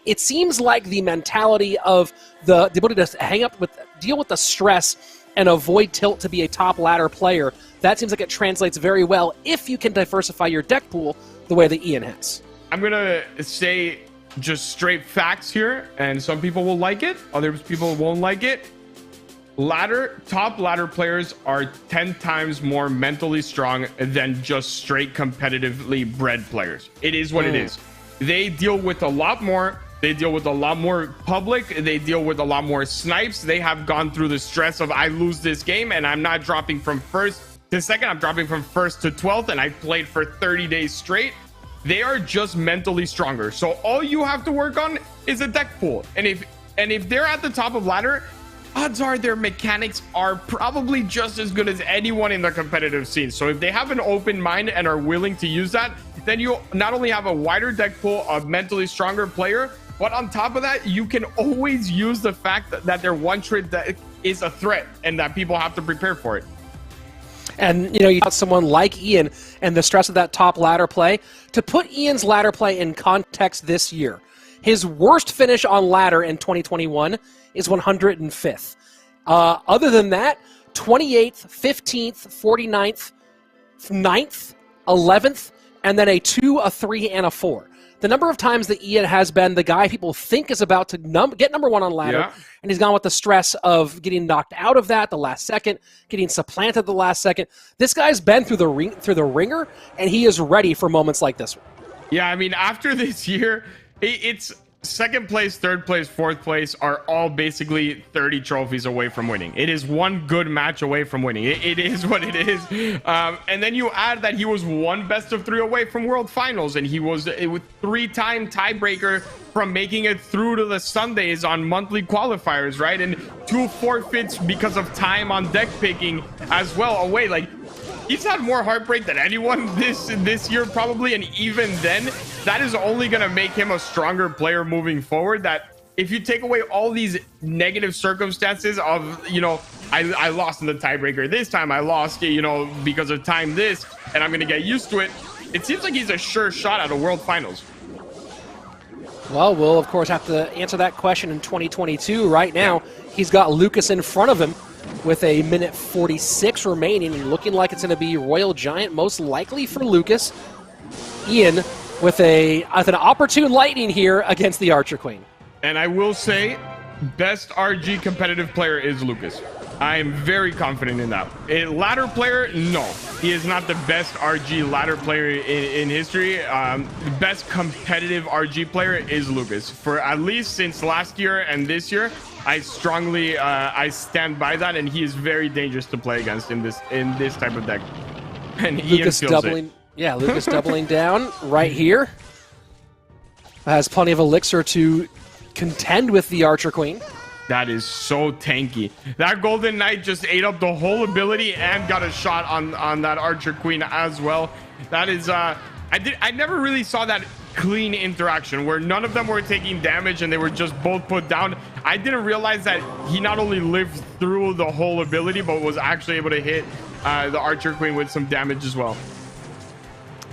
It seems like the mentality of the ability to deal with the stress and avoid tilt to be a top ladder player, that seems like it translates very well if you can diversify your deck pool the way that Ian has. I'm going to say just straight facts here, and some people will like it, other people won't like it. Top ladder players are 10 times more mentally strong than just straight competitively bred players. It is what it is. They deal with a lot more. They deal with a lot more public. They deal with a lot more snipes. They have gone through the stress of, I lose this game and I'm not dropping from first to second. I'm dropping from first to 12th, and I played for 30 days straight. They are just mentally stronger. So all you have to work on is a deck pool. And if they're at the top of ladder, odds are their mechanics are probably just as good as anyone in the competitive scene. So if they have an open mind and are willing to use that, then you not only have a wider deck pool of mentally stronger player, but on top of that, you can always use the fact that their one-trick deck is a threat and that people have to prepare for it. And, you know, you got someone like Ian and the stress of that top ladder play. To put Ian's ladder play in context this year, his worst finish on ladder in 2021 is 105th. Other than that, 28th, 15th, 49th, 9th, 11th, and then a 2, a 3, and a 4. The number of times that Ian has been the guy people think is about to get number 1 on ladder, and he's gone with the stress of getting knocked out of that the last second, getting supplanted the last second. This guy's been through the ringer, and he is ready for moments like this one. Yeah, I mean, after this year, it's second place, third place, fourth place are all basically 30 trophies away from winning. It is one good match away from winning. It is what it is. And then you add that he was one best of 3 away from World Finals, and he was a 3-time tiebreaker from making it through to the Sundays on monthly qualifiers, right? And 2 forfeits because of time on deck picking as well away. Like, he's had more heartbreak than anyone this year probably, and even then, that is only going to make him a stronger player moving forward. That if you take away all these negative circumstances of, you know, I lost in the tiebreaker this time, I lost, you know, because of time this, and I'm going to get used to it, it seems like he's a sure shot at a World Finals. Well, we'll, of course, have to answer that question in 2022. Right now, he's got Lucas in front of him with a minute 46 remaining, and looking like it's going to be Royal Giant, most likely for Lucas. Ian with an opportune lightning here against the Archer Queen. And I will say, best RG competitive player is Lucas. I am very confident in that. A ladder player, no. He is not the best RG ladder player in history. The best competitive RG player is Lucas. For at least since last year and this year, I strongly I stand by that, and he is very dangerous to play against in this type of deck. And Lucas Ian feels doubling, it. yeah, Lucas doubling down right here. Has plenty of elixir to contend with the Archer Queen. That is so tanky. That Golden Knight just ate up the whole ability and got a shot on that Archer Queen as well. That is I never really saw that clean interaction where none of them were taking damage and they were just both put down. I didn't realize that he not only lived through the whole ability but was actually able to hit the Archer Queen with some damage as well.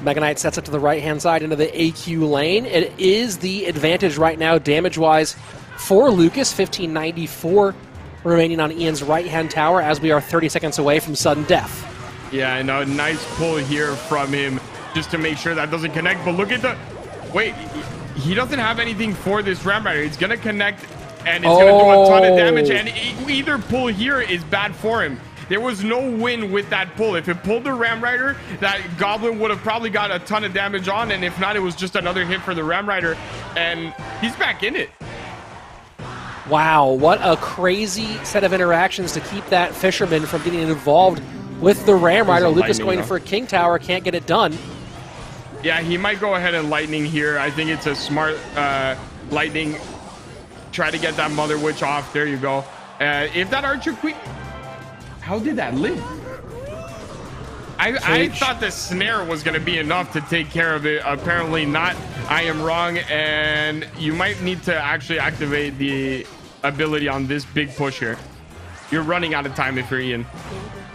Mega Knight sets it to the right-hand side into the AQ lane. It is the advantage right now, damage-wise, for Lucas. 1594 remaining on Ian's right-hand tower as we are 30 seconds away from sudden death. Yeah, and a nice pull here from him just to make sure that doesn't connect. But look at the... Wait, he doesn't have anything for this Ram Rider. He's going to connect, and it's going to do a ton of damage. And either pull here is bad for him. There was no win with that pull. If it pulled the Ram Rider, that Goblin would have probably got a ton of damage on, and if not, it was just another hit for the Ram Rider, and he's back in it. Wow, what a crazy set of interactions to keep that Fisherman from getting involved with the Ram Rider. Lucas going for a King Tower, can't get it done. Yeah, he might go ahead and Lightning here. I think it's a smart Lightning. Try to get that Mother Witch off. There you go. If that Archer Queen... How did that live? I thought the snare was going to be enough to take care of it. Apparently not. I am wrong, and you might need to actually activate the ability on this big push here. You're running out of time if you're Ian.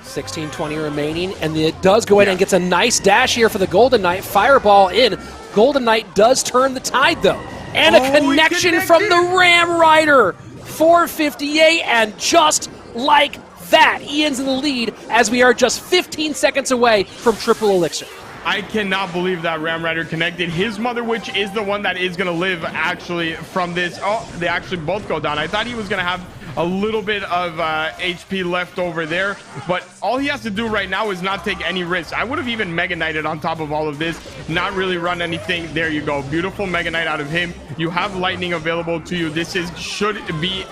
16:20 remaining, and it does go in and gets a nice dash here for the Golden Knight. Fireball in. Golden Knight does turn the tide, though. And a connection from the Ram Rider. 458, and just like that, Ian's in the lead as we are just 15 seconds away from triple elixir. I cannot believe that Ram Rider connected. His Mother Witch is the one that is going to live actually from this. Oh, they actually both go down. I thought he was going to have a little bit of HP left over there, but all he has to do right now is not take any risks. I would have even Mega Knighted on top of all of this, not really run anything. There you go. Beautiful Mega Knight out of him. You have Lightning available to you. This should be...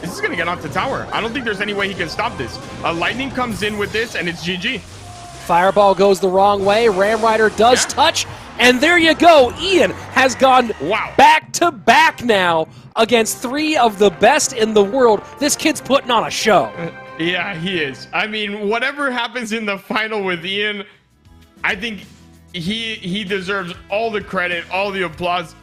This is going to get off the tower. I don't think there's any way he can stop this. Lightning comes in with this, and it's GG. Fireball goes the wrong way. Ram Rider does touch, And there you go. Ian has gone Wow. back to back now against 3 of the best in the world. This kid's putting on a show. Yeah, he is. I mean, whatever happens in the final with Ian, I think he deserves all the credit, all the applause.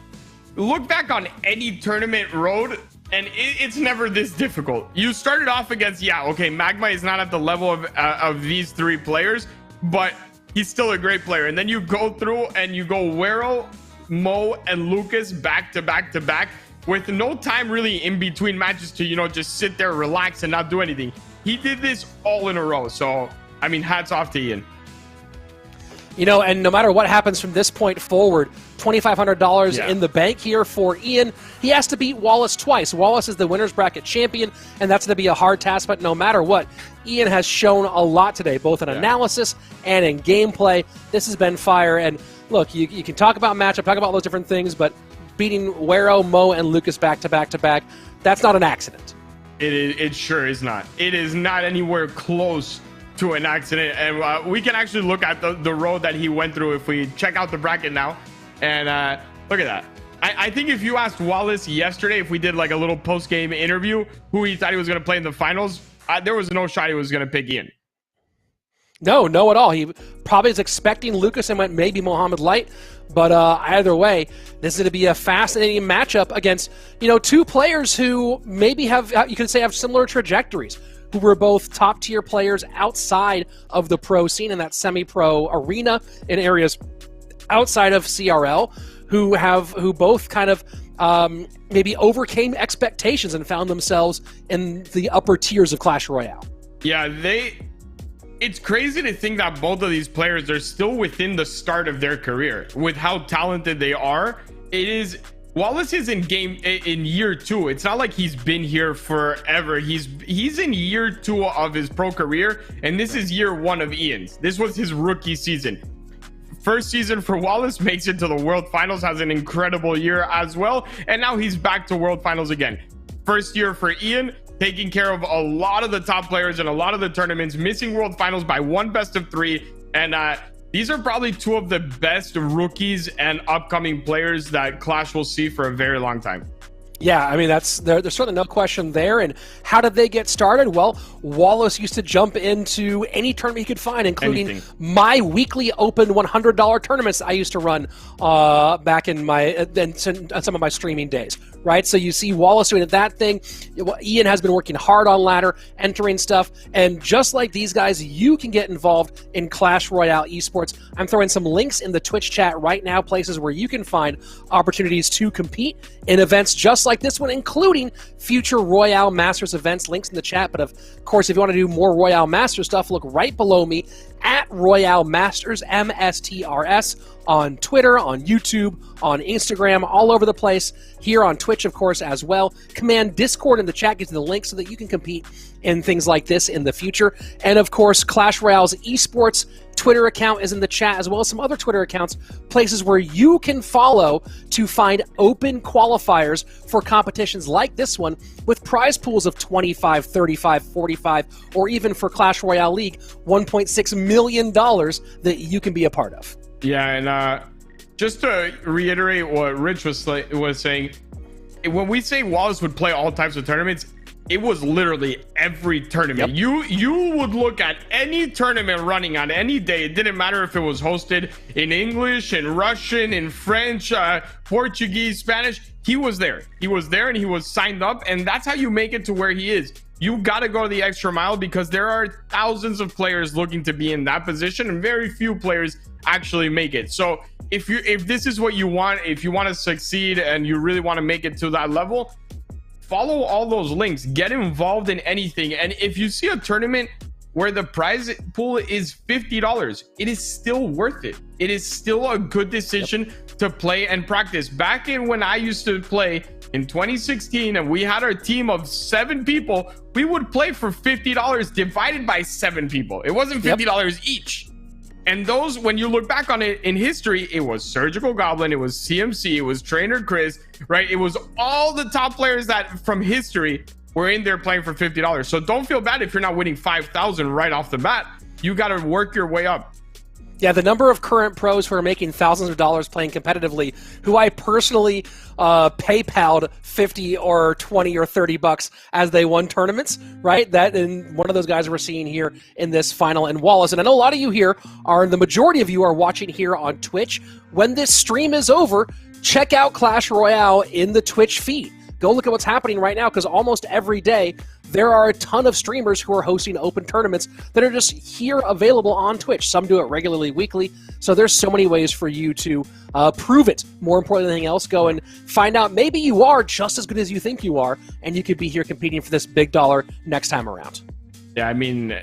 Look back on any tournament road, and it's never this difficult. You started off against, Magma is not at the level of these 3 players, but he's still a great player. And then you go through and you go Wero, Mo, and Lucas back to back to back with no time really in between matches to, just sit there, relax, and not do anything. He did this all in a row. So, I mean, hats off to Ian. And no matter what happens from this point forward, $2,500 in the bank here for Ian. He has to beat Wallace twice. Wallace is the winner's bracket champion, and that's going to be a hard task. But no matter what, Ian has shown a lot today, both in analysis and in gameplay. This has been fire. And look, you can talk about matchup, talk about all those different things, but beating Wero, Mo, and Lucas back to back to back, that's not an accident. It sure is not. It is not anywhere close to an accident. And we can actually look at the road that he went through if we check out the bracket now. And look at that. I think if you asked Wallace yesterday, if we did like a little post-game interview, who he thought he was going to play in the finals, there was no shot he was going to pick Ian. No at all. He probably is expecting Lucas and went maybe Mohamed Light. But either way, this is going to be a fascinating matchup against, 2 players who maybe have, you could say, have similar trajectories, who were both top-tier players outside of the pro scene in that semi-pro arena in areas outside of CRL, who both kind of maybe overcame expectations and found themselves in the upper tiers of Clash Royale. Yeah, it's crazy to think that both of these players are still within the start of their career with how talented they are. Wallace is in year 2. It's not like he's been here forever. He's in year 2 of his pro career, and this is year 1 of Ian's. This was his rookie season. First season for Wallace, makes it to the World Finals, has an incredible year as well, and now he's back to World Finals again. First year for Ian, taking care of a lot of the top players in a lot of the tournaments, missing World Finals by 1 best of 3, and these are probably 2 of the best rookies and upcoming players that Clash will see for a very long time. Yeah, I mean, there's certainly no question there. And how did they get started? Well, Wallace used to jump into any tournament he could find, including my weekly open $100 tournaments I used to run back in some of my streaming days, right? So you see Wallace doing that thing. Ian has been working hard on ladder, entering stuff. And just like these guys, you can get involved in Clash Royale esports. I'm throwing some links in the Twitch chat right now, places where you can find opportunities to compete in events just like this one, including future Royale Masters events. Links in the chat. But of course, if you want to do more Royale Masters stuff, look right below me at RoyaleMSTRS, MSTRS, on Twitter, on YouTube, on Instagram, all over the place. Here on Twitch, of course, as well. Command Discord in the chat gives you the link so that you can compete in things like this in the future. And of course, Clash Royale's esports Twitter account is in the chat, as well as some other Twitter accounts, places where you can follow to find open qualifiers for competitions like this one, with prize pools of 25, 35, 45, or even for Clash Royale League, $1.6 million that you can be a part of. Yeah, and just to reiterate what Rich was saying, when we say Wallace would play all types of tournaments, it was literally every tournament. Yep. You would look at any tournament running on any day. It didn't matter if it was hosted in English, in Russian, in French, Portuguese, Spanish. He was there. He was there and he was signed up. And that's how you make it to where he is. You got to go the extra mile because there are thousands of players looking to be in that position and very few players actually make it. So if this is what you want, if you want to succeed and you really want to make it to that level, follow all those links, get involved in anything. And if you see a tournament where the prize pool is $50, it is still worth it. It is still a good decision to play and practice. Back in when I used to play in 2016 and we had our team of 7 people, we would play for $50 divided by 7 people. It wasn't $50 each. And those, when you look back on it in history, it was Surgical Goblin, it was CMC, it was Trainer Chris, right? It was all the top players that from history were in there playing for $50. So don't feel bad if you're not winning $5,000 right off the bat. You got to work your way up. Yeah, the number of current pros who are making thousands of dollars playing competitively, who I personally PayPal'd 50 or 20 or 30 bucks as they won tournaments, right? That, and one of those guys we're seeing here in this final in Wallace. And I know a lot of you here the majority of you are watching here on Twitch. When this stream is over, check out Clash Royale in the Twitch feed. Go look at what's happening right now, because almost every day there are a ton of streamers who are hosting open tournaments that are just here available on Twitch. Some do it regularly, weekly. So there's so many ways for you to prove it. More important than anything else, go and find out maybe you are just as good as you think you are, and you could be here competing for this big dollar next time around. Yeah, I mean,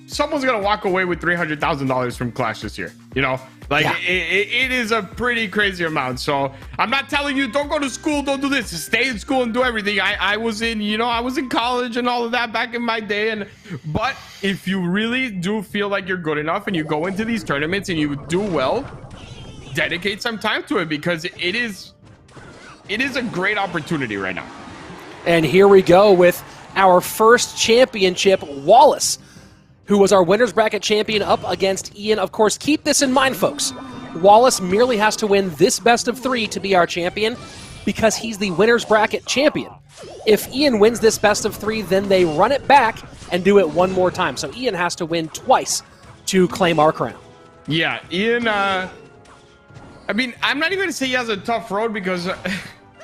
someone's going to walk away with $300,000 from Clash this year, you know? Like, yeah. It is a pretty crazy amount. So I'm not telling you, don't go to school, don't do this. Stay in school and do everything. I was in college and all of that back in my day. But if you really do feel like you're good enough and you go into these tournaments and you do well, dedicate some time to it, because it is a great opportunity right now. And here we go with our first championship, Wallace, who was our winner's bracket champion, up against Ian. Of course, keep this in mind, folks. Wallace merely has to win this best of 3 to be our champion, because he's the winner's bracket champion. If Ian wins this best of 3, then they run it back and do it one more time. So Ian has to win twice to claim our crown. Yeah, Ian, I mean, I'm not even going to say he has a tough road, because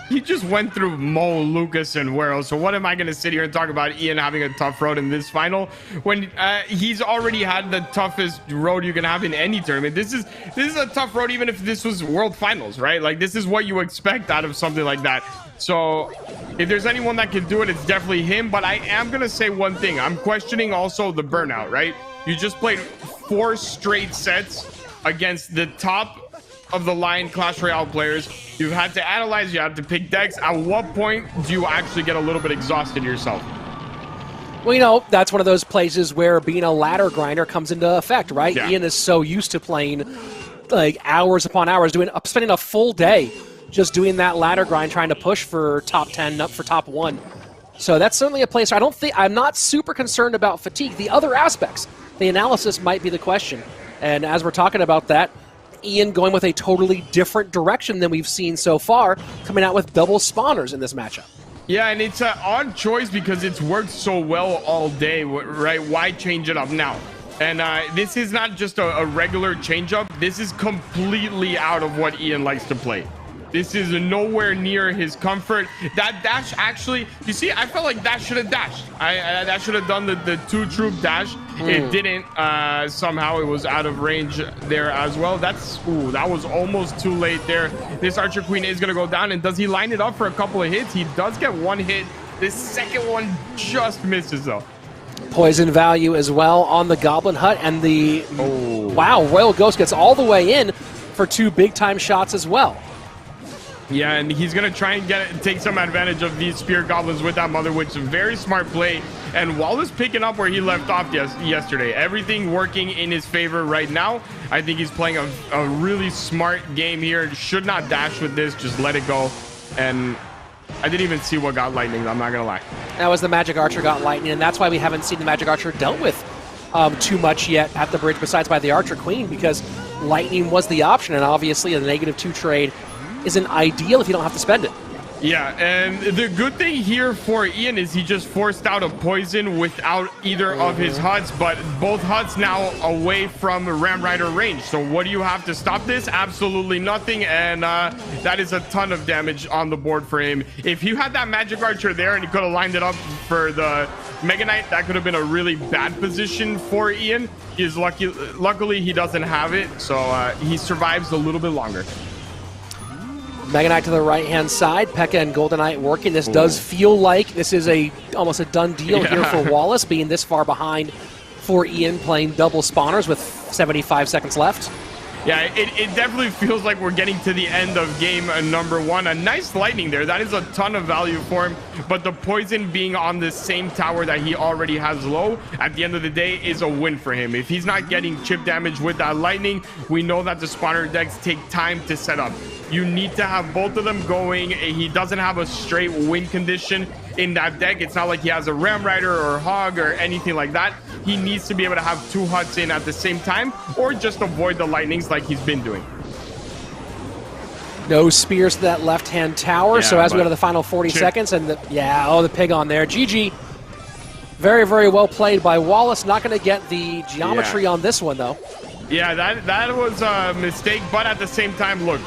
he just went through Mo, Lucas, and Wero. So what am I going to sit here and talk about Ian having a tough road in this final when he's already had the toughest road you can have in any tournament? This is a tough road, even if this was World Finals, right? Like, this is what you expect out of something like that. So if there's anyone that can do it, it's definitely him. But I am going to say one thing. I'm questioning also the burnout, right? You just played 4 straight sets against the top of the line Clash Royale players. You've had to analyze, you have to pick decks. At what point do you actually get a little bit exhausted yourself? Well, you know, that's one of those places where being a ladder grinder comes into effect, right? Yeah. Ian is so used to playing like hours upon hours, spending a full day just doing that ladder grind, trying to push for top 10, up for top 1. So that's certainly a place where I'm not super concerned about fatigue. The other aspects, the analysis might be the question. And as we're talking about that, Ian going with a totally different direction than we've seen so far, coming out with double spawners in this matchup. Yeah, and it's an odd choice because it's worked so well all day, right? Why change it up now? And this is not just a regular change up. This is completely out of what Ian likes to play. This is nowhere near his comfort. That dash actually, you see, I felt like that should have dashed. That should have done the 2-troop dash. It didn't. Somehow it was out of range there as well. That was almost too late there. This Archer Queen is going to go down. And does he line it up for a couple of hits? He does get one hit. This second one just misses though. Poison value as well on the Goblin Hut. And the, wow, Royal Ghost gets all the way in for 2 big-time shots as well. Yeah, and he's going to try and take some advantage of these Spear Goblins with that Mother Witch. Very smart play. And Wallace picking up where he left off yesterday. Everything working in his favor right now. I think he's playing a really smart game here. Should not dash with this. Just let it go. And I didn't even see what got lightning. I'm not going to lie. That was the Magic Archer got lightning. And that's why we haven't seen the Magic Archer dealt with too much yet at the bridge, besides by the Archer Queen, because lightning was the option. And obviously a -2 trade isn't ideal if you don't have to spend it. Yeah, and the good thing here for Ian is he just forced out a poison without either of his huts, but both huts now away from Ram Rider range. So what do you have to stop this? Absolutely nothing, and that is a ton of damage on the board for him. If you had that Magic Archer there and he could have lined it up for the Mega Knight, that could have been a really bad position for Ian. He is luckily he doesn't have it, so he survives a little bit longer. Mega Knight to the right-hand side. P.E.K.K.A and Golden Knight working. This does feel like this is almost a done deal here for Wallace, being this far behind for Ian, playing double spawners with 75 seconds left. Yeah, it definitely feels like we're getting to the end of game number 1. A nice lightning there. That is a ton of value for him. But the poison being on the same tower that he already has low, at the end of the day, is a win for him. If he's not getting chip damage with that lightning, we know that the spawner decks take time to set up. You need to have both of them going. He doesn't have a straight win condition in that deck. It's not like he has a Ram Rider or Hog or anything like that. He needs to be able to have 2 huts in at the same time, or just avoid the lightnings like he's been doing. No spears to that left-hand tower. Yeah, so as we go to the final 40 seconds, and the pig on there. GG. Very, very well played by Wallace. Not going to get the geometry on this one, though. Yeah, that was a mistake, but at the same time, look,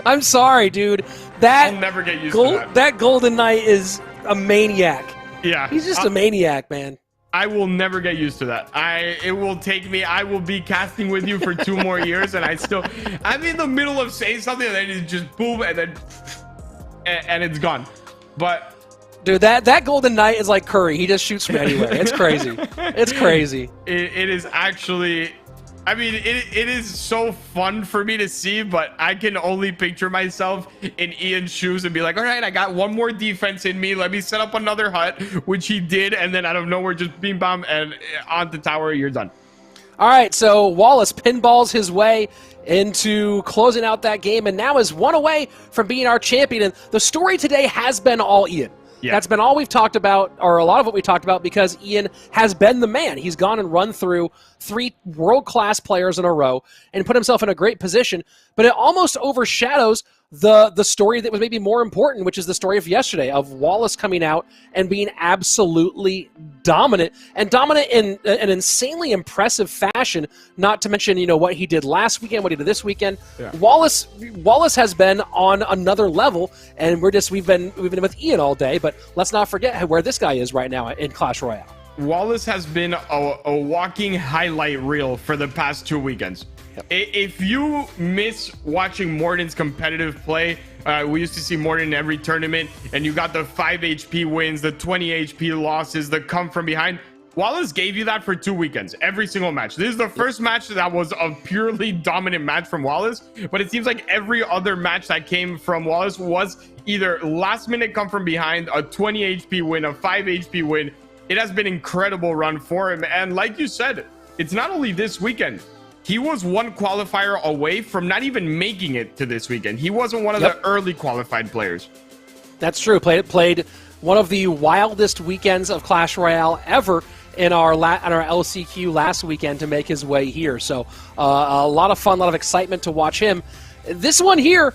I'm sorry, dude. That I'll never get used to that. That Golden Knight is a maniac. Yeah. He's just a maniac, man. I will never get used to that. It will take me, I will be casting with you for 2 more years, and I'm in the middle of saying something, and then it just boom, and then and it's gone. But dude, that Golden Knight is like Curry. He just shoots from anywhere. It's crazy. It's crazy. It is actually, I mean, it is so fun for me to see, but I can only picture myself in Ian's shoes and be like, all right, I got 1 more defense in me. Let me set up another hut, which he did, and then out of nowhere, just beam bomb and on the tower, you're done. All right, so Wallace pinballs his way into closing out that game, and now is 1 away from being our champion. And the story today has been all Ian. Yeah. That's been all we've talked about, or a lot of what we talked about, because Ian has been the man. He's gone and run through 3 world-class players in a row and put himself in a great position, but it almost overshadows the story that was maybe more important, which is the story of yesterday, of Wallace coming out and being absolutely dominant, and dominant in an insanely impressive fashion, not to mention, what he did last weekend, what he did this weekend. Yeah. Wallace has been on another level, and we've been with Ian all day, but let's not forget where this guy is right now in Clash Royale. Wallace has been a walking highlight reel for the past 2 weekends. Yep. If you miss watching Morden's competitive play, we used to see Morden in every tournament, and you got the 5 HP wins, the 20 HP losses, the come from behind. Wallace gave you that for 2 weekends, every single match. This is the first match that was a purely dominant match from Wallace, but it seems like every other match that came from Wallace was either last minute come from behind, a 20 HP win, a 5 HP win. It has been an incredible run for him, and like you said, it's not only this weekend. He was 1 qualifier away from not even making it to this weekend. He wasn't one of the early qualified players. That's true. Played one of the wildest weekends of Clash Royale ever in our LCQ last weekend to make his way here. So a lot of fun, a lot of excitement to watch him. This one here,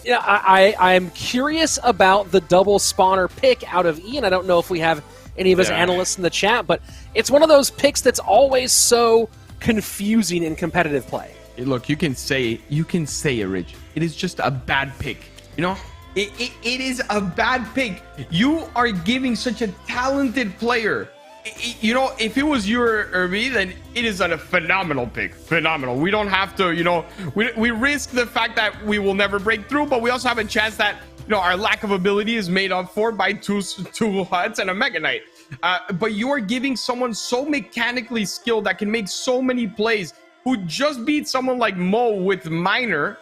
I'm curious about the double spawner pick out of Ian. I don't know if we have any of his analysts in the chat, but it's one of those picks that's always so confusing in competitive play. Look, you can say it, Rich. It is just a bad pick. It is a bad pick. You are giving such a talented player. If it was you or me, then it is a phenomenal pick. Phenomenal. We don't have to, we risk the fact that we will never break through, but we also have a chance that, our lack of ability is made up for by two huts and a Mega Knight. But you are giving someone so mechanically skilled that can make so many plays, who just beat someone like Mo with Minor,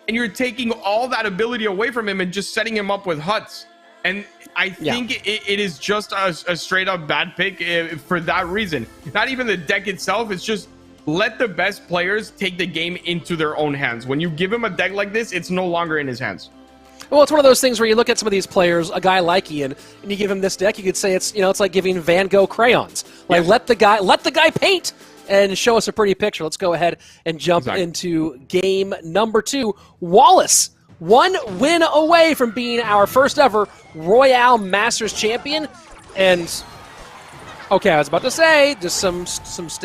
and you're taking all that ability away from him and just setting him up with huts. And I think it is just a straight up bad pick for that reason. Not even the deck itself. It's just let the best players take the game into their own hands. When you give him a deck like this, it's no longer in his hands. Well, it's one of those things where you look at some of these players, a guy like Ian, and you give him this deck, you could say it's like giving Van Gogh crayons. Like let the guy paint and show us a pretty picture. Let's go ahead and jump into game number 2. Wallace, 1 win away from being our first ever Royale Masters champion. And okay, I was about to say just some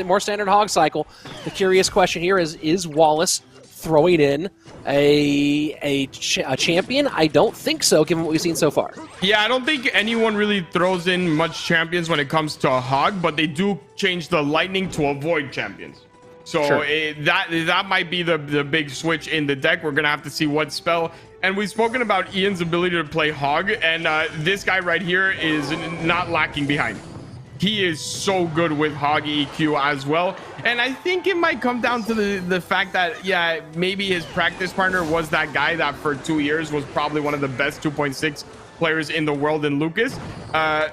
more standard hog cycle. The curious question here is Wallace throwing in a champion? I don't think so, given what we've seen so far. Yeah, I don't think anyone really throws in much champions when it comes to a hog, but they do change the lightning to avoid champions. So that might be the big switch in the deck. We're gonna have to see what spell. And we've spoken about Ian's ability to play hog, and this guy right here is not lacking behind. He is so good with hog EQ as well. And I think it might come down to the fact that, maybe his practice partner was that guy that for 2 years was probably one of the best 2.6 players in the world in Lucas.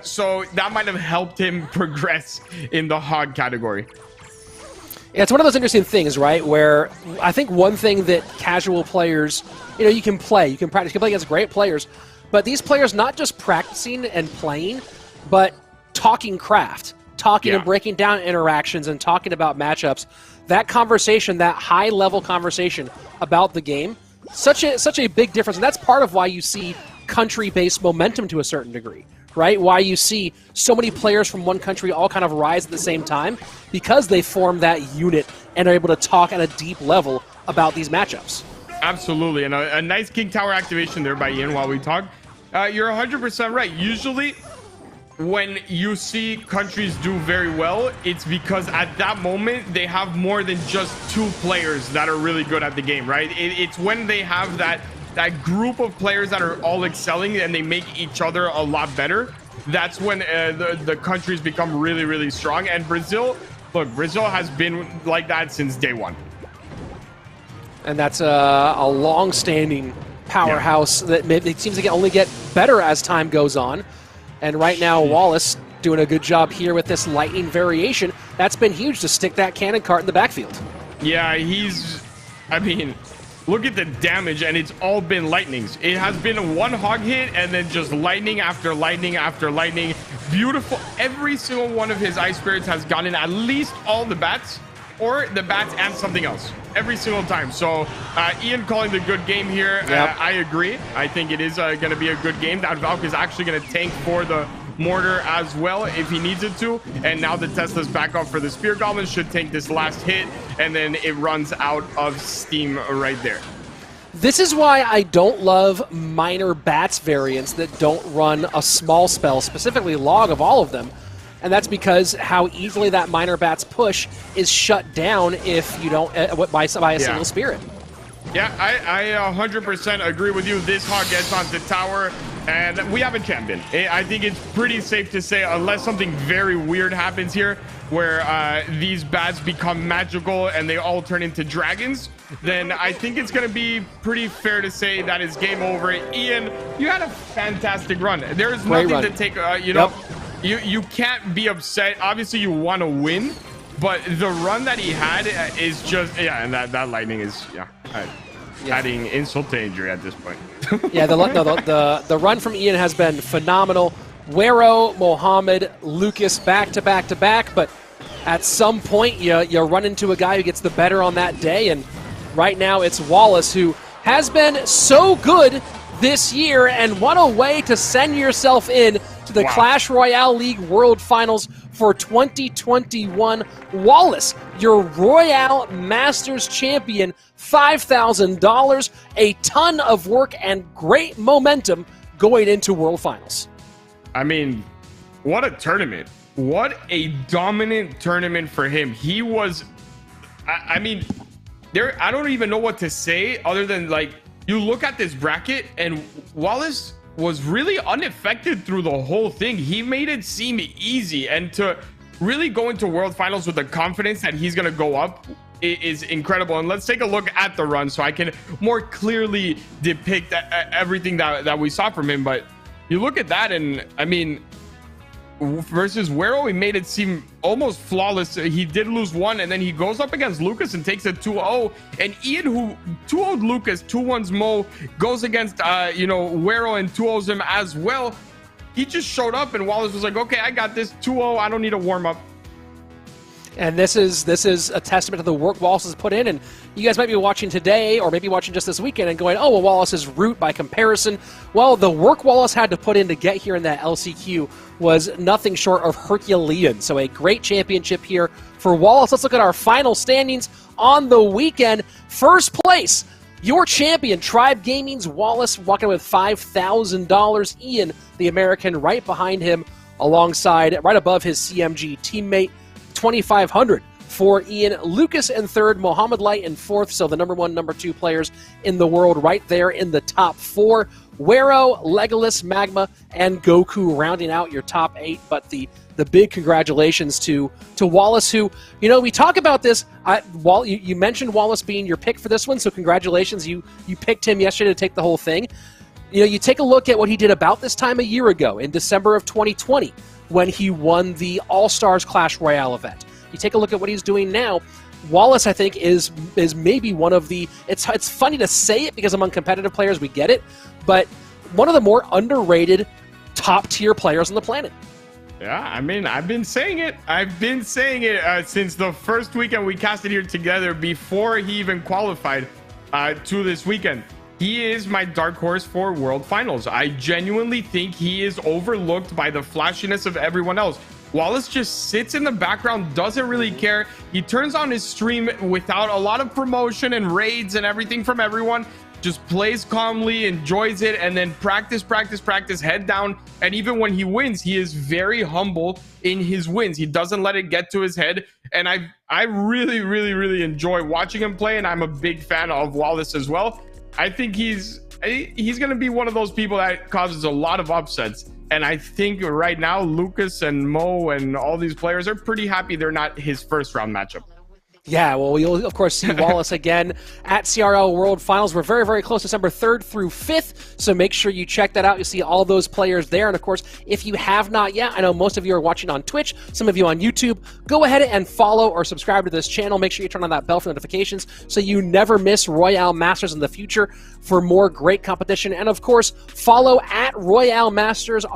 So that might have helped him progress in the hog category. Yeah, it's one of those interesting things, right, where I think one thing that casual players, you can play, you can practice, you can play against great players, but these players not just practicing and playing, but talking craft, talking and breaking down interactions and talking about matchups. That conversation, that high-level conversation about the game, such a big difference, and that's part of why you see country-based momentum to a certain degree. Right? Why you see so many players from one country all kind of rise at the same time, because they form that unit and are able to talk at a deep level about these matchups. Absolutely, and a nice King Tower activation there by Ian while we talk. You're 100% right. Usually, when you see countries do very well, it's because at that moment, they have more than just 2 players that are really good at the game, right? It's when they have that group of players that are all excelling and they make each other a lot better. That's when the countries become really, really strong. And Brazil, look, Brazil has been like that since day one. And that's a long-standing powerhouse that it seems to only get better as time goes on. And right now, Wallace doing a good job here with this lightning variation. That's been huge to stick that cannon cart in the backfield. Yeah, I mean, look at the damage, and it's all been lightnings. It has been one hog hit, and then just lightning after lightning after lightning. Beautiful. Every single one of his ice spirits has gotten at least all the bats, or the bats and something else. Every single time. So, Ian calling the good game here. Yep. I agree. I think it is going to be a good game. That Valk is actually going to tank for the mortar as well if he needs it to. And now the Tesla's back up for the Spear Goblin. Should tank this last hit, and then it runs out of steam right there. This is why I don't love minor bats variants that don't run a small spell, specifically log of all of them. And that's because how easily that minor bats push is shut down if you don't by a single spirit. Yeah, I 100% agree with you. This hog gets onto tower, and we have a champion. I think it's pretty safe to say, unless something very weird happens here, where these bats become magical and they all turn into dragons, then I think it's going to be pretty fair to say that is game over. Ian, you had a fantastic run. There's nothing to take, you can't be upset. Obviously, you want to win, but the run that he had is just, and that lightning is, adding insult to injury at this point. Yeah, the run from Ian has been phenomenal. Wero, Mohammed, Lucas back to back to back, but at some point you run into a guy who gets the better on that day, and right now it's Wallace, who has been so good this year, and what a way to send yourself in to the Clash Royale League World Finals for 2021. Wallace, your Royale Masters champion, $5,000, a ton of work and great momentum going into World Finals. I mean, what a tournament. What a dominant tournament for him. He was, I mean, I don't even know what to say other than, like, you look at this bracket and Wallace was really unaffected through the whole thing. He made it seem easy, and to really go into World Finals with the confidence that he's going to go up is incredible. And let's take a look at the run so I can more clearly depict everything that we saw from him. But you look at that, and I mean, versus Wero, he made it seem almost flawless. He did lose one, and then he goes up against Lucas and takes a 2-0. And Ian, who 2-0'd Lucas, 2-1's Mo, goes against Wero and 2-0's him as well. He just showed up, and Wallace was like, okay, I got this 2-0. I don't need a warm-up. And this is a testament to the work Wallace has put in. And you guys might be watching today, or maybe watching just this weekend, and going, oh, well, Wallace's route by comparison. Well, the work Wallace had to put in to get here in that LCQ was nothing short of Herculean. So a great championship here for Wallace. Let's look at our final standings on the weekend. First place, your champion, Tribe Gaming's Wallace, walking with $5,000. Ian, the American, right behind him, alongside, right above his CMG teammate, $2,500 for Ian. Lucas in third, Mohammed Light in fourth, so the number one, number two players in the world right there in the top four. Wero, Legolas, Magma, and Goku rounding out your top eight. But the big congratulations to Wallace, who, we talk about this. You mentioned Wallace being your pick for this one, so congratulations. You picked him yesterday to take the whole thing. You take a look at what he did about this time a year ago in December of 2020 when he won the All-Stars Clash Royale event. You take a look at what he's doing now. Wallace, I think, is maybe one of the. It's funny to say it because among competitive players we get it, but one of the more underrated top tier players on the planet. Yeah, I mean, I've been saying it. Since the first weekend we casted here together, before he even qualified to this weekend. He is my dark horse for World Finals. I genuinely think he is overlooked by the flashiness of everyone else. Wallace just sits in the background, doesn't really care. He turns on his stream without a lot of promotion and raids and everything from everyone. Just plays calmly, enjoys it, and then practice, head down. And even when he wins, he is very humble in his wins. He doesn't let it get to his head. And I really enjoy watching him play, and I'm a big fan of Wallace as well. I think he's going to be one of those people that causes a lot of upsets. And I think right now, Lucas and Mo and all these players are pretty happy they're not his first round matchup. Yeah, well, you'll, of course, see Wallace again at CRL World Finals. We're very close, December 3rd through 5th, so make sure you check that out. You'll see all those players there. And, of course, if you have not yet, I know most of you are watching on Twitch, some of you on YouTube, go ahead and follow or subscribe to this channel. Make sure you turn on that bell for notifications so you never miss Royale Masters in the future for more great competition. And, of course, follow at RoyaleMSTRS,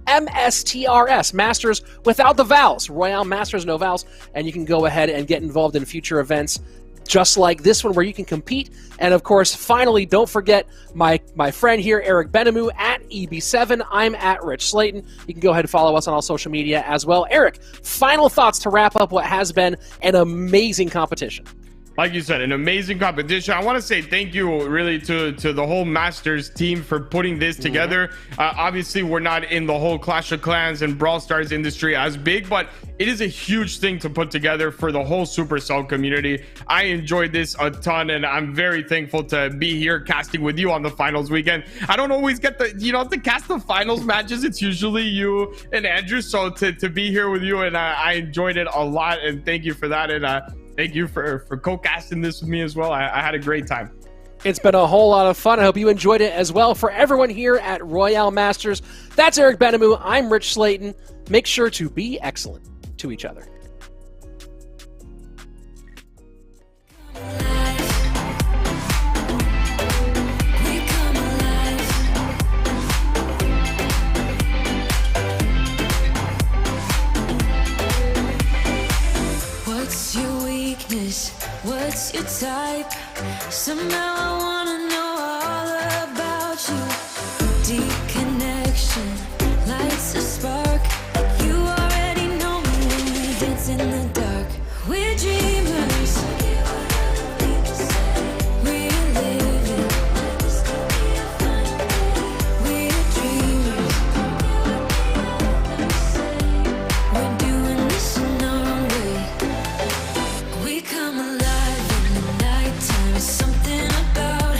RoyaleMSTRS, Masters without the vowels, RoyaleMSTRS, no vowels, and you can go ahead and get involved in future events just like this one where you can compete. And of course, finally, don't forget my friend here, Eric Benamou at EB7. I'm at Rich Slayton. You can go ahead and follow us on all social media as well. Eric, final thoughts to wrap up what has been an amazing competition. Like you said, an amazing competition. I want to say thank you really to the whole Masters team for putting this together. Obviously, we're not in the whole Clash of Clans and Brawl Stars industry as big, but it is a huge thing to put together for the whole Supercell community. I enjoyed this a ton, and I'm very thankful to be here casting with you on the finals weekend. I don't always get to cast the finals matches. It's usually you and Andrew, so to be here with you, and I enjoyed it a lot, and thank you for that. And thank you for co-casting this with me as well. I had a great time. It's been a whole lot of fun. I hope you enjoyed it as well. For everyone here at Royale Masters, that's Eric Benamou. I'm Rich Slayton. Make sure to be excellent to each other. What's your weakness? What's your type? Somehow I wanna know all about you. Deep connection lights a spark. You already know me when we dance in the dark. We're dreamers. We're living. We're dreamers. We're doing this in our own way. We come alive in the nighttime. Something about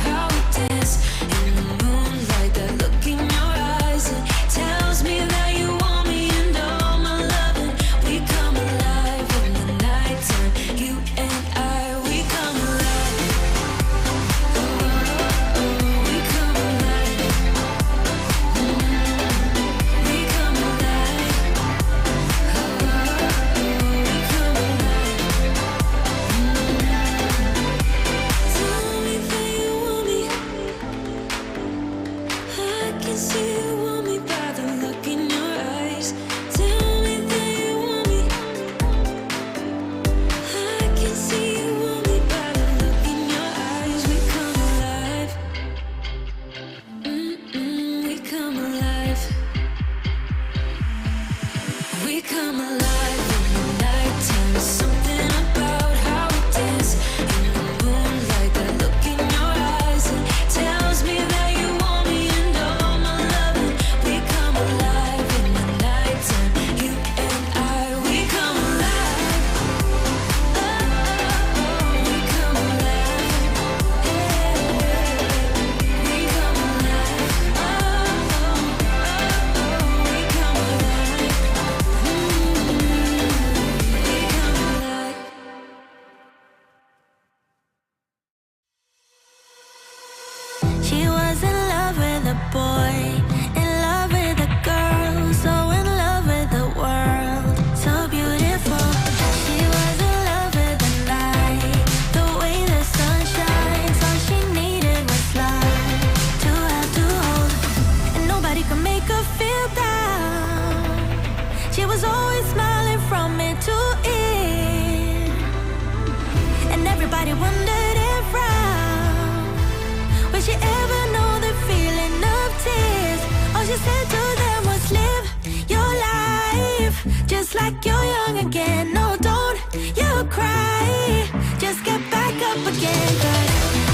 young again. No, don't you cry. Just get back up again. 'Cause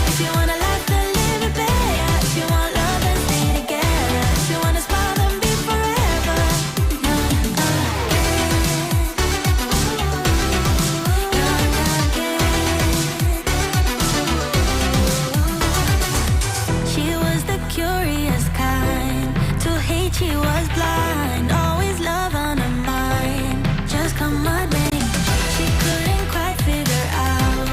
if you wanna laugh, then live it better. If you want love, then stay together. If you wanna smile, then be forever. She was the curious kind. To hate, she was blind. Always love on her mind. Just come on, baby. She couldn't quite figure out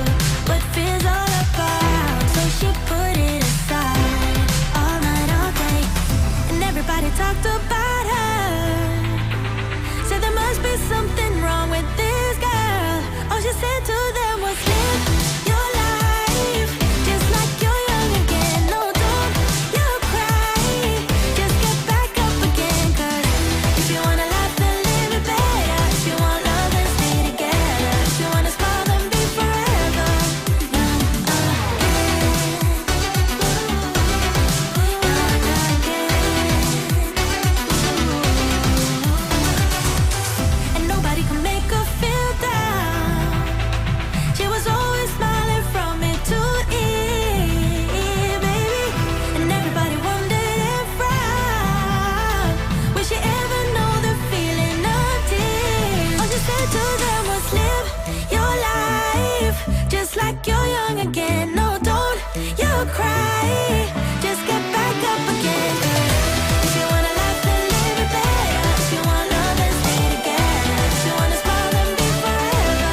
what fear's all about. So she put it aside all night, all day. And everybody talked about her. Said there must be something wrong with this girl. All she said to them was live your life just like you're young again. No, don't you cry. Just get back up again. 'Cause if you wanna laugh, then live it better. If you want love, then stay together. If you wanna smile, then be forever young again. And nobody can make her feel down. She was always smiling from ear to ear, baby. And everybody wondered and frowned. Will she ever know the feeling of tears? All she said to them was live your life just like you're young again. No, don't you cry. Just get back up again. 'Cause if you wanna laugh, then live it better. If you want love, then stay together. If you wanna smile, then be forever.